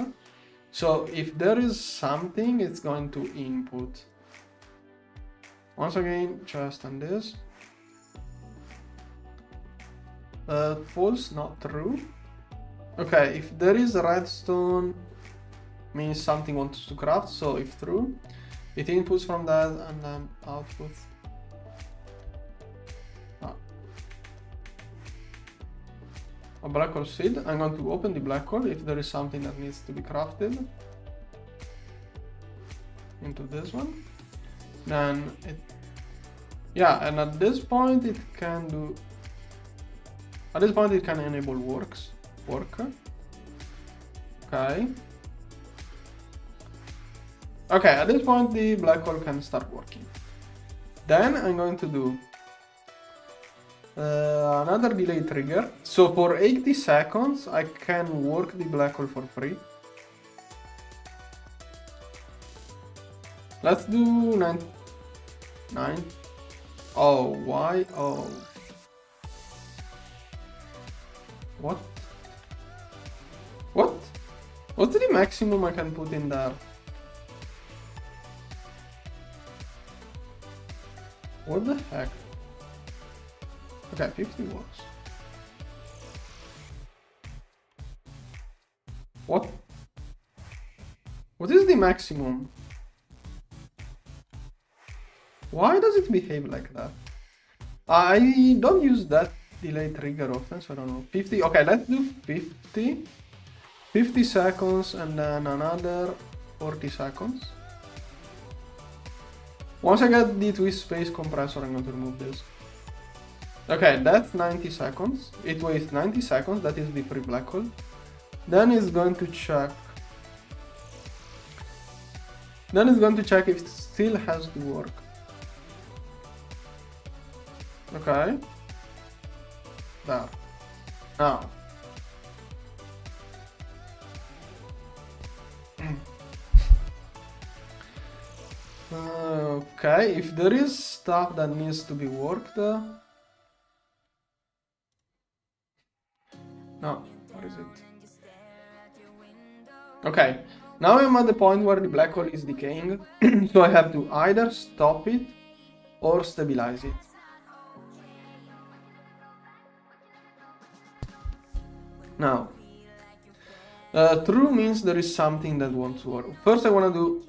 A: So if there is something, it's going to input. Once again, chest and this. False, not true. Okay, if there is a redstone, means something wants to craft. So if true, it inputs from that and then outputs. A black hole seed. I'm going to open the black hole if there is something that needs to be crafted into this one. Then it, yeah, and at this point it can do. At this point it can enable work. Okay. Okay, at this point the black hole can start working. Then I'm going to do another delay trigger. So for 80 seconds I can work the black hole for free. Let's do 9. Oh, why? Oh. What? What? What's the maximum I can put in there? What the heck? Okay, 50 works. What? What is the maximum? Why does it behave like that? I don't use that delay trigger often, so I don't know. 50, okay, let's do 50. 50 seconds and then another 40 seconds. Once I get the twist space compressor, I'm going to remove this. Okay, that's 90 seconds. It waits 90 seconds, that is the free black hole. Then it's going to check. Then it's going to check if it still has to work. Okay. There. Now. Okay, if there is stuff that needs to be worked. No, what is it? Okay, now I'm at the point where the black hole is decaying, so I have to either stop it or stabilize it. Now, true means there is something that wants to work. First I want to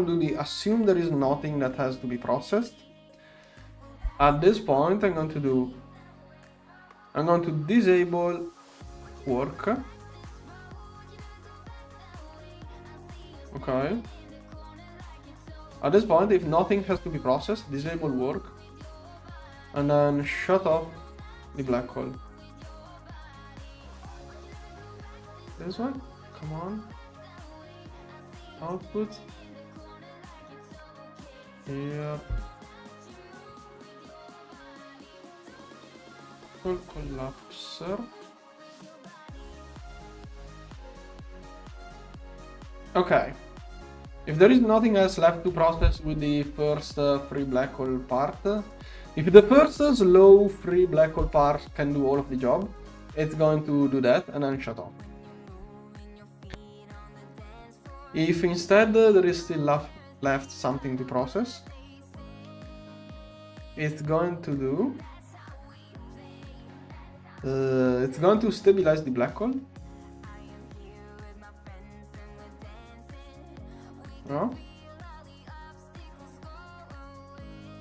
A: do the assume there is nothing that has to be processed. At this point I'm going to disable work. Okay. At this point, if nothing has to be processed, disable work and then shut off the black hole. This one, come on. Output. Here. Full collapser. Okay. If there is nothing else left to process with the first free black hole part, if the first slow free black hole part can do all of the job, it's going to do that and then shut off. If instead there is still left something to process, it's going to do, it's going to stabilize the black hole. No?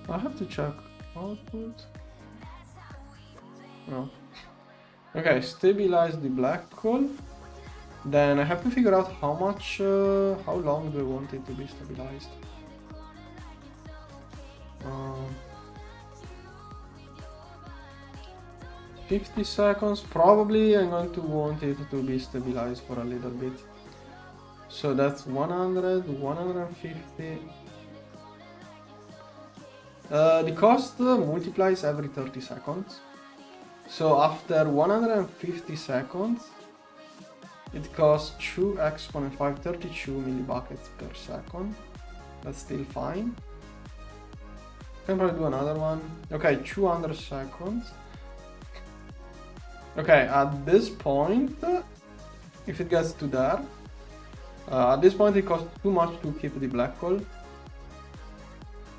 A: I have to check output. No. Okay, stabilize the black hole. Then I have to figure out how much, how long do I want it to be stabilized. 50 seconds. Probably I'm going to want it to be stabilized for a little bit. So that's 100, 150. The cost multiplies every 30 seconds. So after 150 seconds, it costs 2 exponent 532 millibuckets per second. That's still fine. Can probably do another one. Okay, 200 seconds. Okay, at this point, if it gets to there, at this point it costs too much to keep the black hole.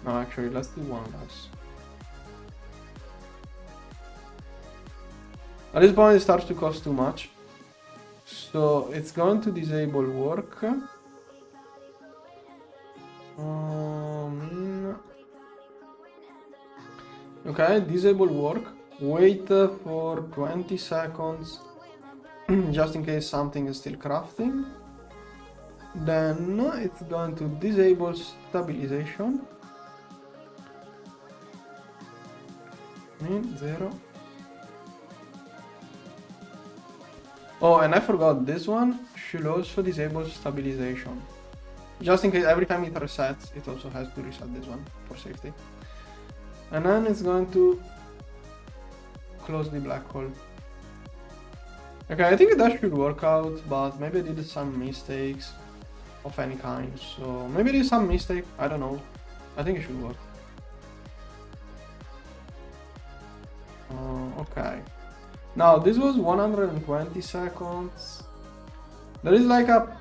A: No, actually, let's do one less. At this point it starts to cost too much. So it's going to disable work. Okay, disable work. Wait for 20 seconds just in case something is still crafting. Then it's going to disable stabilization. 0. Oh, and I forgot, this one should also disable stabilization. Just in case every time it resets, it also has to reset this one for safety. And then it's going to close the black hole. Okay, I think that should work out, but maybe I did some mistakes of any kind. So maybe there's some mistake, I don't know. I think it should work. Okay. Now this was 120 seconds. There is like a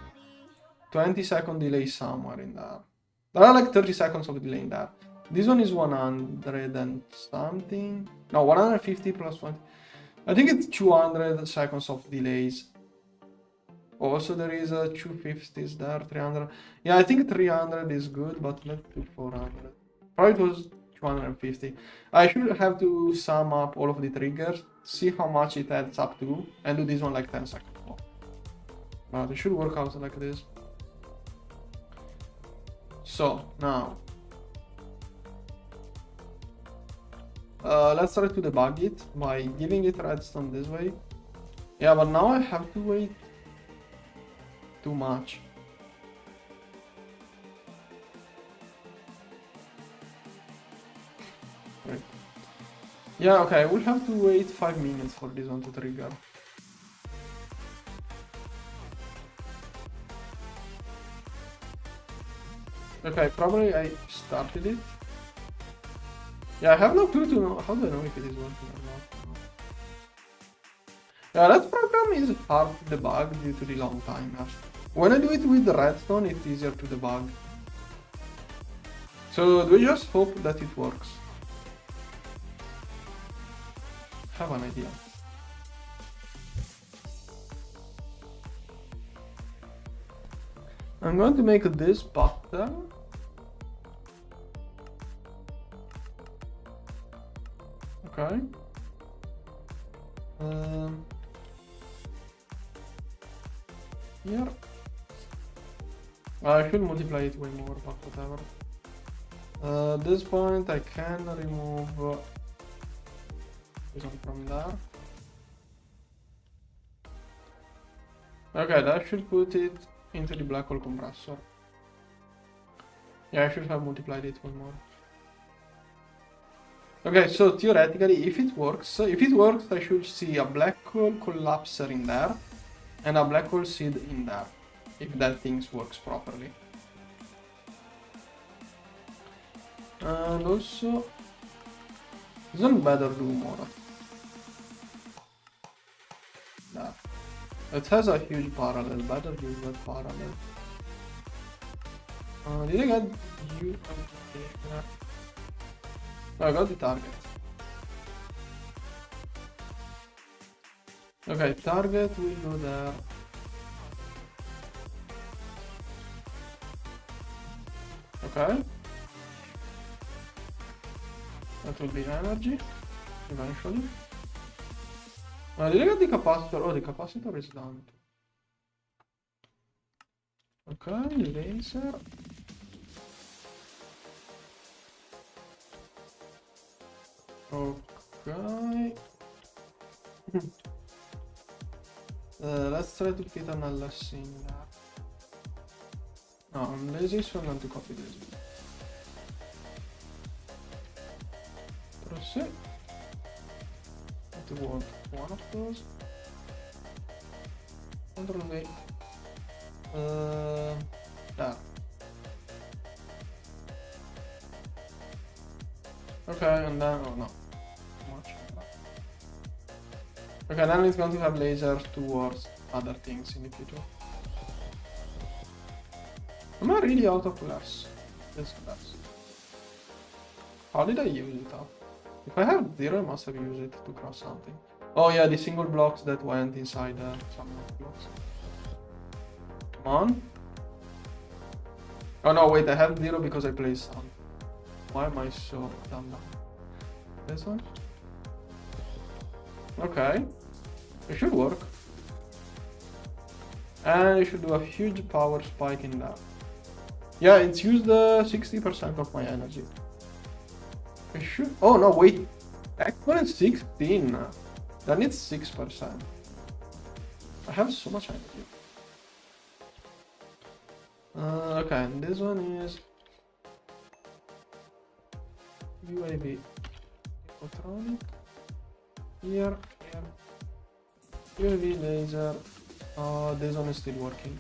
A: 20-second delay somewhere in there. There are like 30 seconds of delay in there. This one is 100 and something. No, 150 plus 20. I think it's 200 seconds of delays. Also there is a 250s there, 300. Yeah, I think 300 is good, but let's do 400. Probably it was 250. I should have to sum up all of the triggers, see how much it adds up to, and do this one like 10 seconds more. But it should work out like this. So now let's try to debug it by giving it redstone this way. Yeah, but now I have to wait too much. Right. Yeah, okay, I will have to wait 5 minutes for this one to trigger. Okay, probably I started it. Yeah, I have no clue to know. How do I know if it is working or not? Yeah, that program is hard to debug due to the long timer. When I do it with the redstone, it's easier to debug. So do we just hope that it works? Have an idea. I'm going to make this pattern. Okay. Here. I should multiply it way more, but whatever. At this point I can remove this one from there. Okay, that should put it into the black hole compressor. Yeah, I should have multiplied it one more. Okay, so theoretically, if it works, I should see a black hole collapser in there and a black hole seed in there, if that thing works properly. And also, isn't better do more of that. It has a huge parallel, better use that parallel. Did I get you? No, I got the target. Okay, target will go there. Okay. That will be energy, eventually. Did I get the capacitor? Oh, the capacitor is down. Okay, laser. Okay. Let's try to fit an LS in there. No, I'm lazy, so I'm going to copy this. Proceed. To want one of those. Control V. There. Okay, and then oh no, too much. Okay, then it's going to have lasers towards other things in the future. Am I really out of glass? This glass. How did I use it up? If I have 0, I must have used it to cross something. Oh yeah, the single blocks that went inside some blocks. Come on. Oh no, wait, I have 0 because I placed some. Why am I so dumb now? This one? Okay. It should work. And it should do a huge power spike in that. Yeah, it's used 60% of my energy. It should. Oh no, wait. Exponent 16. Then it's 6%. I have so much energy. Okay, and this one is UAV. Electronic. Here. UAV laser. This one is still working.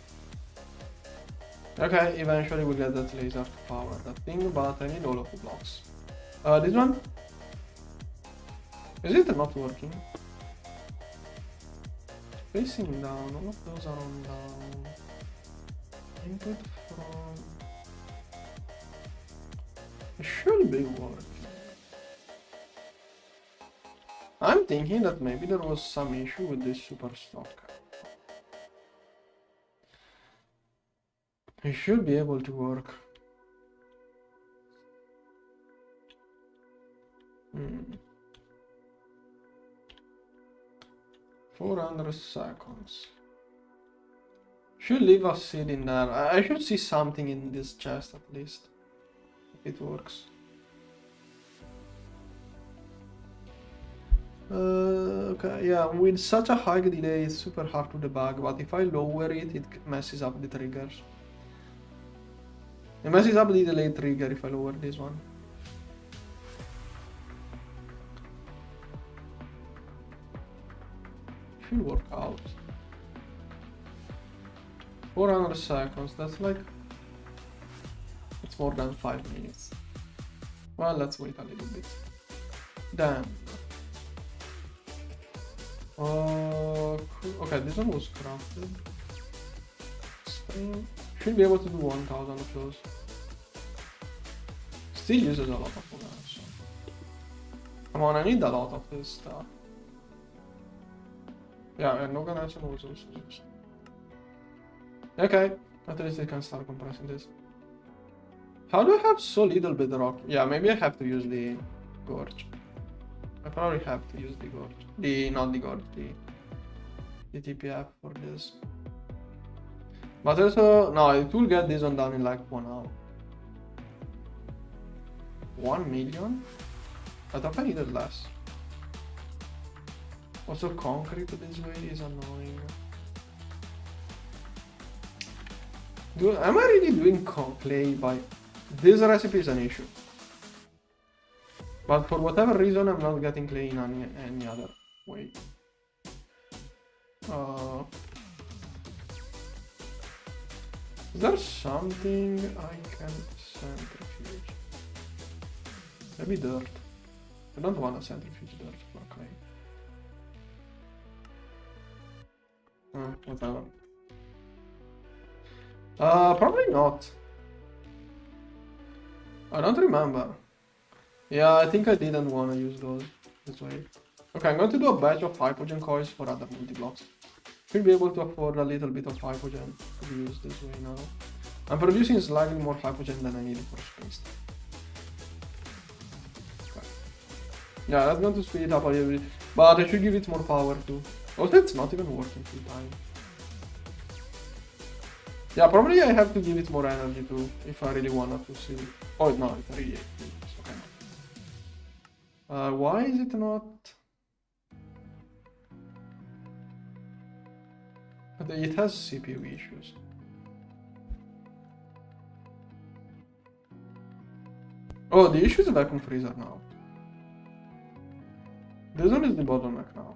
A: Okay, eventually we'll get that laser to power that thing, but I need all of the blocks. This one? Is it not working? Facing down, all of those are on down. Input from... It should be working. I'm thinking that maybe there was some issue with this super stock. It should be able to work. 400 seconds. Should leave a seed in there. I should see something in this chest at least. If it works. Okay, yeah, with such a high delay it's super hard to debug, but if I lower it, it messes up the triggers. It messes up the delay trigger if I lower this one. Should work out. 400 seconds, that's like... It's more than 5 minutes. Well, let's wait a little bit. Then... cool. Okay, this one was crafted. Should be able to do 1000 of those. Still uses a lot of power. Come on, I need a lot of this stuff. Yeah, and organization was also used. Okay, at least I can start compressing this. How do I have so little bedrock? Yeah, maybe I have to use the gorge. I probably have to use the gorge. Not the gorge, the TPF for this. But also, no, it will get this one done in like 1 hour. 1 million? I thought I needed less. Also, concrete this way is annoying. Am I really doing clay by... This recipe is an issue. But for whatever reason, I'm not getting clay in any other way. Is there something I can centrifuge? Maybe dirt. I don't want to centrifuge dirt for clay. Whatever. Probably not. I don't remember. Yeah, I think I didn't want to use those this way. Okay, I'm going to do a batch of hypogen coils for other multi-blocks. Should be able to afford a little bit of hypogen to be used this way now. I'm producing slightly more hypogen than I needed for space. Okay. Yeah, that's going to speed it up a little bit, but I should give it more power too. Also, it's not even working full time. Yeah, probably I have to give it more energy too, if I really wanted to see. Oh no, it's really 8. Okay. Why is it not? it has CPU issues. Oh, the issue is vacuum freezer now. This one is the bottleneck now.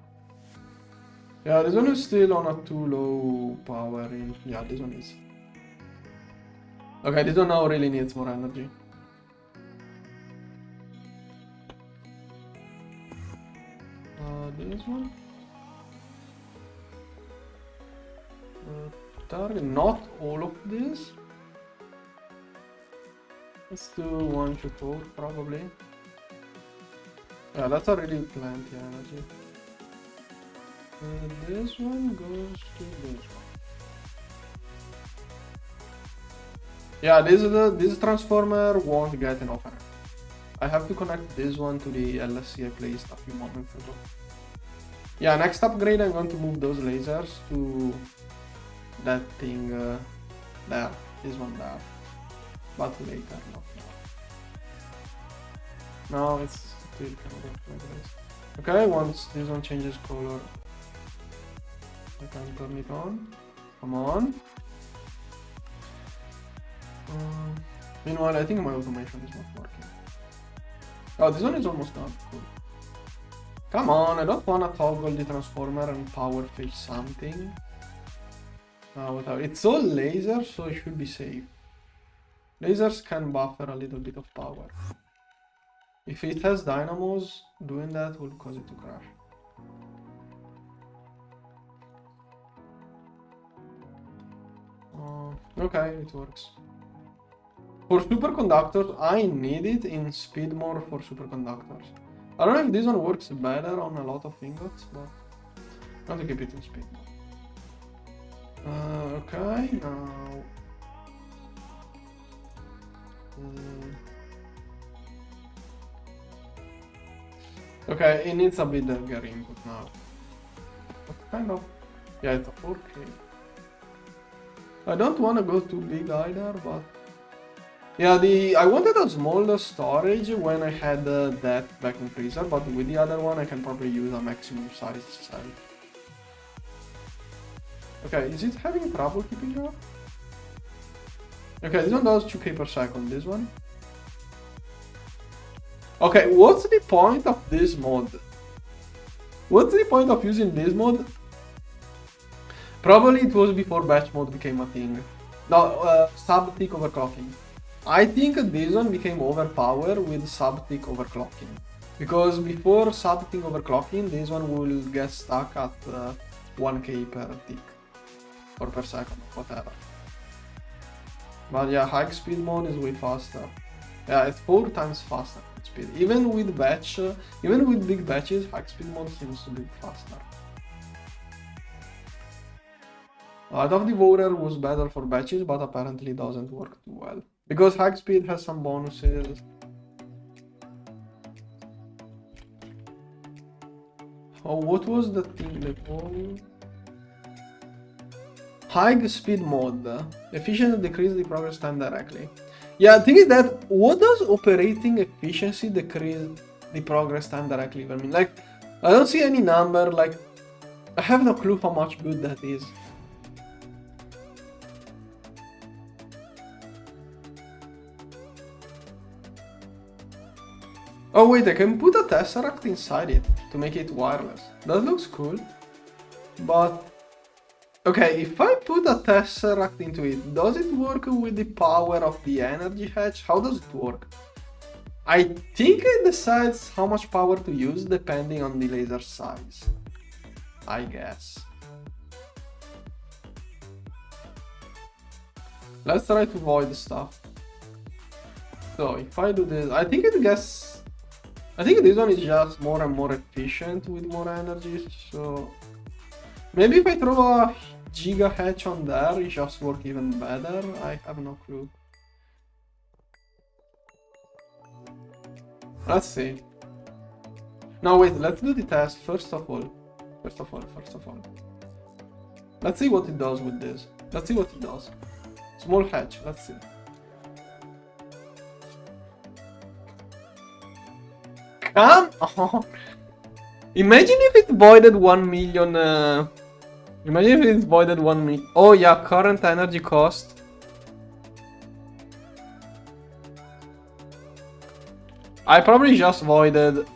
A: Yeah, this one is still on a too low power in. Yeah, this one is. Okay, this one now really needs more energy. This one. Target, not all of this. Let's do 1 to 4 probably. Yeah, that's already plenty energy. This one goes to this one. Yeah, this transformer won't get enough energy. I have to connect this one to the LSC I placed a few moments ago. Yeah, next upgrade I'm going to move those lasers to that thing there, this one there. But later, not now. Now it's still kind of like this. Okay, once this one changes color, I can turn it on. Come on. Meanwhile, I think my automation is not working. Oh, this one is almost done. Cool. Come on, I don't wanna toggle the transformer and power face something. Whatever. It's all laser, so it should be safe. Lasers can buffer a little bit of power. If it has dynamos, doing that will cause it to crash. Okay, it works. For superconductors, I need it in speed mode for superconductors. I don't know if this one works better on a lot of ingots, but I'm going to keep it in speed mode. Okay, now... Okay, it needs a bit bigger input now. What kind of... Yeah, it's a 4K. I don't want to go too big either, but... Yeah, I wanted a smaller storage when I had that vacuum freezer, but with the other one I can probably use a maximum size cell. Okay, is it having trouble keeping up? Okay, this one does 2K per second, this one. Okay, what's the point of this mod? What's the point of using this mod? Probably it was before batch mode became a thing. No, sub-tick overclocking. I think this one became overpowered with sub-tick overclocking. Because before sub-tick overclocking, this one will get stuck at 1K per tick. Or per second, whatever. But yeah, high speed mode is way faster. Yeah, it's 4 times faster speed. Even with big batches, high speed mode seems to be faster. I thought Devourer was better for batches, but apparently doesn't work too well. Because high speed has some bonuses. Oh, what was the thing that was? High speed mode. Efficiency decrease the progress time directly. Yeah, the thing is that, what does operating efficiency decrease the progress time directly even mean? Like, I don't see any number, like, I have no clue how much good that is. Oh wait, I can put a tesseract inside it to make it wireless. That looks cool. But... okay, if I put a tesseract into it, does it work with the power of the energy hatch? How does it work? I think it decides how much power to use depending on the laser size. I guess. Let's try to void stuff. So if I do this, I think it gets... I think this one is just more and more efficient with more energy, so... maybe if I throw a giga hatch on there, it just work even better. I have no clue. Let's see. No, wait, let's do the test first of all. Let's see what it does with this. Let's see what it does. Small hatch, let's see. Come on! Imagine if it voided 1 million Imagine if it's voided 1 minute. Oh yeah, current energy cost. I probably just voided.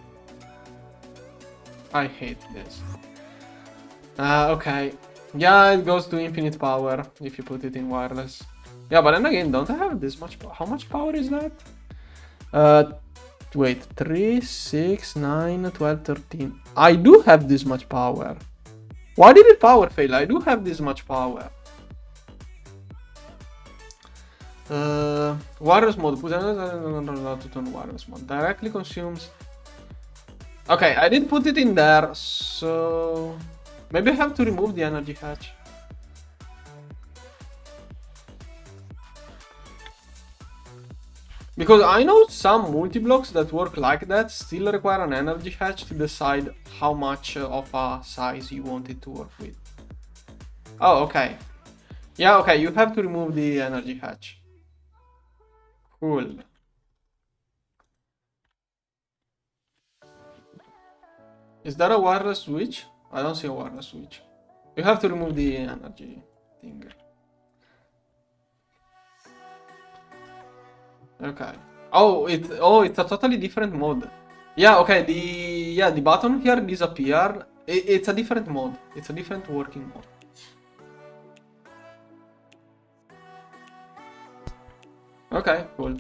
A: I hate this. Okay. Yeah, it goes to infinite power if you put it in wireless. Yeah, but then again, don't I have this much? How much power is that? Wait, 3, 6, 9, 12, 13. I do have this much power. Why did it power fail? I do have this much power. Wireless mode. Put on wireless mode. Directly consumes. Okay, I did put it in there, so maybe I have to remove the energy hatch. Because I know some multi-blocks that work like that still require an energy hatch to decide how much of a size you want it to work with. Oh, okay. Yeah, okay, you have to remove the energy hatch. Cool. Is there a wireless switch? I don't see a wireless switch. You have to remove the energy thing. Okay. Oh, it's a totally different mode. Yeah, okay, the button here disappeared. It's a different mode. It's a different working mode. Okay, cool.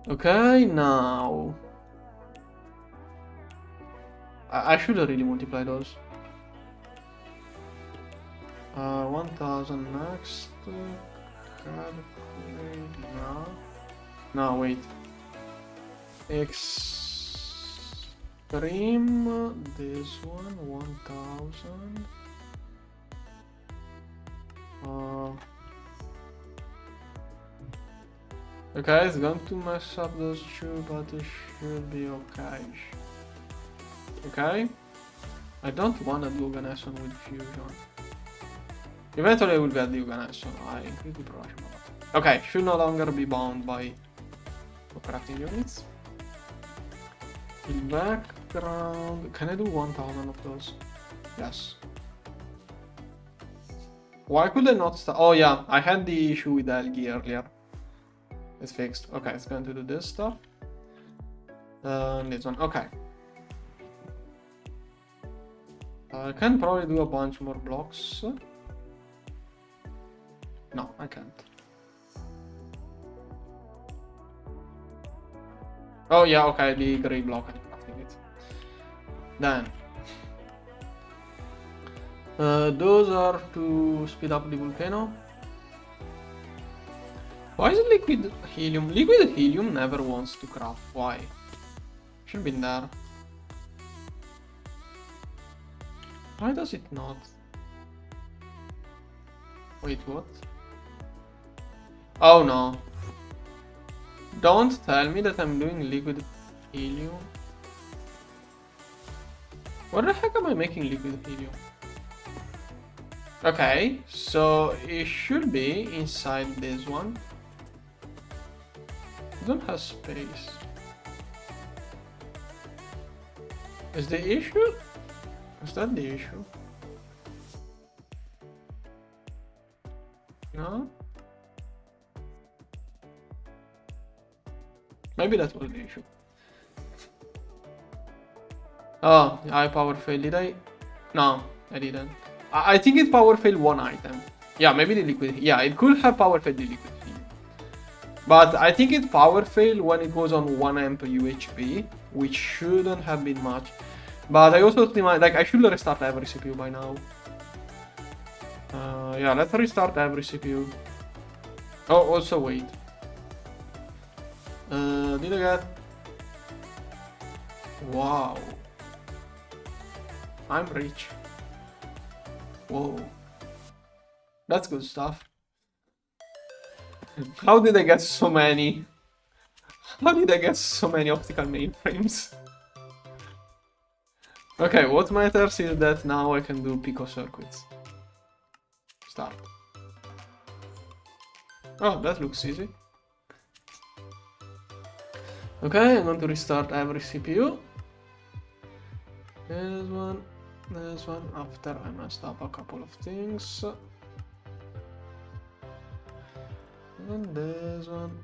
A: Okay, now I should really multiply those. 1000 next. Calculate now. No, wait. Extreme. This one 1000. Okay, it's going to mess up those two, but it should be okay. Okay. I don't want a Luganesson with fusion. Eventually I will get the Luganesson. I increase the production. Okay, should no longer be bound by operating units. In background, can I do 1000 of those? Yes. Why could I not start? Oh yeah, I had the issue with Algae earlier. It's fixed. Okay, it's going to do this stuff. This one. Okay. I can probably do a bunch more blocks. No, I can't. Oh yeah, okay, the gray block. I'm crafting it. Then. Those are to speed up the volcano. Why is it liquid helium? Liquid helium never wants to craft. Why? Should be in there. Why does it not? Wait, what? Oh no. Don't tell me that I'm doing liquid helium. What the heck am I making liquid helium? Okay, so it should be inside this one. I don't have space. Is the issue? Is that the issue? No? Maybe that was the issue. Oh, I power failed. Did I? No, I didn't. I think it power failed one item. Yeah, maybe the liquid. Yeah, it could have power failed the liquid. But I think it power failed when it was on 1 amp UHP, which shouldn't have been much. But I also optimized, like I should restart every CPU by now. Yeah, let's restart every CPU. Oh, also wait. Did I get? Wow. I'm rich. Whoa. That's good stuff. How did I get so many? How did I get so many optical mainframes? Okay, what matters is that now I can do pico circuits. Start. Oh, that looks easy. Okay, I'm going to restart every CPU. This one. This one after I messed up a couple of things. And this one.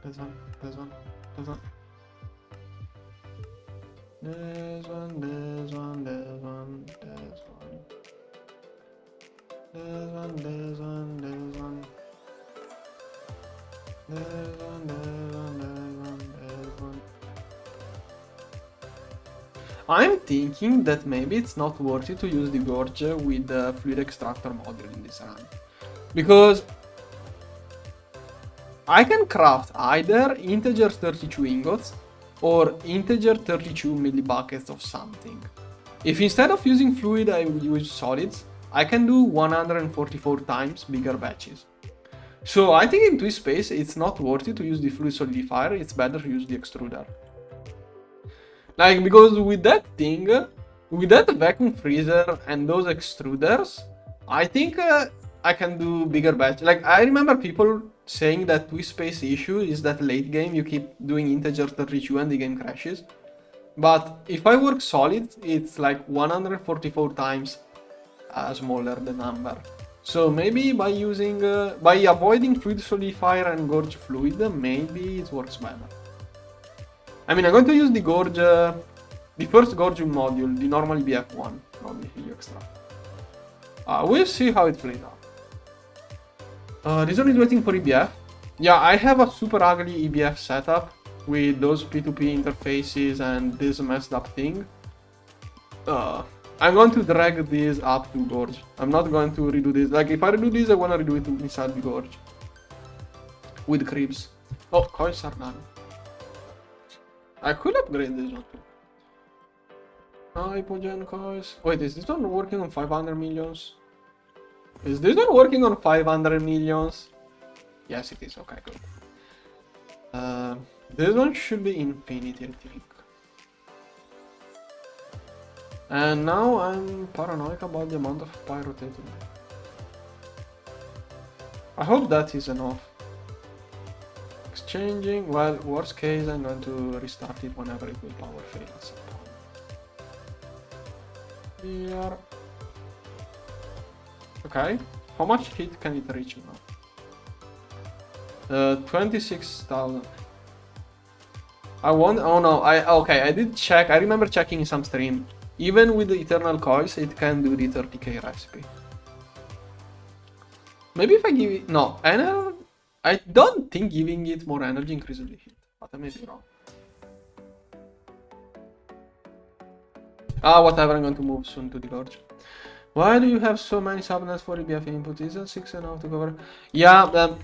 A: This one. This one. This one. This one. This one. This one. This one. This one. This one. This one. This one. This one. This one. This one. I'm thinking that maybe it's not worth it to use the gorge with the fluid extractor module in this run. Because I can craft either integer 32 ingots or integer 32 millibuckets of something. If instead of using fluid I would use solids, I can do 144 times bigger batches. So I think in twist space it's not worth it to use the fluid solidifier, it's better to use the extruder. Like, because with that thing, with that vacuum freezer and those extruders, I think I can do bigger batch. Like, I remember people saying that twist space issue is that late game you keep doing integer 32 and the game crashes. But if I work solid, it's like 144 times smaller the number. So maybe by using, by avoiding fluid solidifier and gorge fluid, maybe it works better. I mean, I'm going to use the gorge, the first gorge module, the normal EBF one from the Helio Extract. We'll see how it plays out. This one is waiting for EBF. Yeah, I have a super ugly EBF setup with those P2P interfaces and this messed up thing. I'm going to drag this up to gorge. I'm not going to redo this. Like, if I redo this, I want to redo it inside the gorge. With cribs. Oh, coils are done. I could upgrade this one too. Hypogen coils. Wait, is this one working on 500 millions? Is this one working on 500 millions? Yes, it is. Okay, good. This one should be infinity, I think. And now I'm paranoid about the amount of pie rotating. I hope that is enough. Exchanging, well, worst case I'm going to restart it whenever it will power fail at some point. Here. Okay, how much heat can it reach now? 26,000. I want, oh no, okay, I did check, I remember checking in some stream. Even with the eternal coils, it can do the 30k recipe. Maybe if I give it, no, I don't think giving it more energy increases the heat, but I may be wrong. Whatever, I'm going to move soon to the gorge. Why do you have so many subnets for EBF input? Isn't 6 enough to cover? Yeah,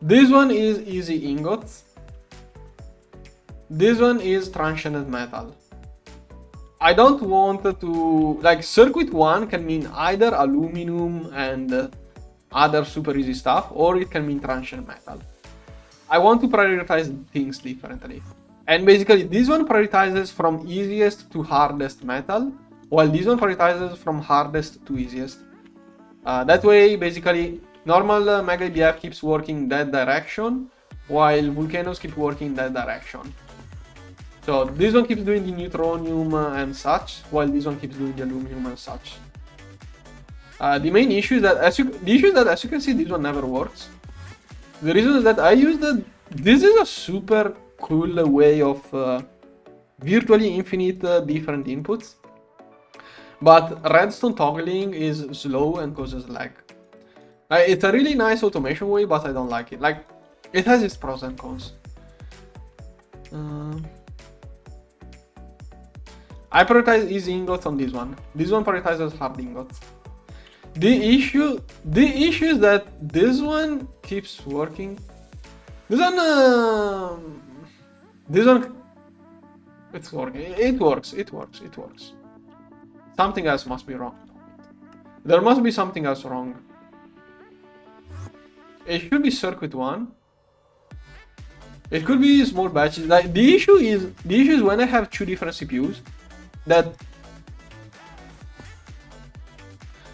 A: this one is easy ingots. This one is transitioned metal. I don't want to, like, circuit 1 can mean either aluminum and other super easy stuff, or it can mean transition metal. I want to prioritize things differently. And basically this one prioritizes from easiest to hardest metal, while this one prioritizes from hardest to easiest. That way, basically, normal Mega EBF keeps working that direction, while Volcanoes keep working that direction. So this one keeps doing the neutronium and such, while this one keeps doing the aluminum and such. The main issue is that, as you can see, this one never works. The reason is that I use this is a super cool way of virtually infinite different inputs. But redstone toggling is slow and causes lag. It's a really nice automation way, but I don't like it. Like, it has its pros and cons. I prioritize easy ingots on this one. This one prioritizes hard ingots. The issue is that this one keeps working. This one, it's working. It works. Something else must be wrong. There must be something else wrong. It should be circuit 1. It could be small batches. Like, the issue is when I have two different CPUs.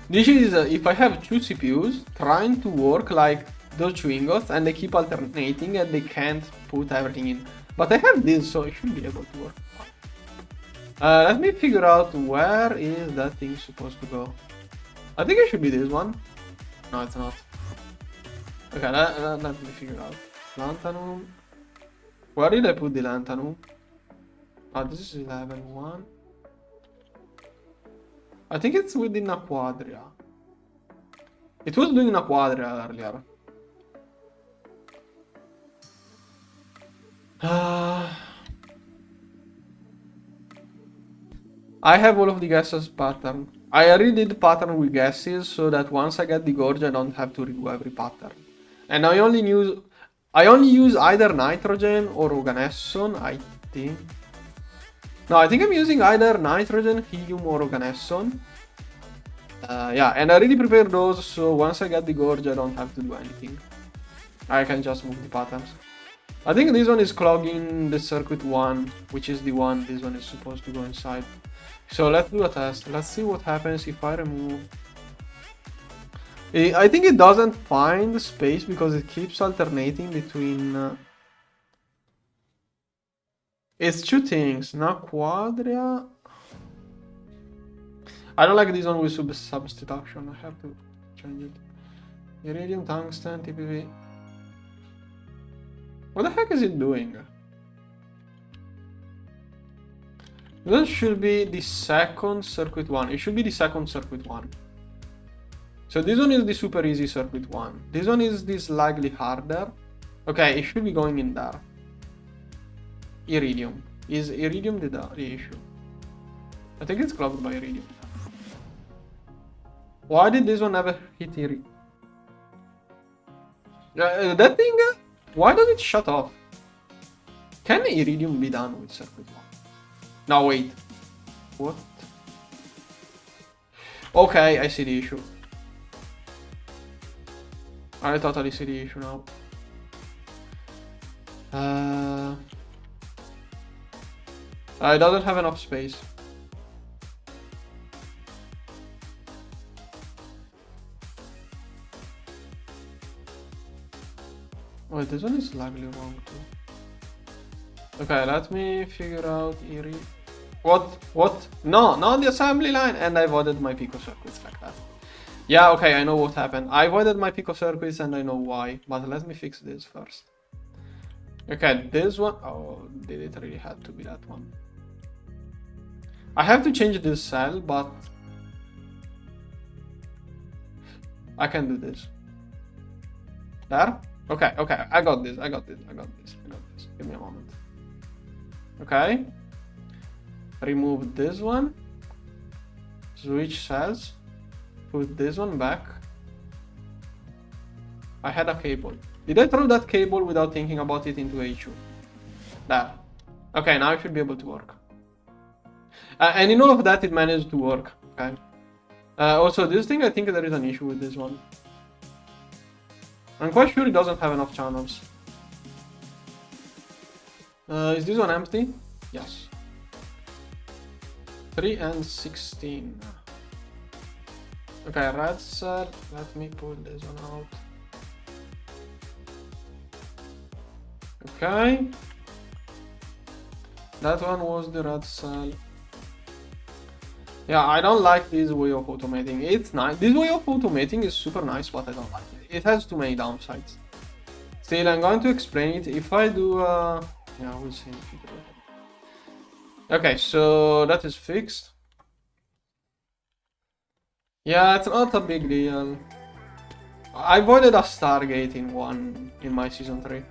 A: The issue is if I have two CPUs trying to work like those two ingots and they keep alternating and they can't put everything in. But I have this, so it should be able to work. Let me figure out where is that thing supposed to go. I think it should be this one. No, it's not. Okay, let me figure out. Lanthanum. Where did I put the lanthanum? Oh, this is level 1. I think it's within a quadria. It was doing a quadria earlier. I have all of the gases pattern. I already did pattern with gases so that once I get the gorge I don't have to redo every pattern. And I only use either nitrogen or organesson, I think. No, I think I'm using either nitrogen, helium or organesson. Yeah, and I already prepared those, so once I get the gorge I don't have to do anything. I can just move the patterns. I think this one is clogging the circuit 1, which is the one this one is supposed to go inside. So let's do a test. Let's see what happens if I remove... I think it doesn't find space because it keeps alternating between... It's two things, not quadria. I don't like this one with substitution. I have to change it. Iridium, tungsten, TPV. What the heck is it doing? This should be the second circuit 1. It should be the second circuit 1. So this one is the super easy circuit 1. This one is the slightly harder. Okay, it should be going in there. Iridium. Is iridium the issue? I think it's clogged by iridium. Why did this one never hit iridium? That thing, why does it shut off? Can iridium be done with circuit 1? No, wait. What? Okay, I see the issue. I totally see the issue now. It doesn't have enough space. Wait, this one is slightly wrong too. Okay, let me figure out What? No, not the assembly line! And I voided my pico circuits like that. Yeah, okay, I know what happened. I voided my pico circuits and I know why. But let me fix this first. Okay, this one... Oh, did it really have to be that one? I have to change this cell, but... I can do this. There? Okay, I got this. Give me a moment. Okay. Remove this one. Switch cells. Put this one back. I had a cable. Did I throw that cable without thinking about it into HU? There. Okay, now it should be able to work. And in all of that, it managed to work. Okay. Also, this thing, I think there is an issue with this one. I'm quite sure it doesn't have enough channels. Is this one empty? Yes. 3 and 16. Okay, red cell. Let me pull this one out. Okay. That one was the red cell. Yeah, I don't like this way of automating. It's nice. This way of automating is super nice, but I don't like it. It has too many downsides. Still, I'm going to explain it. If I do... yeah, we'll see in the future. Okay, so that is fixed. Yeah, it's not a big deal. I voided a Stargate in my season 3.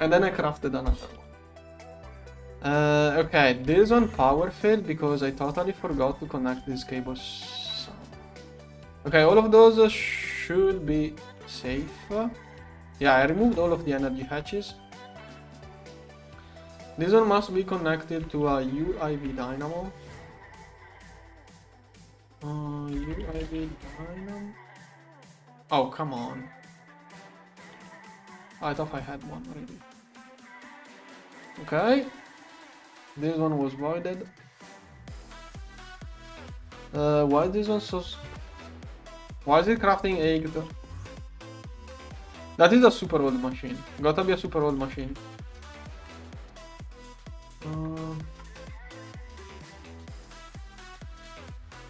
A: And then I crafted another one. Okay, this one power failed because I totally forgot to connect these cables. Okay, all of those should be safe. Yeah, I removed all of the energy hatches. This one must be connected to a UIV dynamo. UIV dynamo. Oh, come on. I thought I had one already. Okay. This one was voided. Why this one so... Why is it crafting 8? That is a super old machine. Gotta be a super old machine.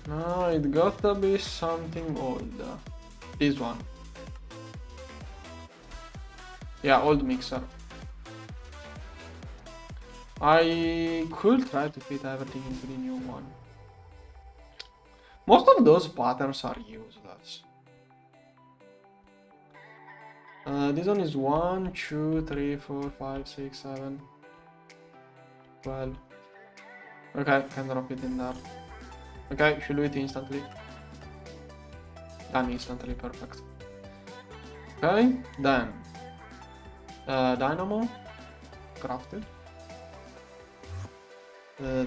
A: No, it gotta be something old. This one. Yeah, old mixer. I could try to fit everything into the new one. Most of those patterns are useless. This one is 1, 2, 3, 4, 5, 6, 7, 12. Okay, can drop it in there. Okay, should do it instantly. Done instantly, perfect. Okay, then dynamo crafted.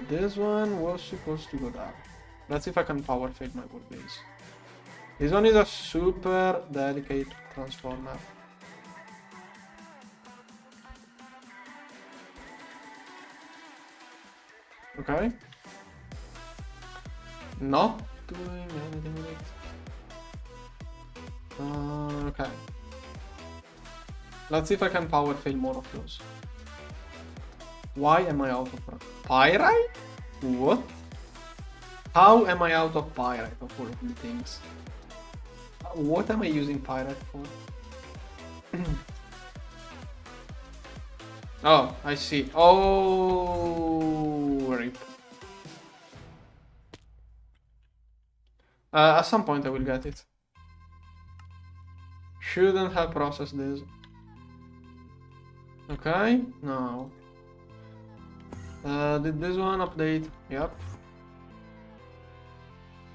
A: This one was supposed to go there. Let's see if I can power fade my wood base. This one is a super delicate transformer. Okay. Not doing anything with it. Okay. Let's see if I can power fail more of those. Why am I out of pyrite? What? How am I out of pyrite of all of the things? What am I using pyrite for? Oh, I see. Oh, rip. At some point I will get it. Shouldn't have processed this. Okay, now. Did this one update? Yep.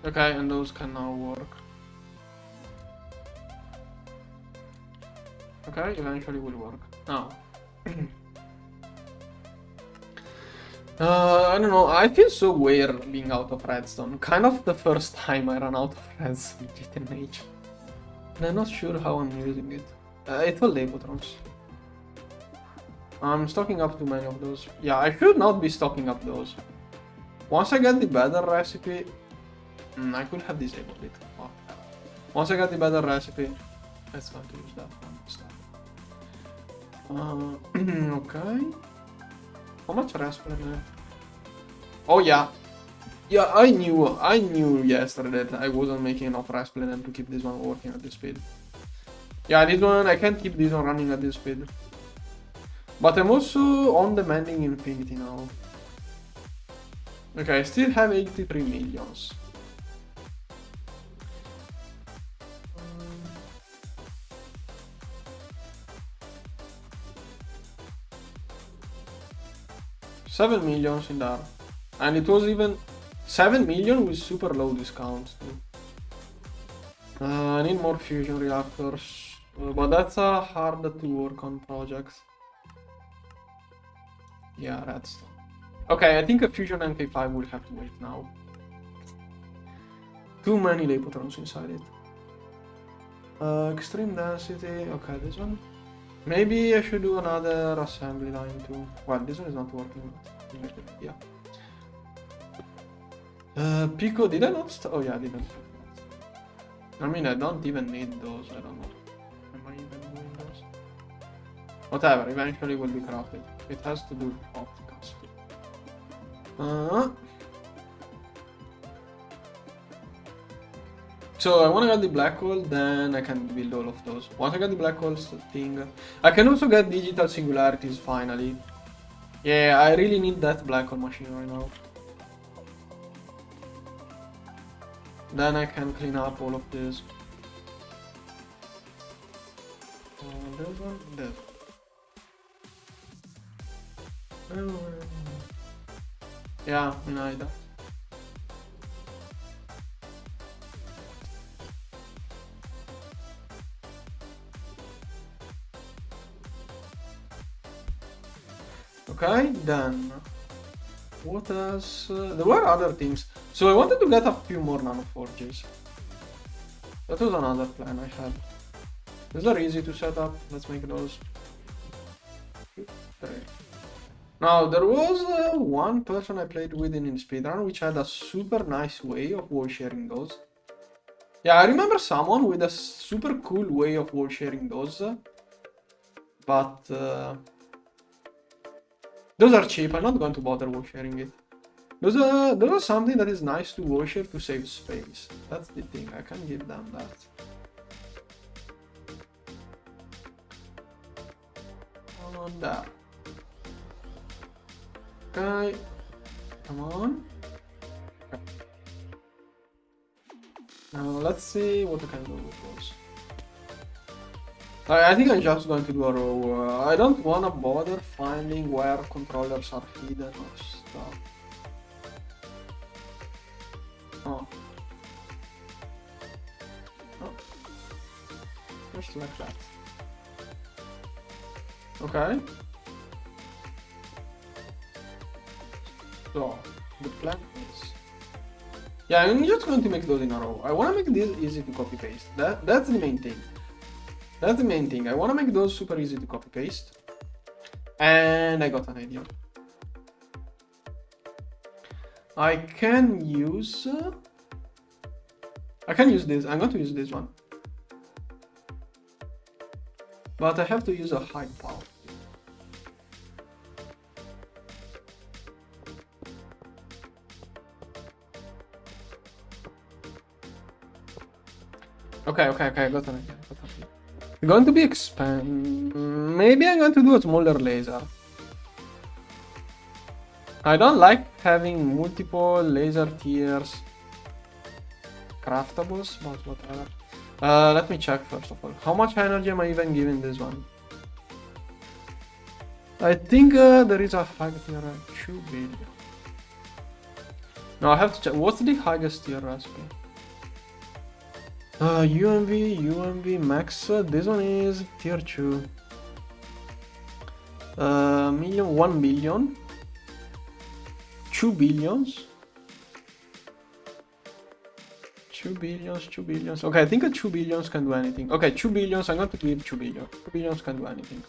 A: Okay, and those can now work. Okay, eventually will work. Now. I don't know, I feel so weird being out of redstone. Kind of the first time I ran out of redstone in GTNH. And I'm not sure how I'm using it. It's all Labotrons. I'm stocking up too many of those. Yeah, I should not be stocking up those. Once I get the better recipe... I could have disabled it. Oh. Once I get the better recipe, let's try to use that one instead. Okay. How much recipe? Oh yeah. Yeah, I knew yesterday that I wasn't making enough Rasplanen to keep this one working at this speed. Yeah, this one, I can't keep this one running at this speed. But I'm also on demanding infinity now. Okay, I still have 83 millions. $7 million in there. And it was even 7 million with super low discounts too. I need more fusion reactors, but that's hard to work on projects. Yeah, redstone. Okay, I think a fusion MK5 will have to wait now. Too many Labotrons inside it. Extreme density, okay, this one. Maybe I should do another assembly line too. Well, this one is not working. Yeah. Pico, did I not? Oh yeah, I didn't. I mean, I don't even need those. I don't know. Am I even doing those? Whatever, eventually will be crafted. It has to do with opticals. So I want to get the black hole, then I can build all of those. Once I get the black holes thing, I can also get digital singularities finally. Yeah, I really need that black hole machine right now. Then I can clean up all of this. This one, this. Yeah, neither. Okay, then. What else? There were other things. So I wanted to get a few more nanoforges. That was another plan I had. These are easy to set up. Let's make those. Okay. Now, there was one person I played with in speedrun which had a super nice way of wall sharing those. Yeah, I remember someone with a super cool way of wall sharing those, but those are cheap. I'm not going to bother wall sharing it. Those are something that is nice to wall share to save space. That's the thing. I can give them that. On there. Okay. Come on. Okay. Now let's see what I can do with those. I think I'm just going to do a row. I don't wanna bother finding where controllers are hidden or stuff. Oh. Oh. Just like that. Okay. So, the plan is... Yeah, I'm just going to make those in a row. I wanna make this easy to copy paste. That's the main thing. That's the main thing. I wanna make those super easy to copy paste. And I got an idea. I can use this. I'm going to use this one. But I have to use a high power. Okay, I got an idea. It's going to be maybe I'm going to do a smaller laser. I don't like having multiple laser tiers craftables, but whatever. Let me check first of all. How much energy am I even giving this one? I think there is a high tier 2 billion. No, I have to check. What's the highest tier recipe? UMV max. This one is tier 2. 1 billion. 2 billions. 2 billions. Okay, I think 2 billions can do anything. Okay, 2 billions. I'm going to give 2 billion. 2 billions can do anything.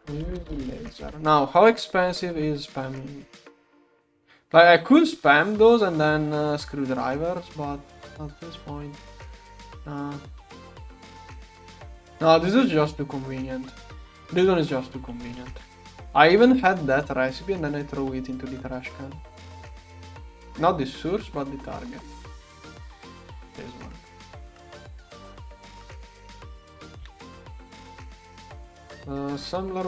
A: Laser. Now, how expensive is spamming? Like, I could spam those and then screwdrivers, but at this point, no, this is just too convenient. This one is just too convenient. I even had that recipe and then I threw it into the trash can. Not the source, but the target. This one. Assembler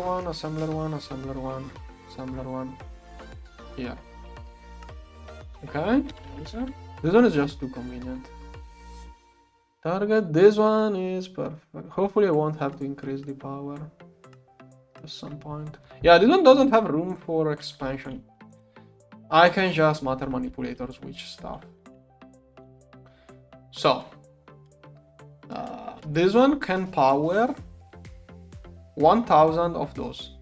A: one. Yeah. Okay. This one is just too convenient. Target, this one is perfect. Hopefully I won't have to increase the power at some point. Yeah, this one doesn't have room for expansion. I can just matter manipulate or switch stuff. So, this one can power 1000 of those.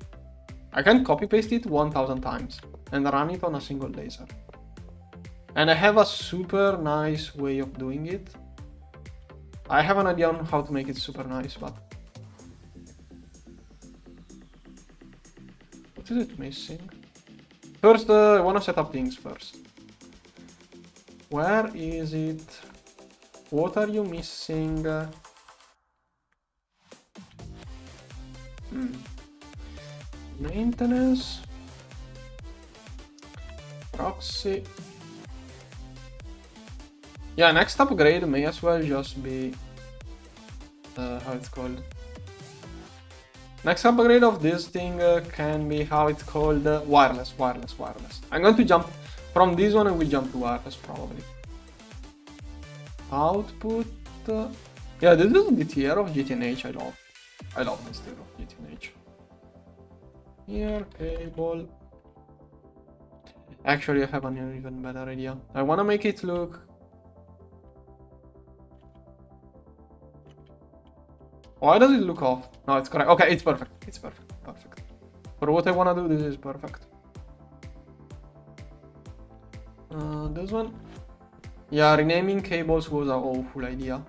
A: I can copy paste it 1000 times and run it on a single laser. And I have a super nice way of doing it. I have an idea on how to make it super nice, but what is it missing? First, I want to set up things first. Where is it? What are you missing? Maintenance. Proxy. Yeah, next upgrade may as well just be how it's called. Next upgrade of this thing can be how it's called wireless. I'm going to jump from this one and we'll jump to wireless probably. Output. Yeah, this is the tier of GTNH. I love this tier of GTNH. Here, cable. Actually, I have an even better idea. I want to make it look. Why does it look off? No, it's correct. Okay, it's perfect. It's perfect. Perfect. For what I want to do, this is perfect. This one. Yeah, renaming cables was an awful idea.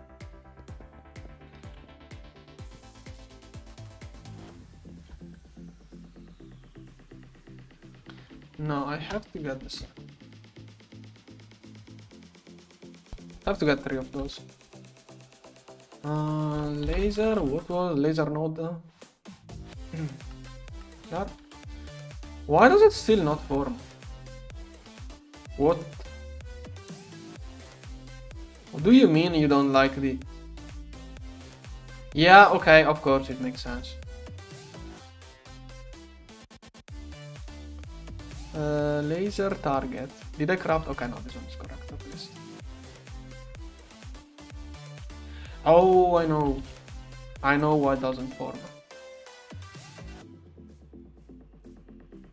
A: No, I have to get this. I have to get 3 of those. Laser, what was laser node? Sharp. Why does it still not form? What? What do you mean you don't like the... Yeah, okay, of course it makes sense. Laser target. Did I craft? Okay, no, this one is correct at least. Oh, I know. I know why it doesn't form.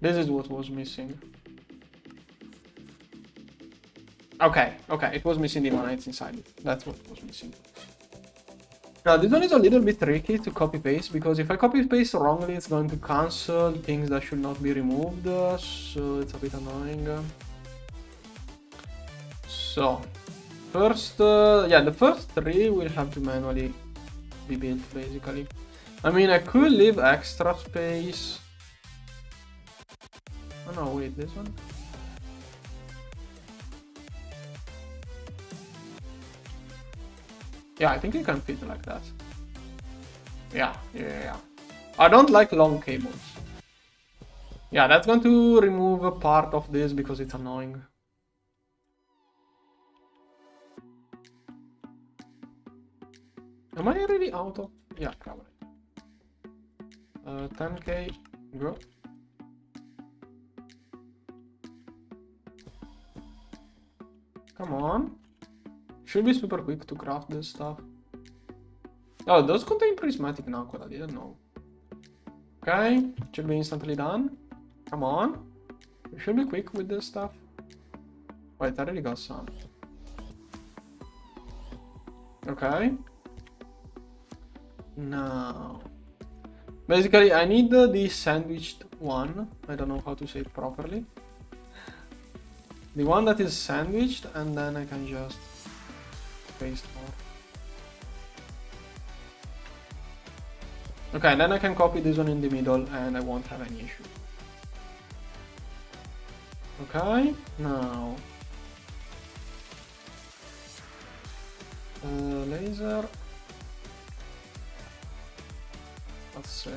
A: This is what was missing. Okay, it was missing the emanates inside it. That's what was missing. Now, this one is a little bit tricky to copy-paste, because if I copy-paste wrongly, it's going to cancel things that should not be removed, so it's a bit annoying. So, first, yeah, the first 3 will have to manually be built, basically. I mean, I could leave extra space. Oh no, wait, this one? Yeah, I think you can fit like that. Yeah. I don't like long cables. Yeah, that's going to remove a part of this because it's annoying. Am I really out of... Yeah, probably. 10k, go. Come on. Should be super quick to craft this stuff. Oh, those contain prismatic knuckle, I didn't know. Okay, should be instantly done. Come on. We should be quick with this stuff. Wait, I already got some. Okay. Now. Basically, I need the sandwiched one. I don't know how to say it properly. The one that is sandwiched, and then I can just paste more. Okay, then I can copy this one in the middle and I won't have any issue. Okay, now laser. Let's see.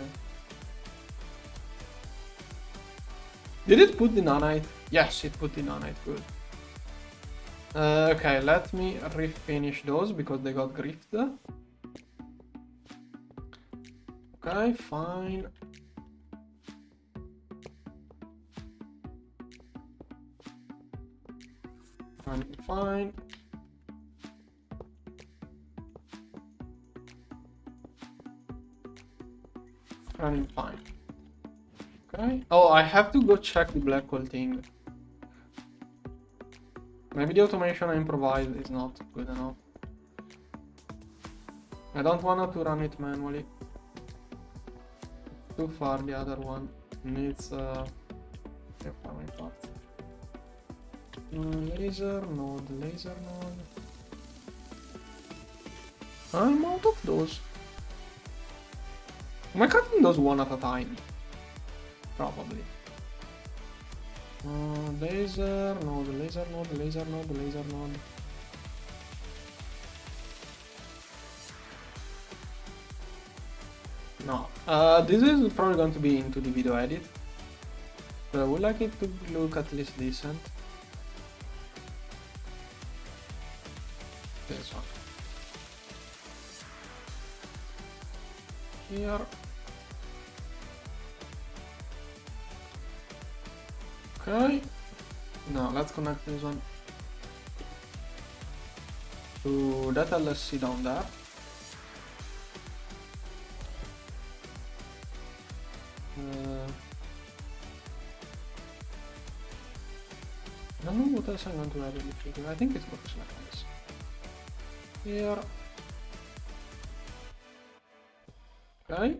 A: Did it put the nanite? Yes, it put the nanite, good. Okay, let me refinish those because they got griefed. Okay, fine. Fine. Running fine. Okay. Oh, I have to go check the black hole thing. Maybe the automation I improvised is not good enough. I don't want to run it manually. Too far, the other one needs refinement parts. Laser node. I'm out of those. Am I cutting those one at a time? Probably. Laser node. No. This is probably going to be into the video edit. But I would like it to look at least decent. This one. Here. Okay. Now let's connect this one to that LSC down there. I don't know what else I'm going to add in the figure. I think it works like this. Here. Okay.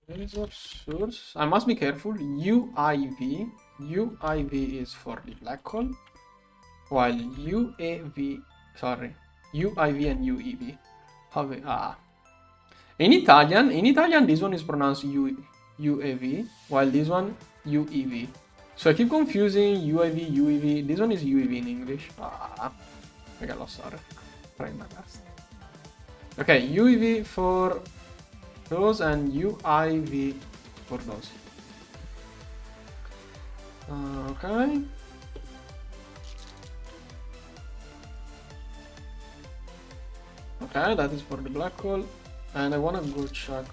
A: Laser source. I must be careful. UIV. UIV is for the black hole, while UAV. Sorry, UIV and UEV. In Italian, this one is pronounced UAV, while this one UEV. So I keep confusing UAV, UEV. This one is UEV in English. I got lost, sorry. Trying my best. Okay, UEV for those and UIV for those. Okay. Okay, that is for the black hole. And I wanna go check.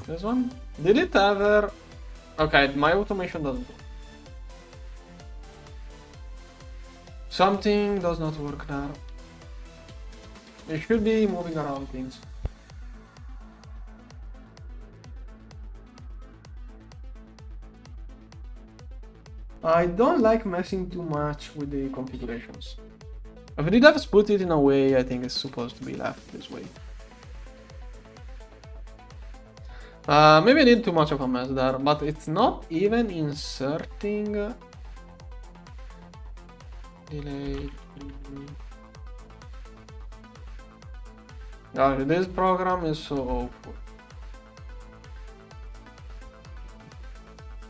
A: This one? Did it ever? Okay, my automation doesn't work. Something does not work there. It should be moving around things. I don't like messing too much with the configurations. If I did have put it in a way, I think it's supposed to be left this way. Maybe I did too much of a mess there, but it's not even inserting delay. Gosh, this program is so awful.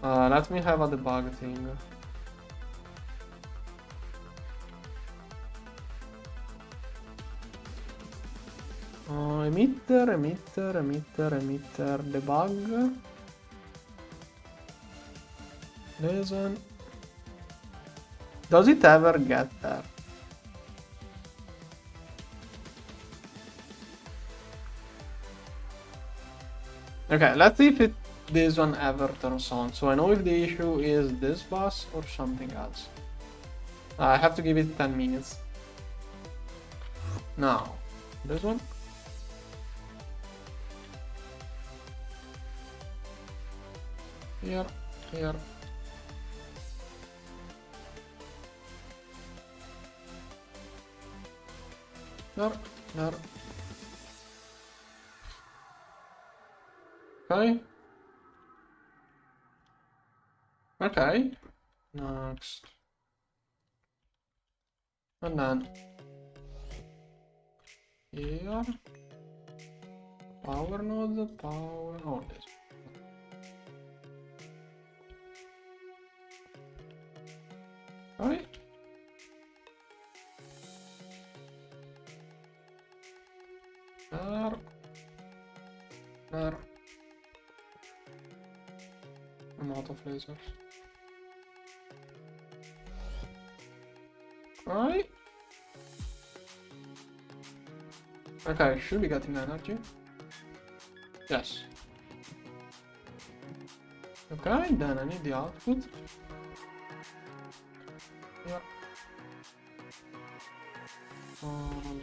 A: Let me have a debug thing. Emitter, debug. Listen. Does it ever get there? Okay, let's see if this one ever turns on. So I know if the issue is this bus or something else. I have to give it 10 minutes. Now, this one. Here. There. Okay. Okay. Next. And then here. Power node, power. Oh, this. Okay. There. I'm out of lasers. Right. Okay, should be getting energy. Yes. Okay, then I need the output. Here.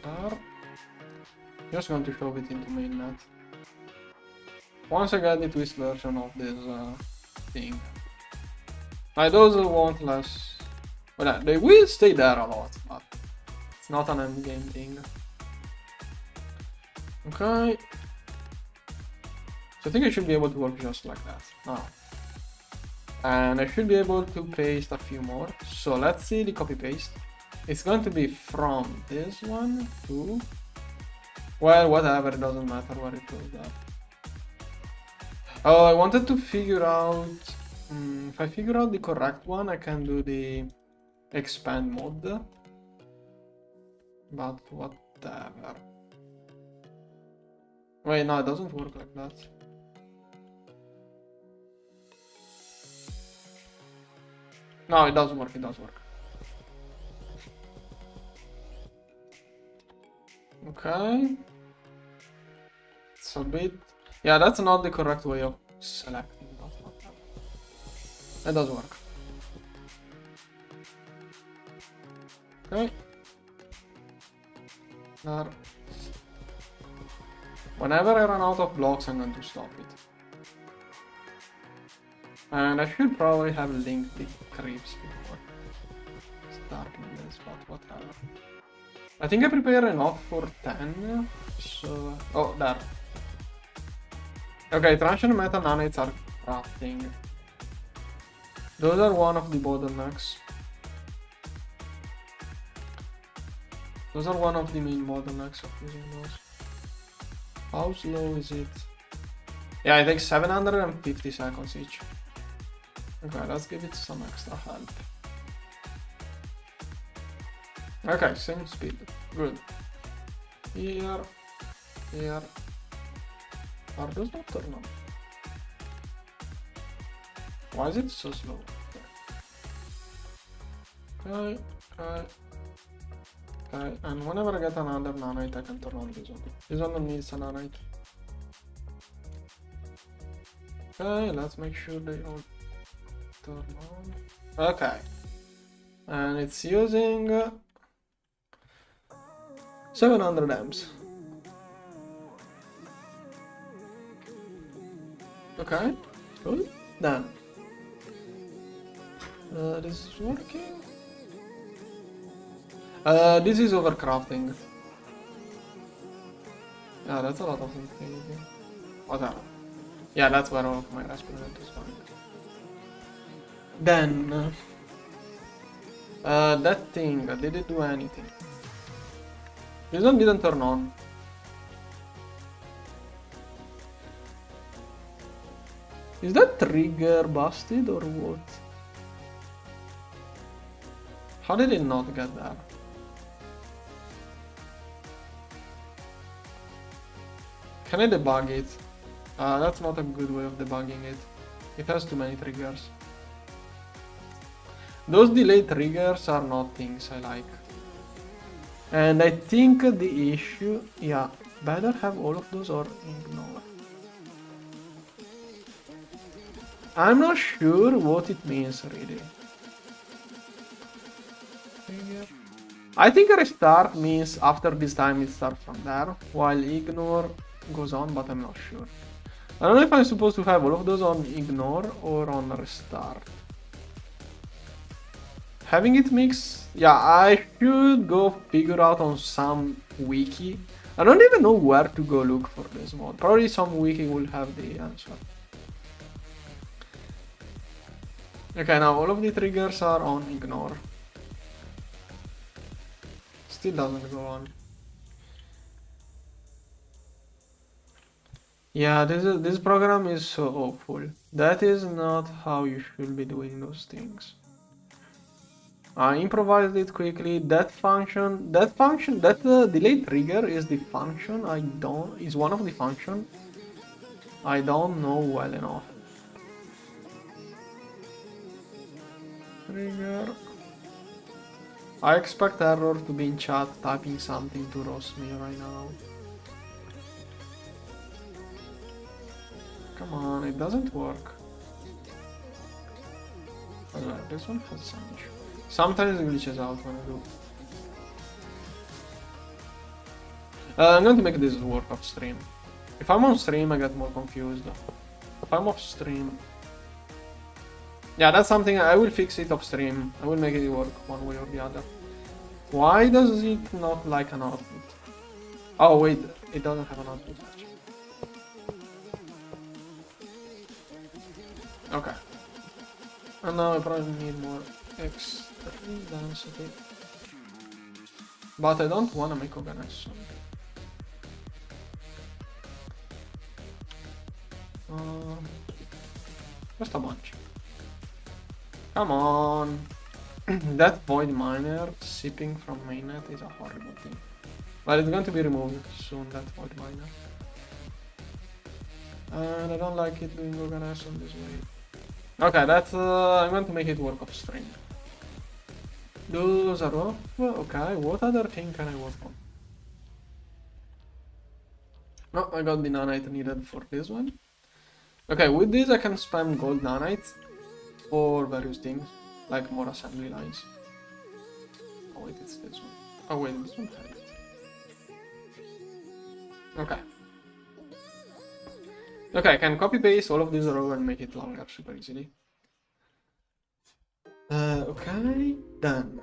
A: There. Just going to shove it into mainnet. Once I get the twist version of this thing. Those won't last. Well, they will stay there a lot, but it's not an endgame thing. Okay. So I think I should be able to work just like that now. And I should be able to paste a few more. So let's see the copy paste. It's going to be from this one to, well, whatever, it doesn't matter where it goes there. Oh, I wanted to figure out, if I figure out the correct one, I can do the expand mode, but whatever. Wait, no, it doesn't work like that. No, it does work, it does work. Okay. It's a bit... Yeah, that's not the correct way of selecting, but whatever. It does work. Okay. There. Whenever I run out of blocks, I'm going to stop it. And I should probably have linked the creeps before starting this, but whatever. I think I prepared enough for 10, so... Oh, there. Okay, transient metal nanites are crafting. Those are one of the bottlenecks. Those are one of the main bottlenecks of using those. How slow is it? Yeah, it takes 750 seconds each. Okay, let's give it some extra help. Okay, same speed. Good. Here. Are those not turn on? Why is it so slow? Okay. And whenever I get another nanite, I can turn on this one. This one needs a nanite. Okay, let's make sure they all turn on. Okay. And it's using 700 amps. Okay, cool. Then this is working. This is overcrafting. Yeah, that's a lot of infinity. Whatever. Yeah, that's where all of my respirator is going. Then that thing, did it do anything? This one didn't turn on. Is that trigger busted or what? How did it not get there? Can I debug it? That's not a good way of debugging it. It has too many triggers. Those delay triggers are not things I like. And I think the issue, yeah, better have all of those or ignore. I'm not sure what it means really. I think restart means after this time it starts from there, while ignore goes on, but I'm not sure. I don't know if I'm supposed to have all of those on ignore or on restart. Having it mix, yeah, I should go figure out on some wiki. I don't even know where to go look for this mod. Probably some wiki will have the answer. Okay, now all of the triggers are on ignore. Still doesn't go on. Yeah, this program is so awful. That is not how you should be doing those things. I improvised it quickly. That delay trigger is the function. Is one of the function I don't know well enough. Trigger. I expect error to be in chat typing something to roast me right now. Come on, it doesn't work. This one has some issue. Sometimes it glitches out when I do. I'm going to make this work off stream. If I'm on stream, I get more confused. If I'm off stream... Yeah, that's something I will fix it off stream. I will make it work one way or the other. Why does it not like an output? Oh wait, it doesn't have an output actually. Okay. And now I probably need more extra density. But I don't want to make organism. Just a bunch. Come on! That void miner sipping from mainnet is a horrible thing. But it's going to be removed soon, that void miner. And I don't like it doing organism this way. Okay, that's I'm going to make it work off stream. Those are off. Okay, what other thing can I work on? Oh, I got the nanite needed for this one. Okay, with this I can spam gold nanite for various things, like more assembly lines. Oh wait, it's this one. Oh wait, this one had it. Okay. Okay, I can copy paste all of this row and make it longer super easily. Okay, done.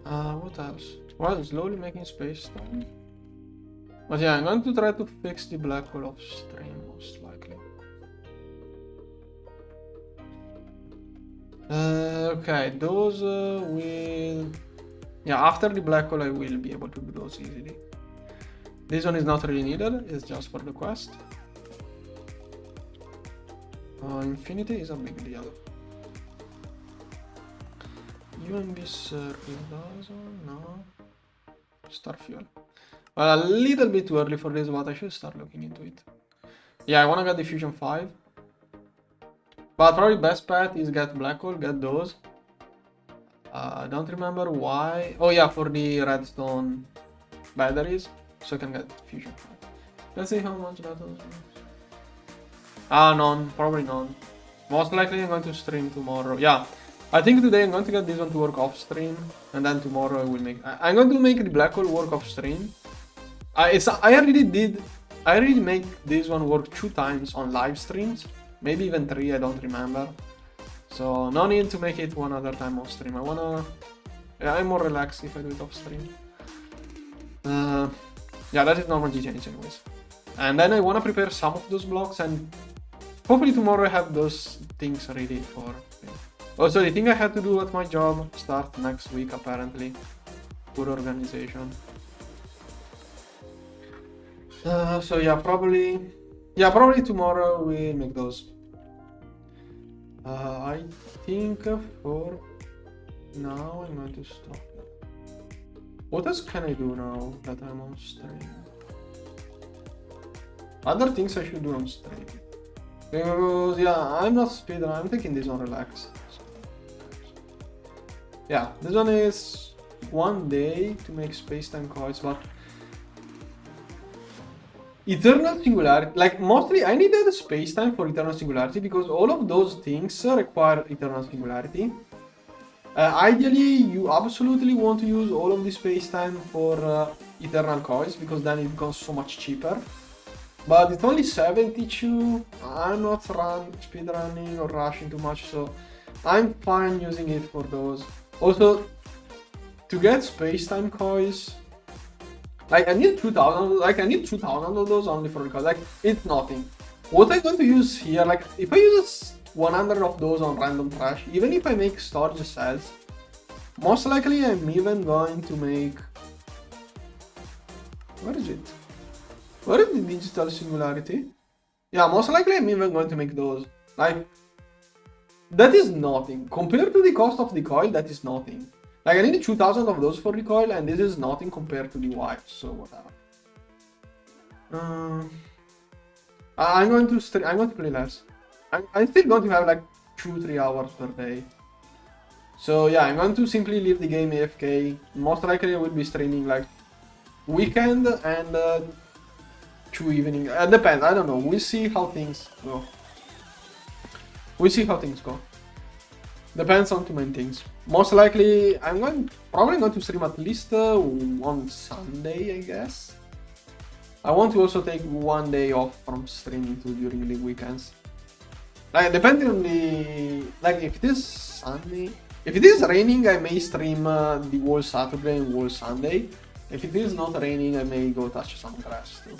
A: What else? Well, slowly making space time. But yeah, I'm going to try to fix the black hole off stream most likely. Okay, those will... Yeah, after the black hole I will be able to do those easily. This one is not really needed, it's just for the quest. Infinity is a big deal. UMB circle doesn't, no. Star fuel. Well, a little bit too early for this, but I should start looking into it. Yeah, I wanna get the Fusion 5. But probably best bet is get black hole, get those. I don't remember why. Oh yeah, for the redstone batteries, so I can get Fusion 5. Let's see how much that is. None, probably none. Most likely I'm going to stream tomorrow. Yeah, I think today I'm going to get this one to work off stream, and then tomorrow I will make... I'm going to make the black hole work off stream. I already made this one work 2 times on live streams, maybe even 3, I don't remember. So no need to make it one other time off stream. I'm more relaxed if I do it off stream. Yeah, that is normal GTNH anyways. And then I wanna prepare some of those blocks, and hopefully tomorrow I have those things ready for... Also, the thing I had to do at my job start next week apparently. Good organization. So yeah, probably tomorrow we make those. I think for now I'm going to stop. What else can I do now that I'm on stream? Other things I should do on stream. Because yeah, I'm not speedrun, I'm taking this one relaxed. Yeah, this one is 1 day to make space-time coils, but Eternal Singularity, like mostly I needed space-time for Eternal Singularity because all of those things require Eternal Singularity. Ideally, you absolutely want to use all of the space-time for Eternal Coils because then it becomes so much cheaper. But it's only 72, I'm not speedrunning or rushing too much, so I'm fine using it for those. Also, to get space-time coils, like I need 2000 of those only for recoil, like it's nothing. What I'm going to use here, like if I use 100 of those on random trash, even if I make storage cells, most likely I'm even going to make... Where is it? Where is the digital singularity? Yeah, most likely I'm even going to make those. Like, that is nothing. Compared to the cost of the coil, that is nothing. Like, I need 2000 of those for recoil, and this is nothing compared to the wires, so whatever. I'm going to play less. I'm still going to have like 2-3 hours per day. So yeah, I'm going to simply leave the game AFK. Most likely I will be streaming like weekend and 2 evening. Depends, I don't know. We'll see how things go. Depends on too many things. Most likely, probably going to stream at least on Sunday, I guess. I want to also take 1 day off from streaming too during the weekends. Like, depending on the... Like, if it is Sunday... If it is raining, I may stream the whole Saturday and whole Sunday. If it is not raining, I may go touch some grass too.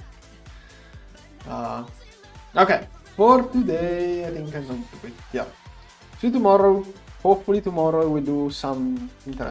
A: Okay, for today, I think I'm going to quit. Yeah. See you tomorrow. Hopefully tomorrow we'll do some interesting